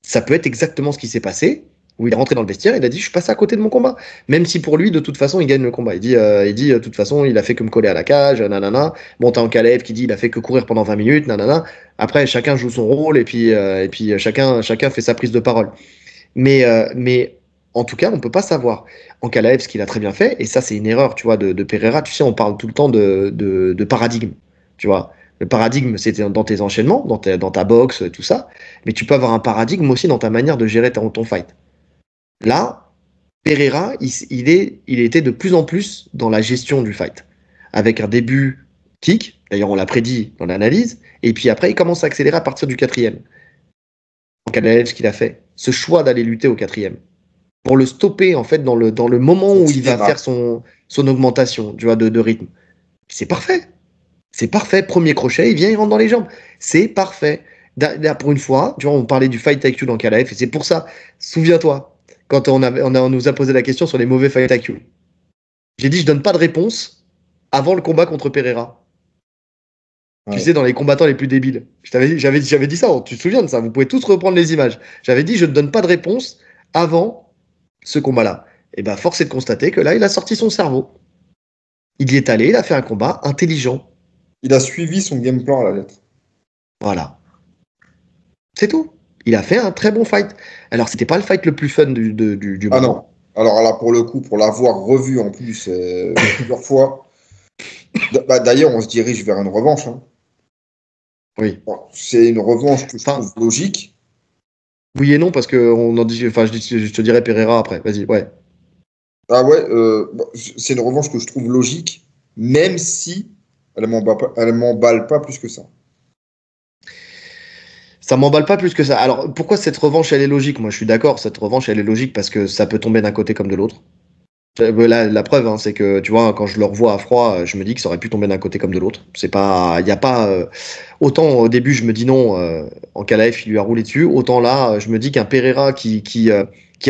ça peut être exactement ce qui s'est passé, où il est rentré dans le vestiaire, il a dit je suis passé à côté de mon combat. Même si pour lui, de toute façon, il gagne le combat. Il dit de toute façon, il a fait que me coller à la cage, nanana. Bon, t'as Ankalaev qui dit il a fait que courir pendant 20 minutes, nanana. Après, chacun joue son rôle et puis chacun fait sa prise de parole. Mais en tout cas, on peut pas savoir. Ankalaev, ce qu'il a très bien fait, et ça, c'est une erreur, tu vois, de Pereira. Tu sais, on parle tout le temps de paradigme, tu vois. Le paradigme, c'est dans tes enchaînements, dans ta boxe, tout ça. Mais tu peux avoir un paradigme aussi dans ta manière de gérer ton fight. Là, Pereira, il était de plus en plus dans la gestion du fight. Avec un début kick, d'ailleurs, on l'a prédit dans l'analyse, et puis après, il commence à accélérer à partir du quatrième. Ankalaev, ce qu'il a fait, ce choix d'aller lutter au quatrième, pour le stopper en fait dans le moment où il va faire son augmentation, tu vois, de rythme. C'est parfait. C'est parfait. Premier crochet, il vient, il rentre dans les jambes. C'est parfait. Là, pour une fois, tu vois, on parlait du fight IQ dans Ankalaev, et c'est pour ça, souviens-toi, quand on nous a posé la question sur les mauvais fight IQ. J'ai dit, je donne pas de réponse avant le combat contre Pereira. Ouais. Tu sais, dans les combattants les plus débiles. J'avais dit ça, tu te souviens de ça? Vous pouvez tous reprendre les images. J'avais dit, je ne donne pas de réponse avant ce combat-là. Et ben, force est de constater que là, il a sorti son cerveau. Il y est allé, il a fait un combat intelligent. Il a suivi son game plan à la lettre. Voilà. C'est tout. Il a fait un très bon fight. Alors, c'était pas le fight le plus fun du Ah moment. Non. Alors là, pour le coup, pour l'avoir revu en plus plusieurs fois, d'ailleurs, on se dirige vers une revanche. Hein. Oui. Bon, c'est une revanche que je trouve logique. Oui et non, parce que on en dit, enfin, je te dirai Pereira après. Vas-y, ouais. Ah ouais, c'est une revanche que je trouve logique, même si elle m'emballe pas plus que ça. Ça m'emballe pas plus que ça. Alors, pourquoi cette revanche, elle est logique? Moi, je suis d'accord, cette revanche, elle est logique parce que ça peut tomber d'un côté comme de l'autre. La preuve, hein, c'est que, tu vois, quand je le revois à froid, je me dis que ça aurait pu tomber d'un côté comme de l'autre. C'est pas, il y a pas, autant au début, je me dis non, Ankalaev, il lui a roulé dessus, autant là, je me dis qu'un Pereira qui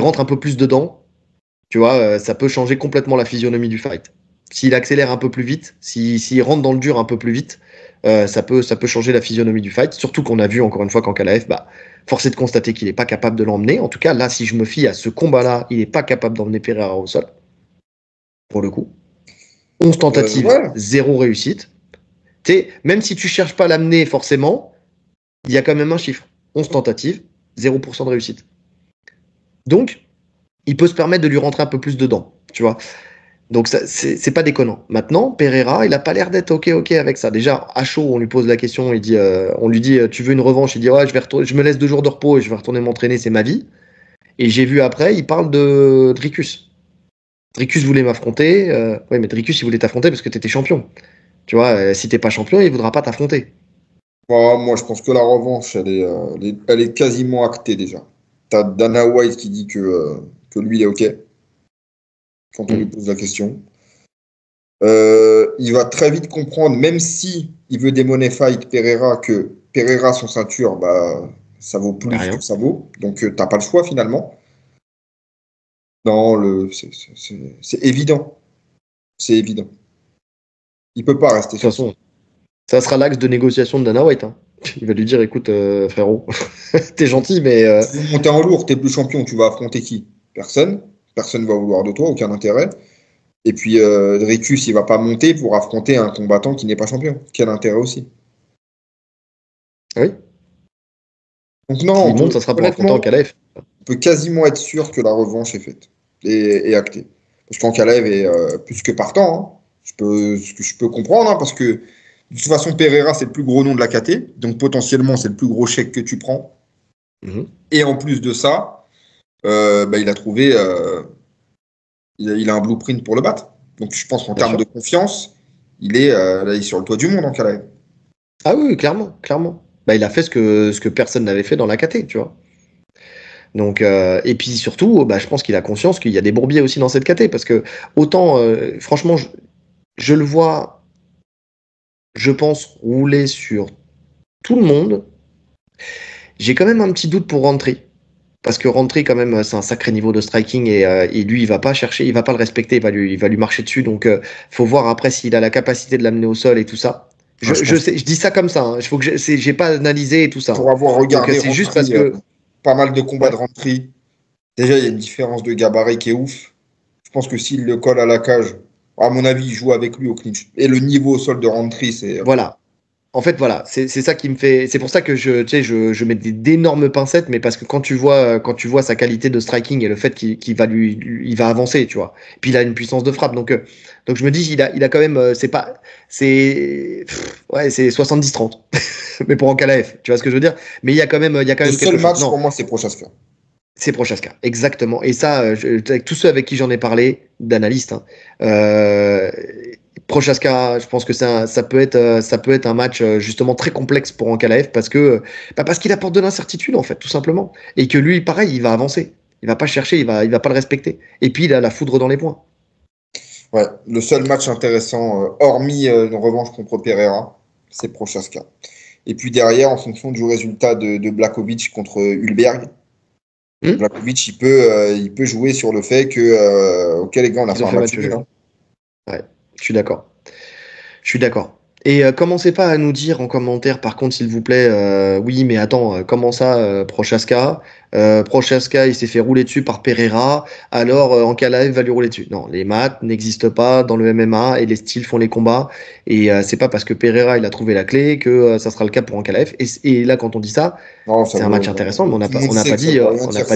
rentre un peu plus dedans, tu vois, ça peut changer complètement la physionomie du fight. S'il accélère un peu plus vite, s'il rentre dans le dur un peu plus vite, ça peut changer la physionomie du fight. Surtout qu'on a vu encore une fois qu'Ankalaev, force est de constater qu'il n'est pas capable de l'emmener. En tout cas, là, si je me fie à ce combat-là, il n'est pas capable d'emmener Pereira au sol. Pour le coup. 11 tentatives, 0 réussite. Même si tu cherches pas à l'amener forcément, il y a quand même un chiffre. 11 tentatives, 0% de réussite. Donc, il peut se permettre de lui rentrer un peu plus dedans, tu vois. Donc, c'est pas déconnant. Maintenant, Pereira, il a pas l'air d'être OK avec ça. Déjà, à chaud, on lui pose la question, on lui dit, tu veux une revanche? Il dit, ouais, je me laisse 2 jours de repos et je vais retourner m'entraîner, c'est ma vie. Et j'ai vu après, il parle de Dricus. Dricus voulait m'affronter. Oui, mais Dricus, il voulait t'affronter parce que tu étais champion. Tu vois, si t'es pas champion, il voudra pas t'affronter. Moi, je pense que la revanche, elle est quasiment actée déjà. T'as Dana White qui dit que lui, il est OK quand on lui pose la question. Il va très vite comprendre, même si il veut démoner fight Pereira, que Pereira, son ceinture, ça vaut plus que ça vaut. Donc, t'as pas le choix finalement. Non, c'est évident. C'est évident. Il peut pas rester. De toute façon, ça sera l'axe de négociation de Dana White. Hein. Il va lui dire, écoute, frérot, t'es gentil, mais... Tu veux monter en lourd, t'es plus champion, tu vas affronter qui? Personne. Personne va vouloir de toi, aucun intérêt. Et puis, Dricus, il va pas monter pour affronter un combattant qui n'est pas champion. Quel intérêt aussi? Oui. Donc non, il monte, ça sera pour affronter Ankalaev. On peut quasiment être sûr que la revanche est faite et actée. Parce qu'Ankalaev est plus que partant. Hein. Ce que je peux comprendre, hein, parce que De toute façon, Pereira, c'est le plus gros nom de la KT, donc potentiellement, c'est le plus gros chèque que tu prends. Et en plus de ça, il a trouvé, il a un blueprint pour le battre. Donc je pense qu'en termes de confiance, il est sur le toit du monde en Calais. Ah oui, clairement. Il a fait ce que personne n'avait fait dans la KT, tu vois. Donc, et puis surtout, je pense qu'il a conscience qu'il y a des bourbiers aussi dans cette KT, parce que autant, franchement, je le vois, je pense, rouler sur tout le monde. J'ai quand même un petit doute pour Rountree. Parce que Rountree, quand même, c'est un sacré niveau de striking et lui, il va pas chercher, il va pas le respecter, il va lui marcher dessus. Donc, faut voir après s'il a la capacité de l'amener au sol et tout ça. Je dis ça comme ça. Hein. Faut que j'ai pas analysé et tout ça. Pour avoir regardé, c'est juste parce que pas mal de combats de Rountree. Déjà, il y a une différence de gabarit qui est ouf. Je pense que s'il le colle à la cage, à mon avis, il joue avec lui au clinch. Et le niveau au sol de Rountree, c'est. Voilà. En fait, voilà, c'est ça qui me fait. C'est pour ça que je mets d'énormes pincettes, mais parce que quand tu vois sa qualité de striking et le fait qu'il va il va avancer, tu vois. Puis il a une puissance de frappe, donc je me dis il a quand même, c'est 70-30, mais pour Ankalaev, tu vois ce que je veux dire. Mais il y a quand même le seul match pour moi, c'est Prochaska. C'est Prochaska, exactement. Et ça, avec tous ceux avec qui j'en ai parlé, d'analystes, Prochaska, je pense que ça peut être un match justement très complexe pour Ankalaev parce qu'il apporte de l'incertitude en fait, tout simplement. Et que lui, pareil, il va avancer. Il va pas chercher, il va pas le respecter. Et puis il a la foudre dans les poings. Ouais, le seul match intéressant, hormis une revanche contre Pereira, c'est Prochaska. Et puis derrière, en fonction du résultat de Blachowicz contre Hulberg, Blachowicz, il peut jouer sur le fait que, ok les gars, on a fait un match nul. Ouais, je suis d'accord. Et commencez pas à nous dire en commentaire, par contre, s'il vous plaît, oui, mais attends, comment ça, Prochaska Prochaska, il s'est fait rouler dessus par Pereira, alors Ankalaev va lui rouler dessus. Non, les maths n'existent pas dans le MMA et les styles font les combats. Et c'est pas parce que Pereira il a trouvé la clé que ça sera le cas pour Ankalaev. Et là, quand on dit ça, c'est un match intéressant, mais on n'a pas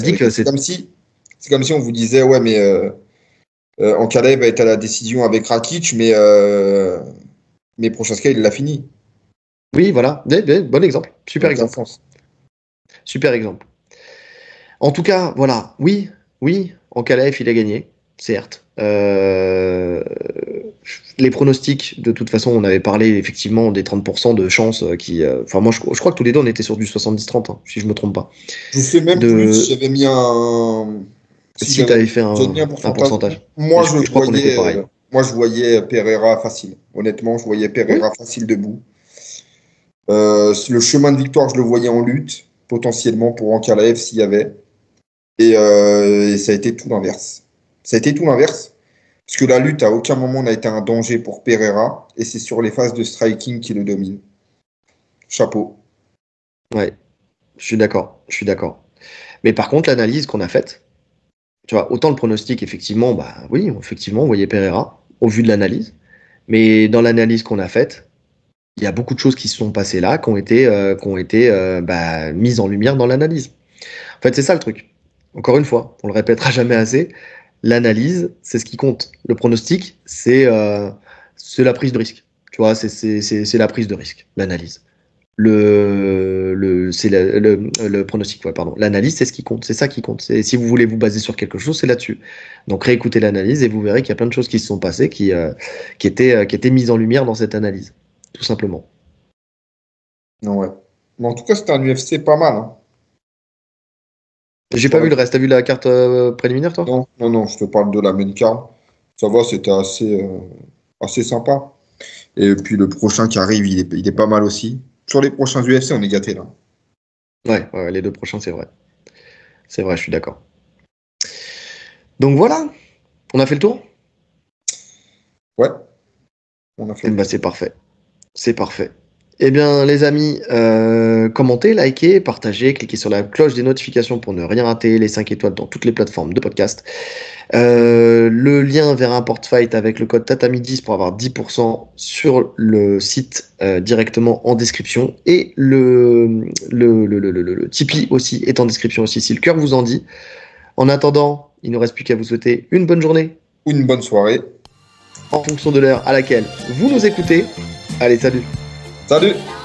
dit que c'est comme si on vous disait, ouais, mais Ankalaev va être à la décision avec Rakic, mais Prochaska, il l'a fini. Oui, voilà. Bon exemple. Super exemple. Super exemple. En tout cas, voilà. Oui, Ankalaev, il a gagné, certes. Les pronostics, de toute façon, on avait parlé effectivement des 30% de chances qui. Enfin, moi, je crois que tous les deux, on était sur du 70-30, hein, si je me trompe pas. Je sais même plus si j'avais mis un. Si tu avais fait un pourcentage. Moi, je crois qu'on était pareil. Moi, je voyais Pereira facile. Honnêtement, je voyais Pereira facile debout. Le chemin de victoire, je le voyais en lutte, potentiellement pour Ankalaev s'il y avait. Et ça a été tout l'inverse. Parce que la lutte, à aucun moment, n'a été un danger pour Pereira. Et c'est sur les phases de striking qui le domine. Chapeau. Ouais, je suis d'accord. Mais par contre, l'analyse qu'on a faite, tu vois, autant le pronostic, effectivement, oui, effectivement, on voyait Pereira, au vu de l'analyse. Mais dans l'analyse qu'on a faite, il y a beaucoup de choses qui se sont passées là, qui ont été mises en lumière dans l'analyse. En fait, c'est ça le truc. Encore une fois, on le répétera jamais assez, l'analyse, c'est ce qui compte. Le pronostic, c'est la prise de risque. Tu vois, c'est la prise de risque, l'analyse. Le pronostic, ouais, pardon. L'analyse, c'est ce qui compte, c'est ça qui compte. Si vous voulez vous baser sur quelque chose, c'est là-dessus. Donc réécoutez l'analyse et vous verrez qu'il y a plein de choses qui se sont passées qui étaient mises en lumière dans cette analyse, tout simplement. Ouais. Mais en tout cas, c'était un UFC pas mal. Hein. J'ai pas vu le reste. T'as vu la carte préliminaire, toi? Non, je te parle de la main card. Ça va, c'était assez sympa. Et puis le prochain qui arrive, il est pas mal aussi. Sur les prochains UFC, on est gâtés là. Ouais, les deux prochains, c'est vrai. C'est vrai, je suis d'accord. Donc voilà, on a fait le tour? Ouais, on a fait le tour. C'est parfait. Eh bien, les amis, commentez, likez, partagez, cliquez sur la cloche des notifications pour ne rien rater, les 5 étoiles dans toutes les plateformes de podcast. Le lien vers un porte-fight avec le code TATAMI10 pour avoir 10% sur le site directement en description. Et le Tipeee aussi est en description aussi, si le cœur vous en dit. En attendant, il ne reste plus qu'à vous souhaiter une bonne journée. Ou une bonne soirée. En fonction de l'heure à laquelle vous nous écoutez. Allez, salut! Salut!